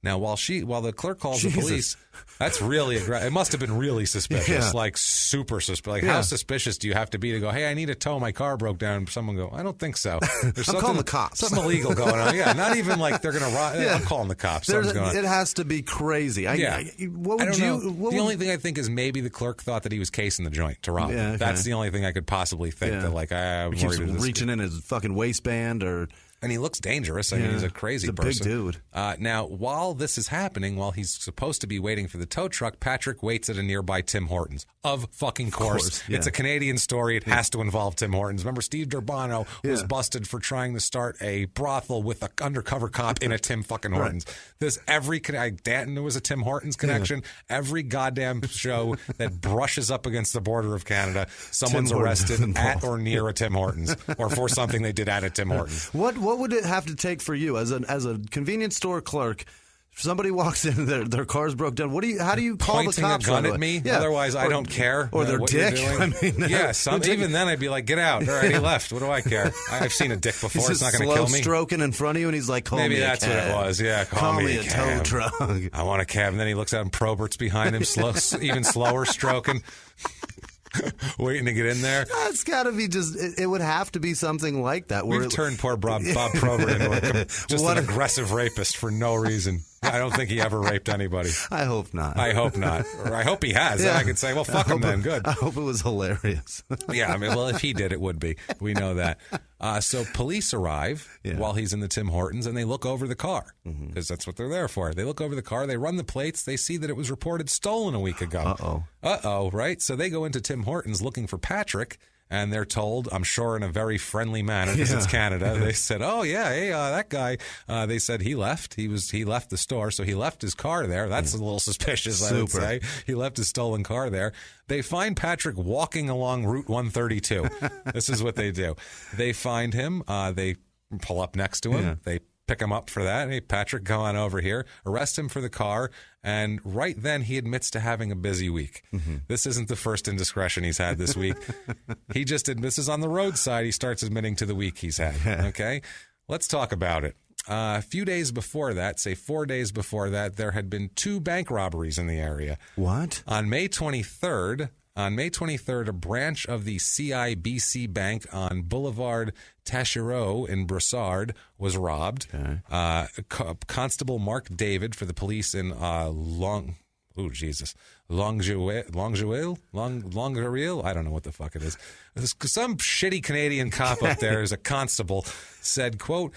Now, while the clerk calls the police, that's really aggressive. It must have been really suspicious, like super suspicious. Like, how suspicious do you have to be to go, hey, I need a tow, my car broke down? Someone go, I don't think so. There's I'm calling the cops. Something illegal going on. Yeah, not even like they're going to rob. I'm calling the cops. Something's going on. It has to be crazy. What would the only thing I think is maybe the clerk thought that he was casing the joint to rob him. Okay. That's the only thing I could possibly think that, like, I'm he keeps worried reaching in his fucking waistband or... And he looks dangerous. I mean, he's a crazy person. He's a big dude. Now, while this is happening, while he's supposed to be waiting for the tow truck, Patrick waits at a nearby Tim Hortons. Of fucking course. It's a Canadian story. It has to involve Tim Hortons. Remember, Steve Durbano was busted for trying to start a brothel with an undercover cop in a Tim fucking Hortons. Danton, there was a Tim Hortons connection. Every goddamn show that brushes up against the border of Canada, someone's arrested at or near a Tim Hortons or for something they did at a Tim Hortons. What would it have to take for you as a convenience store clerk? If somebody walks in, their car's broke down. How do you call Pointing the cops? A gun at me? Yeah. Otherwise, I don't care. Or their what dick. You're doing. I mean, even then, I'd be like, get out. All right, he left. What do I care? I've seen a dick before. He's it's not just going to kill me. Stroking in front of you, and he's like, Maybe that's what it was. Yeah, call me a tow truck. I want a cab. And then he looks out, and Probert's behind him, even slower stroking. Waiting to get in there. It's got to be it would have to be something like that. We've turned poor Bob Probert into an aggressive rapist for no reason. I don't think he ever raped anybody. I hope not. I hope not. Or I hope he has. Yeah. I could say, well, fuck him then. Good. I hope it was hilarious. Yeah, I mean, well, if he did, it would be. We know that. So police arrive while he's in the Tim Hortons, and they look over the car because that's what they're there for. They look over the car. They run the plates. They see that it was reported stolen a week ago. Uh-oh, right? So they go into Tim Hortons looking for Patrick. And they're told, I'm sure in a very friendly manner, because it's Canada, they said, oh, yeah, hey, that guy, they said he left. He left the store, so he left his car there. That's a little suspicious, I would say. He left his stolen car there. They find Patrick walking along Route 132. This is what they do. They find him. They pull up next to him. They pick him up for that. Hey, Patrick, go on over here. Arrest him for the car. And right then, he admits to having a busy week. Mm-hmm. This isn't the first indiscretion he's had this week. He just this is on the roadside. He starts admitting to the week he's had. Okay? Let's talk about it. A few days before that, say 4 days before that, there had been 2 bank robberies in the area. What? On May 23rd, a branch of the CIBC Bank on Boulevard Taschereau in Brossard was robbed. Okay. Constable Mark David for the police in Longueuil? I don't know what the fuck it is. Some shitty Canadian cop up there is a constable said, quote,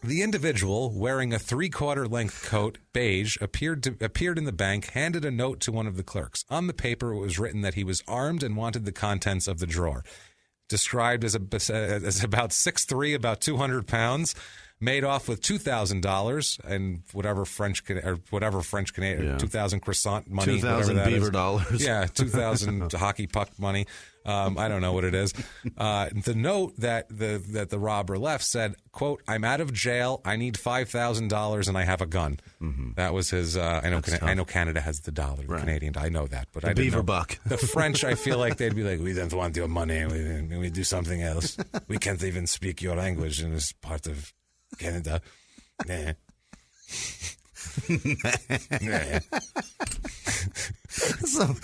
the individual wearing a 3/4 length coat, beige, appeared in the bank, handed a note to one of the clerks. On the paper, it was written that he was armed and wanted the contents of the drawer. Described as about 6'3", about 200 pounds. Made off with $2,000 and whatever French Canadian, 2,000 croissant money, 2,000 beaver dollars. Yeah, 2,000 hockey puck money. I don't know what it is. The note that the robber left said, quote, "I'm out of jail. I need $5,000 and I have a gun." Mm-hmm. That was his. I know Canada has the dollar, the Canadian. I know that, but I didn't beaver know. buck. The French, I feel like they'd be like, "We don't want your money. We do something else. We can't even speak your language in this part of Canada." Nah. some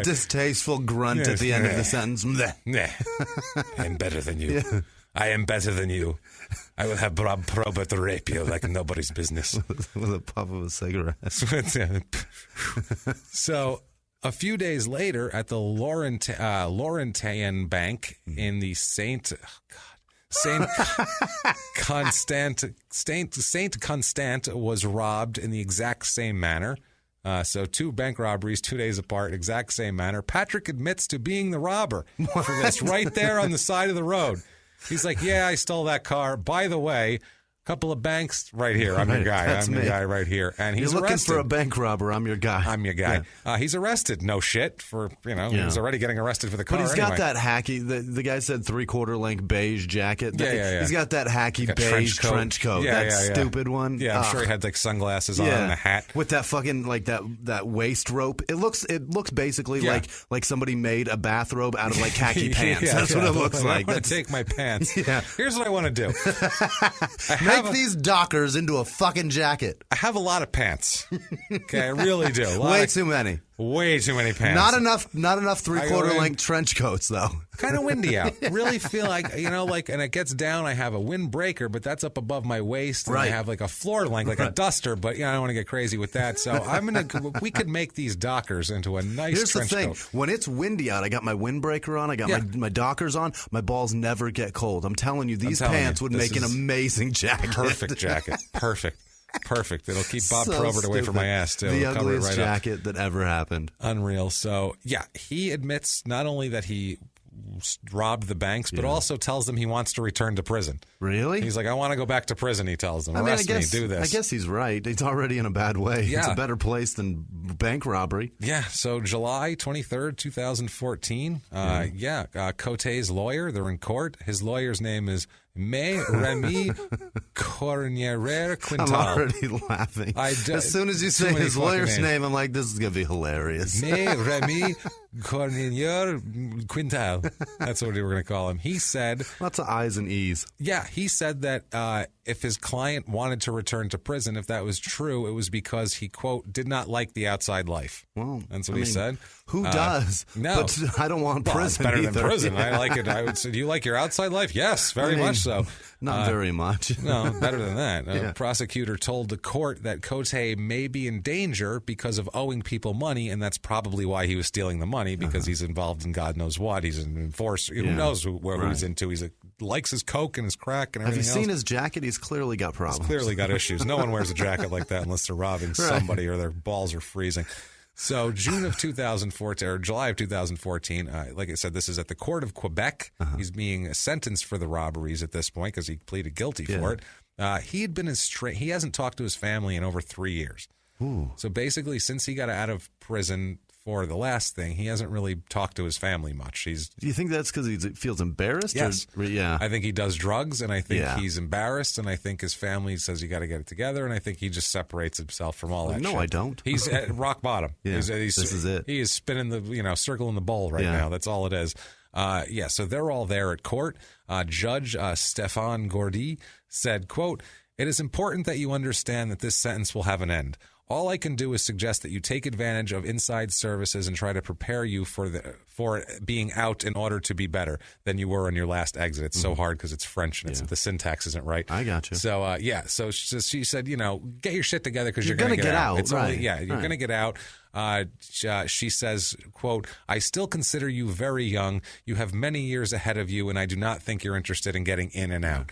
distasteful grunt at the end of the sentence. Nah. I'm better than you. Yeah. I am better than you. I will have Rob Probert rape you like nobody's business. With a puff of a cigarette. So a few days later at the Laurentian Bank in the Saint Constant was robbed in the exact same manner. So 2 bank robberies 2 days apart, exact same manner. Patrick admits to being the robber for this right there on the side of the road. He's like, "Yeah, I stole that car. By the way, couple of banks right here. I'm your guy. I'm your guy right here." And he's You're looking arrested for a bank robber. I'm your guy. I'm your guy. Yeah. He's arrested. No shit for, he was already getting arrested for the car. But he's got that hacky, the guy said 3/4 length beige jacket. Yeah. He's got that hacky beige trench coat. That stupid one. Yeah, I'm sure he had like sunglasses on and a hat. With that fucking, like that waist rope. It looks basically like somebody made a bathrobe out of like khaki pants. That's what it looks like. I want to take my pants. Here's what I want to do. Make these dockers into a fucking jacket. I have a lot of pants. Okay, I really do. Way too many. Way too many pants. Not enough 3/4 length trench coats though. Kind of windy out. Really feel like, and it gets down, I have a windbreaker, but that's up above my waist. And I have like a floor length, like a duster, but I don't want to get crazy with that. So we could make these dockers into a nice trench coat. Here's the thing. When it's windy out, I got my windbreaker on, I got my dockers on, my balls never get cold. I'm telling you, these pants would make an amazing jacket. Perfect jacket. Perfect. It'll keep Bob Probert away from my ass, too. The ugliest jacket that ever happened. Unreal. So, he admits not only that he robbed the banks, but also tells them he wants to return to prison. Really? He's like, "I want to go back to prison," he tells them. Arrest me, do this. I guess he's right. He's already in a bad way. Yeah. It's a better place than bank robbery. Yeah. So July 23rd, 2014, Cote's lawyer, they're in court. His lawyer's name is Remy Cornier Quintal. I'm already laughing. As soon as you say his lawyer's name, I'm like, this is going to be hilarious. Remy Cornier Quintal. That's what we were going to call him. He said... Lots of I's and E's. Yeah, he said that if his client wanted to return to prison, if that was true, it was because he, quote, did not like the outside life. Well, that's what he said. Who does? No. But I don't want prison it's better either. than prison. I like it. I would say, do you like your outside life? Yes, very much so. Not very much. No, better than that. A prosecutor told the court that Cote may be in danger because of owing people money, and that's probably why he was stealing the money, because he's involved in God knows what. He's an enforcer. Who knows where he's into. He's likes his coke and his crack and everything else. Have you seen his jacket? He's clearly got problems. He's clearly got issues. No one wears a jacket like that unless they're robbing somebody or their balls are freezing. So June of 2014, or July of 2014, like I said, this is at the court of Quebec. He's being sentenced for the robberies at this point because he pleaded guilty for it. He had been he hasn't talked to his family in over 3 years. Ooh. So basically, since he got out of prison before, the last thing, he hasn't really talked to his family much. Do you think that's because he feels embarrassed? Yes. Yeah. I think he does drugs, and I think he's embarrassed, and I think his family says you got to get it together, and I think he just separates himself from all that shit. No, I don't. He's at rock bottom. Yeah, This is it. He is spinning the, circle in the bowl right now. That's all it is. So they're all there at court. Judge Stefan Gordy said, quote, "It is important that you understand that this sentence will have an end. All I can do is suggest that you take advantage of inside services and try to prepare you for being out in order to be better than you were on your last exit." It's so hard because it's French and the syntax isn't right. I got you. So, so she said, get your shit together because you're going to get out. It's right. You're going to get out. She says, quote, "I still consider you very young. You have many years ahead of you, and I do not think you're interested in getting in and out."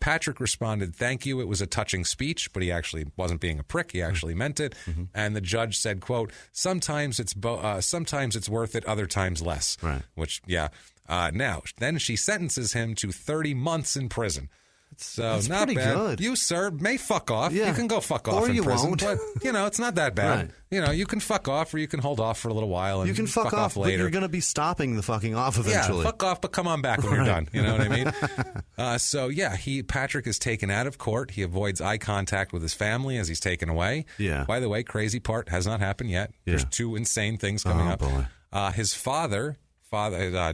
Patrick responded, "Thank you. It was a touching speech," but he actually wasn't being a prick. He actually meant it. And the judge said, quote, sometimes it's worth it, other times less. Right. Which, now, then she sentences him to 30 months in prison. So That's not pretty bad. good. You, sir, may fuck off. Yeah. You can go fuck off Or in you prison, won't. but it's not that bad. Right. You can fuck off, or you can hold off for a little while. And You can fuck off, but later. you're going to be stopping the fucking off eventually. Yeah, fuck off, but come on back when you're done. You know what I mean? Patrick is taken out of court. He avoids eye contact with his family as he's taken away. Yeah. By the way, crazy part has not happened yet. There's two insane things coming up. Boy. His father,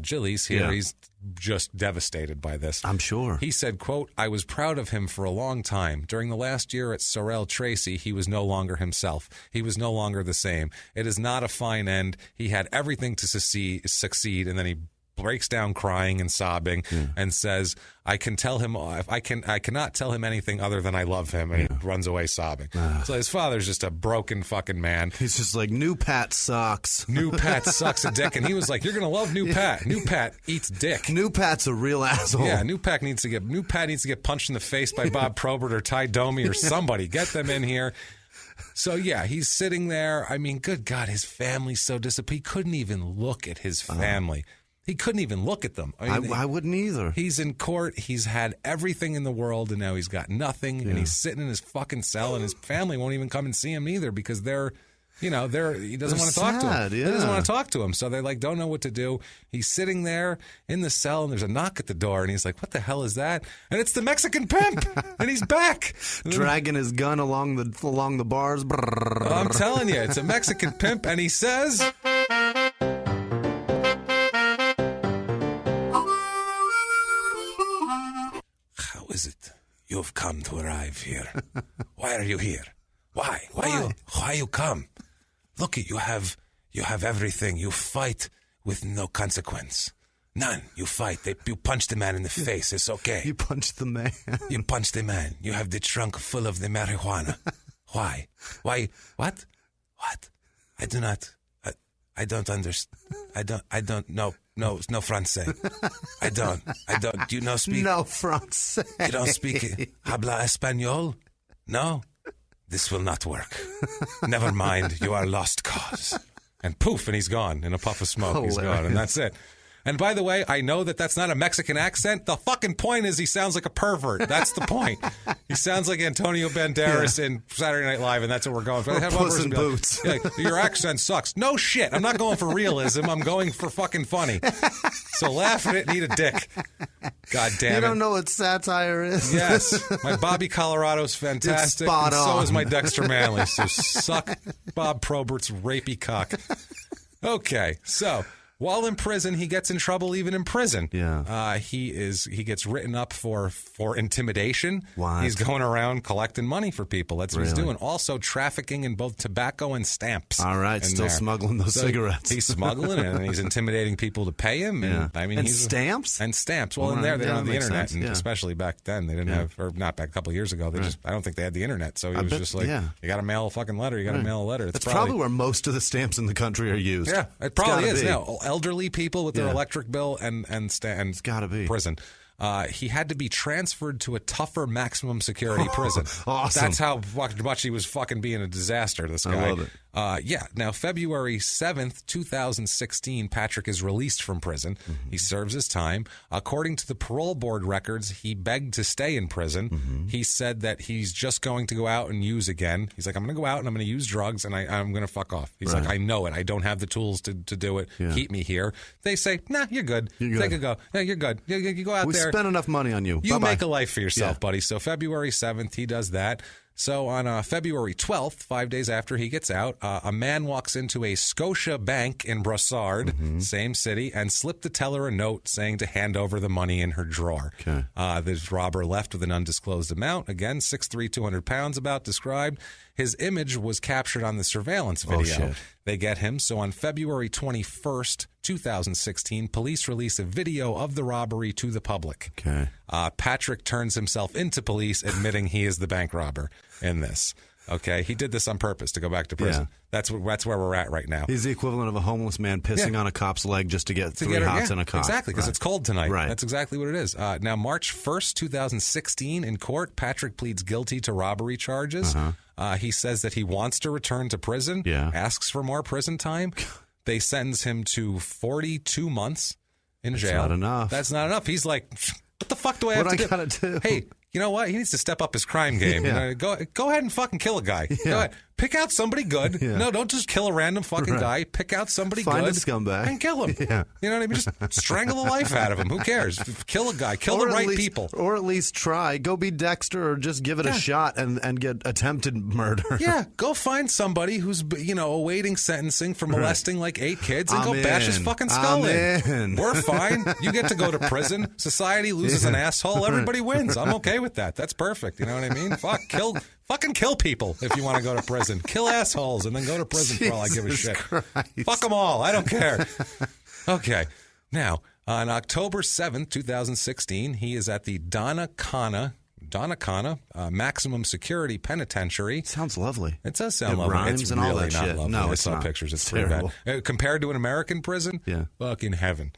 Gillies here, he's just devastated by this. I'm sure. He said, quote, "I was proud of him for a long time. During the last year at Sorel Tracy, he was no longer himself. He was no longer the same. It is not a fine end. He had everything to succeed, and then he breaks down crying and sobbing and says, I cannot tell him anything other than I love him," and he runs away sobbing. So his father's just a broken fucking man. He's just like, new Pat sucks. New Pat sucks a dick, and he was like, "You're gonna love New Pat. New Pat eats dick. New Pat's a real asshole." Yeah, New Pat needs to get punched in the face by Bob Probert or Ty Domi or somebody. Get them in here. So, he's sitting there. I mean, good God, his family's so disappointed. He couldn't even look at his family. He couldn't even look at them. I wouldn't either. He's in court. He's had everything in the world, and now he's got nothing. And he's sitting in his fucking cell, and his family won't even come and see him either because he doesn't want to talk to him. Yeah. He doesn't want to talk to him. So they don't know what to do. He's sitting there in the cell, and there's a knock at the door, and he's like, "What the hell is that?" And it's the Mexican pimp, and he's back. Dragging his gun along the bars. I'm telling you, it's a Mexican pimp, and he says, "How is it you've come to arrive here? Why are you here? Why you come? Look, you have everything. You fight with no consequence. None. You fight. You punch the man in the face. It's okay. You punched the man. You punch the man. You have the trunk full of the marijuana. Why? What? I do not. I don't understand. I don't know. No francés. I don't. Do you know speak? No francés. You don't speak habla español? No? This will not work. Never mind. You are lost cause." And poof, and he's gone. In a puff of smoke, he's gone. And that's it. And by the way, I know that's not a Mexican accent. The fucking point is he sounds like a pervert. That's the point. He sounds like Antonio Banderas in Saturday Night Live, and that's what we're going for. Or Puss in Boots. Your accent sucks. No shit. I'm not going for realism. I'm going for fucking funny. So laugh at it and eat a dick. God damn it. You don't know what satire is? Yes. My Bobby Colorado's fantastic. It's spot and on. so is my Dexter Manley. So suck Bob Probert's rapey cock. Okay, so while in prison, he gets in trouble even in prison. Yeah. He gets written up for intimidation. What? He's going around collecting money for people. That's what he's Really? doing. Also trafficking in both tobacco and stamps. All right, in still there. smuggling those cigarettes. He's smuggling it, and he's intimidating people to pay him. And, I mean, and he's stamps? And stamps. Well, All in there, right. they Yeah, don't have that the makes internet, sense. and Yeah. especially back then, they didn't have, or not back a couple of years ago. I don't think they had the internet. So he was bet- just like, yeah. you got to mail a fucking letter. You got to mail a letter. That's probably where most of the stamps in the country are used. Yeah, it It's probably gotta is be. now. Elderly people with their Yeah. electric bill and It's gotta be. prison. he had to be transferred to a tougher maximum security prison. Awesome. That's how much he was fucking being a disaster, this guy. I love it. Now, February 7th, 2016, Patrick is released from prison. Mm-hmm. He serves his time. According to the parole board records, he begged to stay in prison. Mm-hmm. He said that he's just going to go out and use again. He's like, I'm going to go out and I'm going to use drugs and I'm going to fuck off. He's like, I know it. I don't have the tools to do it. Yeah. Keep me here. They say, nah, you're good. Take a go. Yeah, you're good. You go out We there. spent enough money on you. You Bye-bye. make a life for yourself, Yeah. buddy. So February 7th, he does that. So on February 12th, 5 days after he gets out, a man walks into a Scotia bank in Brossard, same city, and slipped the teller a note saying to hand over the money in her drawer. Okay. The robber left with an undisclosed amount. Again, 6'3", 200 pounds about described. His image was captured on the surveillance video. shit. They get him. So on February 21st, 2016, police release a video of the robbery to the public. Okay. Patrick turns himself into police, admitting he is the bank robber in this. Okay, he did this on purpose to go back to prison. Yeah. That's where we're at right now. He's the equivalent of a homeless man pissing on a cop's leg just to get three hots in a cop. Exactly, because it's cold tonight. Right. That's exactly what it is. Now, March 1st, 2016, in court, Patrick pleads guilty to robbery charges. He says that he wants to return to prison, asks for more prison time. They sentence him to 42 months in jail. That's not enough. That's not enough. He's like, what the fuck do I have to do? What I gotta do? Hey, you know what? He needs to step up his crime game. Yeah. You know, go ahead and fucking kill a guy. Go ahead. Pick out somebody good. Yeah. No, don't just kill a random fucking guy. Pick out somebody Find good. a scumbag. And kill him. Yeah. You know what I mean? Just strangle the life out of him. Who cares? Kill a guy. Kill the right people. Or at least try. Go be Dexter or just give it a shot and get attempted murder. Yeah, go find somebody who's, awaiting sentencing for molesting like 8 kids and go bash his fucking skull in. We're fine. You get to go to prison. Society loses an asshole. Everybody wins. I'm okay with that. That's perfect. You know what I mean? Fucking kill people if you want to go to prison. Kill assholes and then go to prison for all I give a shit. Christ. Fuck them all. I don't care. Okay. Now, on October 7th, 2016, he is at the Donnacona Maximum Security Penitentiary. Sounds lovely. It does sound It lovely. rhymes It's and all really that not shit. lovely. No, I it's saw not. pictures. It's It's pretty bad. terrible. Compared to an American prison, fucking heaven.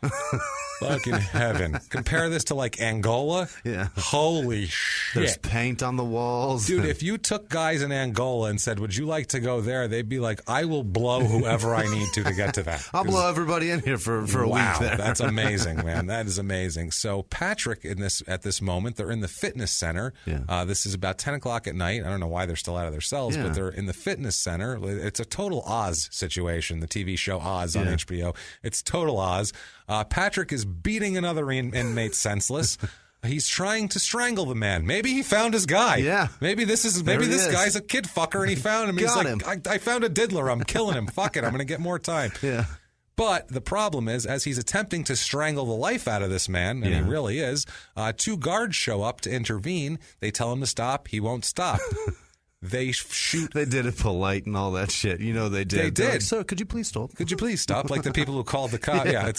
Fucking heaven. Compare this to like Angola. Yeah. Holy shit. There's paint on the walls. Dude, if you took guys in Angola and said, would you like to go there? They'd be like, I will blow whoever I need to get to that. I'll blow everybody in here for a week there. That's amazing, man. That is amazing. So Patrick, at this moment, they're in the fitness center. Yeah. This is about 10 o'clock at night. I don't know why they're still out of their cells, but they're in the fitness center. It's a total Oz situation, the TV show Oz on HBO. It's total Oz. Patrick is beating another inmate senseless. He's trying to strangle the man. Maybe he found his guy. Yeah. Maybe this guy's a kid fucker and he found him. He's like, I found a diddler. I'm killing him. Fuck it. I'm going to get more time. Yeah. But the problem is, as he's attempting to strangle the life out of this man, and he really is, 2 guards show up to intervene. They tell him to stop. He won't stop. They shoot. They did it polite and all that shit. You know they did. They did. Like, so could you please stop? Could you please stop? Like the people who called the cop. Yeah.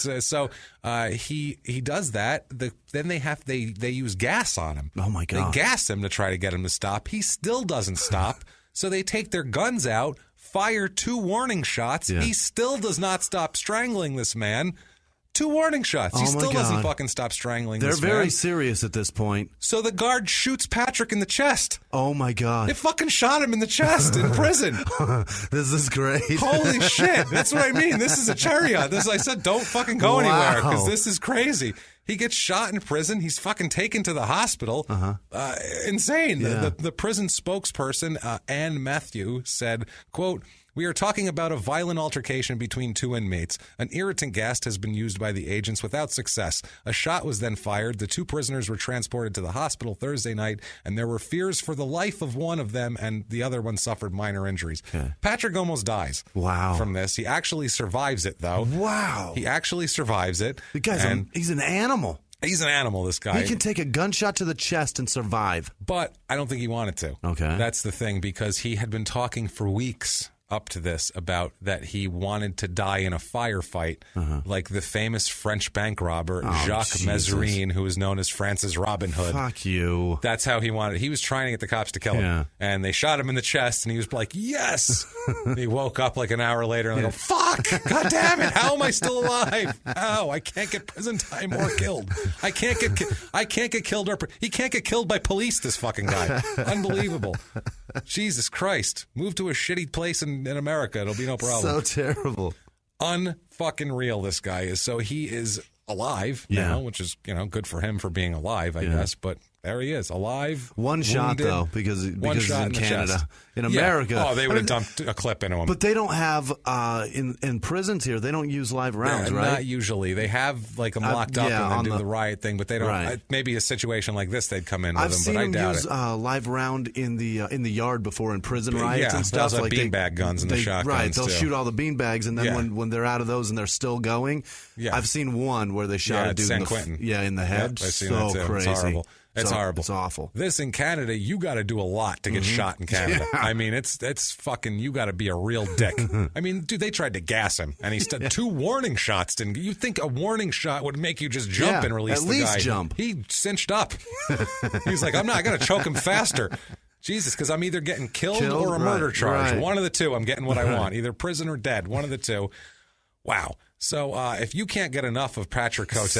He does that. Then they use gas on him. Oh my God. They gas him to try to get him to stop. He still doesn't stop. So they take their guns out, fire 2 warning shots. Yeah. He still does not stop strangling this man. 2 warning shots. He Oh, my still doesn't God. fucking stop strangling They're this man. very serious at this point. So the guard shoots Patrick in the chest. Oh my God. They fucking shot him in the chest in prison. This is great. Holy shit. That's what I mean. This is a cherry on this. I said, don't fucking go anywhere because this is crazy. He gets shot in prison. He's fucking taken to the hospital. Insane. Yeah. The prison spokesperson, Ann Matthew, said, quote, "We are talking about a violent altercation between 2 inmates. An irritant gas has been used by the agents without success. A shot was then fired. The 2 prisoners were transported to the hospital Thursday night, and there were fears for the life of one of them, and the other one suffered minor injuries." Okay. Patrick almost dies from this. He actually survives it, though. Wow. He actually survives it. The guy's he's an animal. He's an animal, this guy. He can take a gunshot to the chest and survive. But I don't think he wanted to. Okay. That's the thing, because he had been talking for weeks up to this about that he wanted to die in a firefight, like the famous French bank robber Jacques Mazarin, who is known as France's Robin Hood. Fuck you. That's how he wanted. He was trying to get the cops to kill him, and they shot him in the chest, and he was like, "Yes." And he woke up like an hour later and go, "Fuck! God damn it! How am I still alive? How? I can't get prison time or killed. I can't get killed or he can't get killed by police. This fucking guy, unbelievable." Jesus Christ! Move to a shitty place in America. It'll be no problem. So terrible. Unfucking real. This guy is. So he is alive now, which is good for him for being alive, I guess. But there he is, alive. One shot though, because he's in Canada. In America, they would have dumped a clip into him. But they don't have in prisons here. They don't use live rounds, right? Not usually. They have like them locked up and then do the riot thing, but they don't. Right. Maybe a situation like this, they'd come in with I've them, seen but I them doubt use it. live round in the yard before in prison riots and stuff. Those Like beanbag guns and the shotguns. Right, they'll too. shoot all the beanbags, and then when they're out of those and they're still going, I've seen one where they shot a dude San Quentin. in the head. I've seen so that too. crazy. It's horrible. It's horrible. It's awful. This in Canada, you got to do a lot to get shot in Canada. I mean, it's fucking. You got to be a real dick. I mean, dude, they tried to gas him, and he said 2 warning shots. Didn't you think a warning shot would make you just jump and release the guy? At least jump. He cinched up. He's like, I'm not going to choke him faster. Jesus, because I'm either getting killed or a murder charge. Right. One of the two. I'm getting what I want. Either prison or dead. One of the two. Wow. So if you can't get enough of Patrick Cote,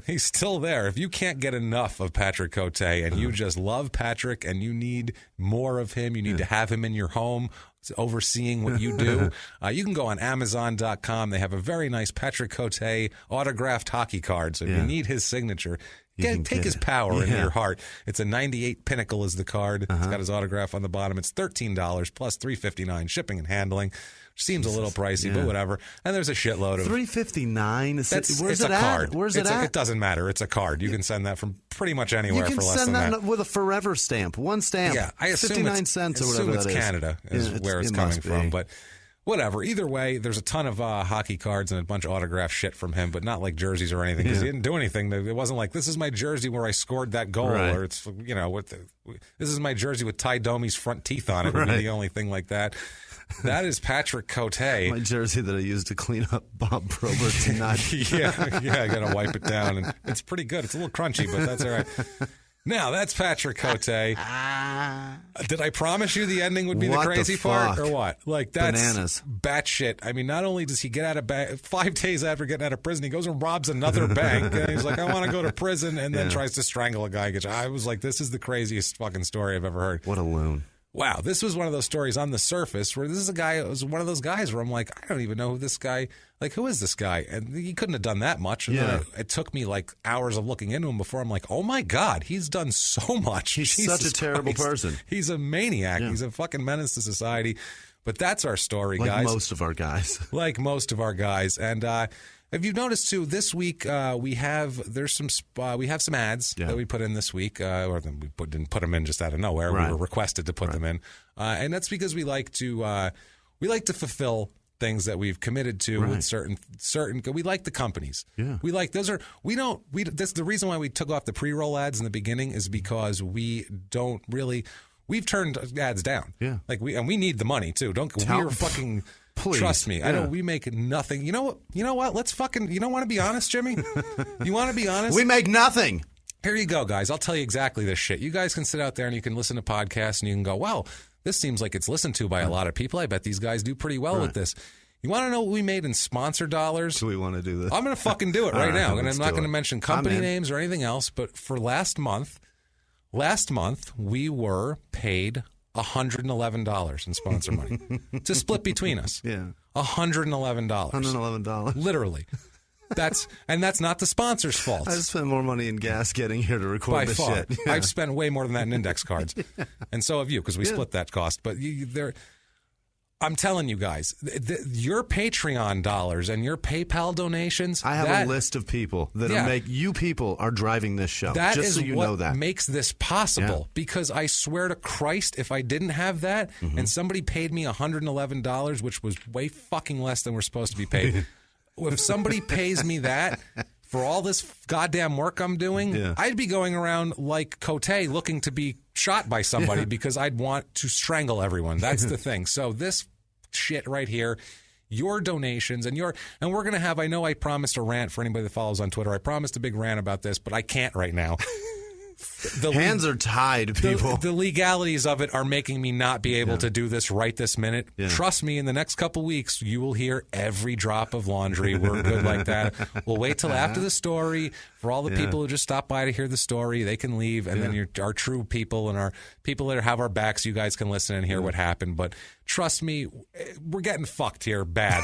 he's still there. If you can't get enough of Patrick Cote and you just love Patrick and you need more of him, you need to have him in your home overseeing what you do, you can go on Amazon.com. They have a very nice Patrick Cote autographed hockey card. So if you need his signature, take his power into your heart. It's a 98 Pinnacle is the card. It's got his autograph on the bottom. It's $13 plus $3.59 shipping and handling. Seems a little pricey, but whatever. And there's a shitload of $3.59. Where's it a at? card. Where's it at? It doesn't matter. It's a card. You can send that from pretty much anywhere for less than that. You can send that with a forever stamp. One stamp. Yeah, I assume 59 cents or whatever that is. Canada is where it's coming from, but whatever. Either way, there's a ton of hockey cards and a bunch of autographed shit from him, but not like jerseys or anything because he didn't do anything. It wasn't like this is my jersey where I scored that goal, or it's this is my jersey with Ty Domi's front teeth on it. Would be the only thing like that. That is Patrick Cote. My jersey that I used to clean up Bob Probert's nut. I got to wipe it down, and it's pretty good. It's a little crunchy, but that's all right. Now, that's Patrick Cote. Did I promise you the ending would be the crazy part, or what? Like, that's bananas. Batshit. I mean, not only does he get out of 5 days after getting out of prison, he goes and robs another bank, and he's like, I want to go to prison, and then tries to strangle a guy. I was like, this is the craziest fucking story I've ever heard. What a loon. Wow, this was one of those stories on the surface where this is a guy, it was one of those guys where I'm like, I don't even know who this guy, like, who is this guy? And he couldn't have done that much. And then it took me like hours of looking into him before I'm like, oh my God, he's done so much. He's Jesus such a terrible person. He's a maniac. He's a fucking menace to society. But that's our story, guys. Like most of our guys. Like most of our guys. And if you've noticed too, this week we have some ads that we put in this week, or we didn't put them in just out of nowhere. Right. We were requested to put them in, and that's because we like to fulfill things that we've committed to with certain. We like the companies. Yeah, we like those are. We don't. That's the reason why we took off the pre-roll ads in the beginning is because we don't really. We've turned ads down. Yeah, like we need the money too. We're fucking. Please. Trust me, I don't. We make nothing. You know what? Let's fucking. You don't want to be honest, Jimmy? You want to be honest? We make nothing. Here you go, guys. I'll tell you exactly this shit. You guys can sit out there and you can listen to podcasts and you can go, well, this seems like it's listened to by a lot of people. I bet these guys do pretty well with this. You want to know what we made in sponsor dollars? Do we want to do this? I'm going to fucking do it right now. And I'm not going to mention company names or anything else. But for last month, we were paid $111 in sponsor money to split between us. Yeah. $111. $111. Literally. That's not the sponsor's fault. I spent more money in gas getting here to record by this far. shit. Yeah. I've spent way more than that in index cards. And so have you, because we split that cost. But I'm telling you guys, your Patreon dollars and your PayPal donations. I have a list of people that you people are driving this show. That just is so you what know that. makes this possible. Because I swear to Christ, if I didn't have that and somebody paid me $111, which was way fucking less than we're supposed to be paid, if somebody pays me that for all this goddamn work I'm doing, I'd be going around like Cote looking to be shot by somebody because I'd want to strangle everyone. That's the thing. So this shit right here. Your donations and we're going to have, I know I promised a rant for anybody that follows on Twitter. I promised a big rant about this, but I can't right now. Hands are tied, people. The legalities of it are making me not be able to do this right this minute. Yeah. Trust me, in the next couple weeks, you will hear every drop of laundry. We're good like that. We'll wait till after the story. For all the people who just stop by to hear the story, they can leave. And then our true people and our people that have our backs, you guys can listen and hear what happened. But trust me, we're getting fucked here bad.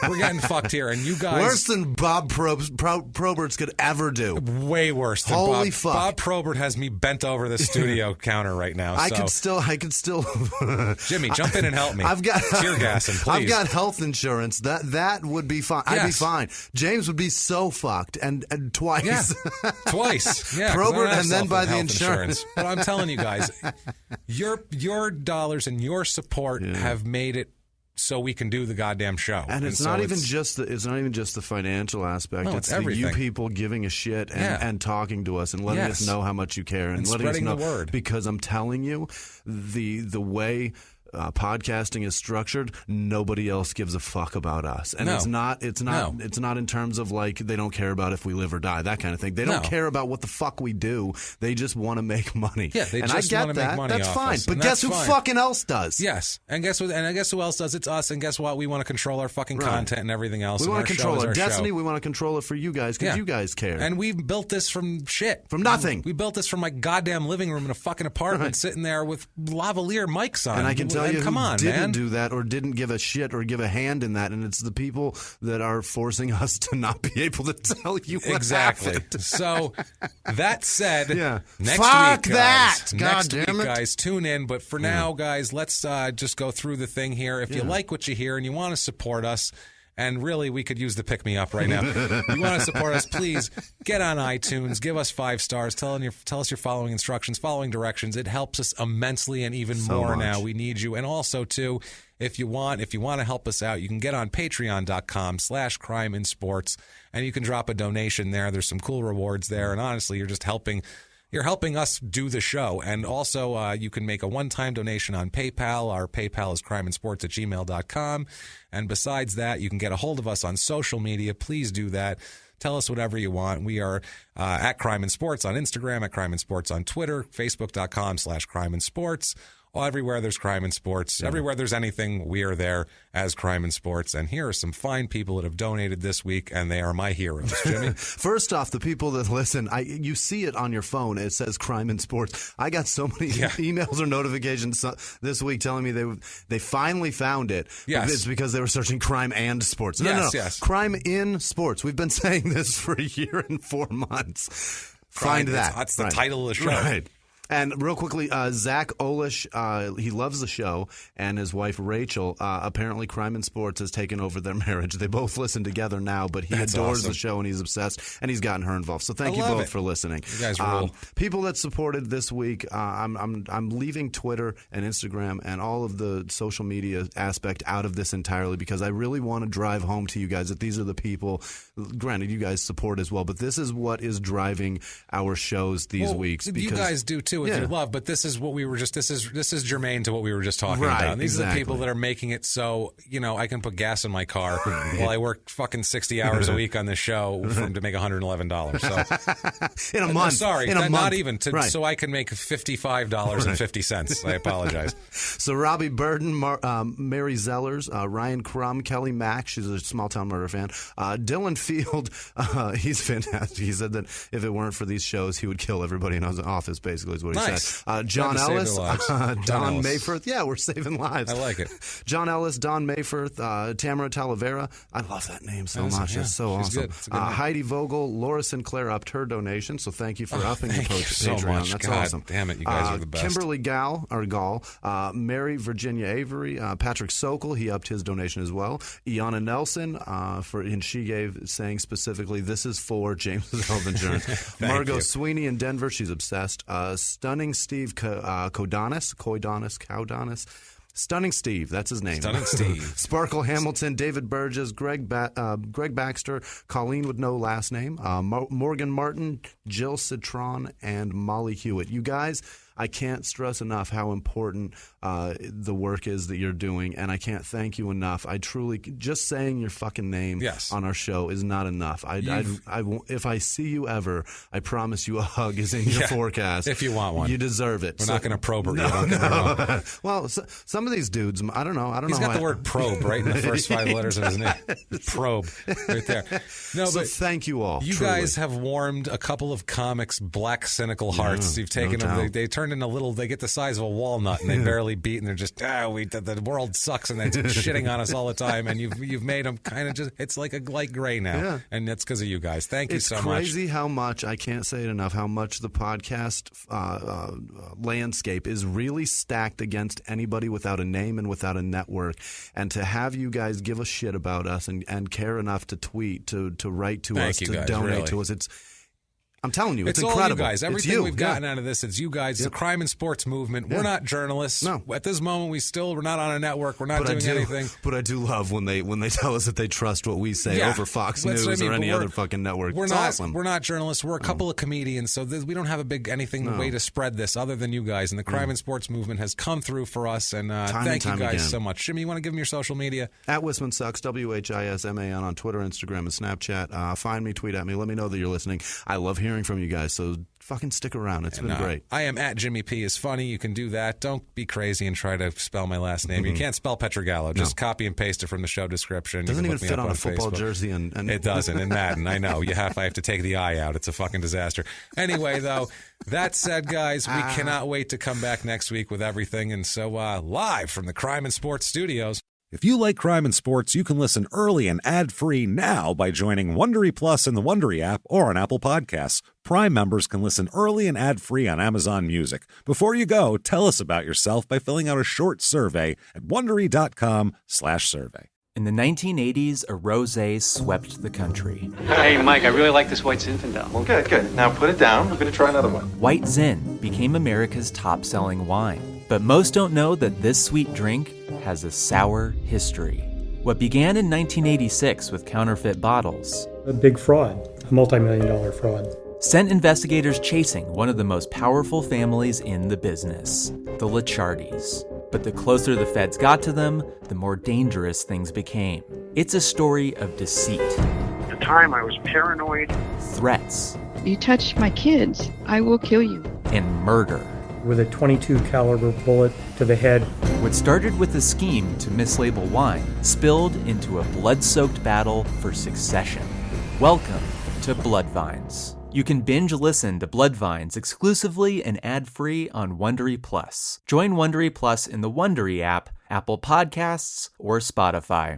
We're getting fucked here. And you guys... Worse than Bob Proberts could ever do. Way worse than Holy Bob. fuck. Bob Probert has me bent over the studio counter right now. I could still. Jimmie, jump in and help me. I've got tear gas, and please. I've got health insurance. That would be fine. Yes. I'd be fine. James would be so fucked, and twice. Yeah. Twice. Yeah. Probert, and then by the insurance. But I'm telling you guys, your dollars and your support have made it so we can do the goddamn show. And it's not even just the financial aspect. No, it's everything. you people giving a shit and talking to us and letting us know how much you care and letting us know the word. Because I'm telling you, the way podcasting is structured, nobody else gives a fuck about us, and it's not in terms of like they don't care about if we live or die, that kind of thing. They don't care about what the fuck we do. They just want to make money. Yeah, they and just I want get to that. make money. That's off fine. us. But And guess that's who fine. fucking else does? Yes, and guess what? And I guess who else does? It's us. And guess what? We want to control our fucking content and everything else. We want to control our destiny. Show. We want to control it for you guys because you guys care. And we've built this from shit, from nothing. We built this from my goddamn living room in a fucking apartment, sitting there with lavalier mics on. And I can tell you, come on, didn't man. do that or didn't give a shit or give a hand in that, and it's the people that are forcing us to not be able to tell you what happened. So that said, next fuck week, that. Guys, God next damn week, it. guys, tune in. But for now, guys, let's just go through the thing here. If you like what you hear and you want to support us. And really, we could use the pick-me-up right now. You want to support us, please get on iTunes, give us 5 stars, tell us your following instructions, following directions. It helps us immensely and even more now. We need you. And also, too, if you want to help us out, you can get on patreon.com/crimeinsports, and you can drop a donation there. There's some cool rewards there. And honestly, you're just helping us do the show. And also, you can make a one-time donation on PayPal. Our PayPal is crimeinsports@gmail.com. And besides that, you can get a hold of us on social media. Please do that. Tell us whatever you want. We are at Crime and Sports on Instagram, at Crime and Sports on Twitter, Facebook.com/Crime and Sports. Everywhere there's Crime and Sports, everywhere there's anything, we are there as Crime and Sports. And here are some fine people that have donated this week, and they are my heroes. Jimmie? First off, the people that listen, you see it on your phone. It says Crime and Sports. I got so many emails or notifications this week telling me they finally found it. Yes. It's because they were searching crime and sports. No. Crime in sports. We've been saying this for a year and 4 months. Find that. That's the title of the show. Right. And real quickly, Zach Olish, he loves the show, and his wife Rachel. Apparently, Crime and Sports has taken over their marriage. They both listen together now, but he adores the show and he's obsessed, and he's gotten her involved. So thank you both for listening. You guys rule. People that supported this week, I'm leaving Twitter and Instagram and all of the social media aspect out of this entirely because I really want to drive home to you guys that these are the people. Granted, you guys support as well, but this is what is driving our shows these weeks. Because you guys do too. With your love, but this is what we were just. This is germane to what we were just talking about. And these are the people that are making it so I can put gas in my car while I work fucking 60 hours a week on this show to make $111. So in a month, not even so I can make $55.50. I apologize. So Robbie Burden, Mary Zellers, Ryan Crum, Kelly Mack. She's a Small Town Murder fan. Dylan Field, he's fantastic. He said that if it weren't for these shows, he would kill everybody in his office. Basically, is what he said. John Ellis, Don Mayforth. Yeah, we're saving lives. I like it. John Ellis, Don Mayforth, Tamara Talavera. I love that name so much. It's so awesome. Good. It's a good name. Heidi Vogel, Laura Sinclair upped her donation, so thank you for upping your Patreon. So much. That's God awesome. Damn it, you guys are the best. Kimberly Gall, Mary Virginia Avery, Patrick Sokol, he upped his donation as well. Iana Nelson, and she gave saying specifically, this is for James's health insurance. Margot Sweeney in Denver, she's obsessed. Stunning Steve Cowdonis. Stunning Steve, that's his name. Stunning Steve. Sparkle Hamilton, David Burgess, Greg Baxter, Colleen with no last name, Morgan Martin, Jill Citron, and Molly Hewitt. You guys, I can't stress enough how important the work is that you're doing, and I can't thank you enough. I truly, just saying your fucking name on our show is not enough. If I see you ever, I promise you a hug is in your forecast. If you want one. You deserve it. We're not going to probe her. No. Well, some of these dudes, I don't know. He's got the word probe right in the first 5 letters of his name. Probe, right there. No, so but thank you all. You truly. guys have warmed a couple of comics' black, cynical hearts. You've taken them. They turned into little. They get the size of a walnut, and they barely beat. And they're just the world sucks, and they're shitting on us all the time. And you've made them kind of just. It's like a light gray now, and that's because of you guys. Thank you so much. It's crazy how much, I can't say it enough, how much the podcast landscape is really stacked against anybody without a name and without a network. And to have you guys give a shit about us and care enough to tweet, to write to us, to donate to us, I'm telling you, it's incredible. All you guys. Everything we've gotten out of this, it's you guys. It's the crime and sports movement. We're not journalists. No. At this moment, we're not on a network. We're not doing anything. But I do love when they tell us that they trust what we say over Fox News or any other fucking network. It's awesome. We're not journalists. We're a couple of comedians, so we don't have a big way to spread this other than you guys. And the crime and sports movement has come through for us. And thank you guys so much. Jimmie, you want to give them your social media? At Whisman Sucks, WHISMAN on Twitter, Instagram, and Snapchat. Find me, tweet at me. Let me know that you're listening. I love hearing from you guys. So fucking stick around. It's been great. I am at Jimmie P is funny. You can do that. Don't be crazy and try to spell my last name. You can't spell Pietragallo. Just copy and paste it from the show description. Doesn't even fit on a football jersey. And it doesn't in Madden. I know. I have to take the I out. It's a fucking disaster. Anyway, though, that said, guys, we cannot wait to come back next week with everything. And so live from the Crime and Sports Studios. If you like crime and sports, you can listen early and ad-free now by joining Wondery Plus in the Wondery app or on Apple Podcasts. Prime members can listen early and ad-free on Amazon Music. Before you go, tell us about yourself by filling out a short survey at Wondery.com/survey. In the 1980s, a rosé swept the country. Hey, Mike, I really like this white Zinfandel. Well, good. Now put it down. We're going to try another one. White Zin became America's top-selling wine. But most don't know that this sweet drink has a sour history. What began in 1986 with counterfeit bottles, a big fraud, a multi-million-dollar fraud, sent investigators chasing one of the most powerful families in the business, the Licciardis. But the closer the feds got to them, the more dangerous things became. It's a story of deceit. At the time, I was paranoid. Threats. You touch my kids, I will kill you. And murder. With a .22 caliber bullet to the head. What started with a scheme to mislabel wine spilled into a blood-soaked battle for succession. Welcome to Bloodvines. You can binge listen to Bloodvines exclusively and ad-free on Wondery Plus. Join Wondery Plus in the Wondery app, Apple Podcasts, or Spotify.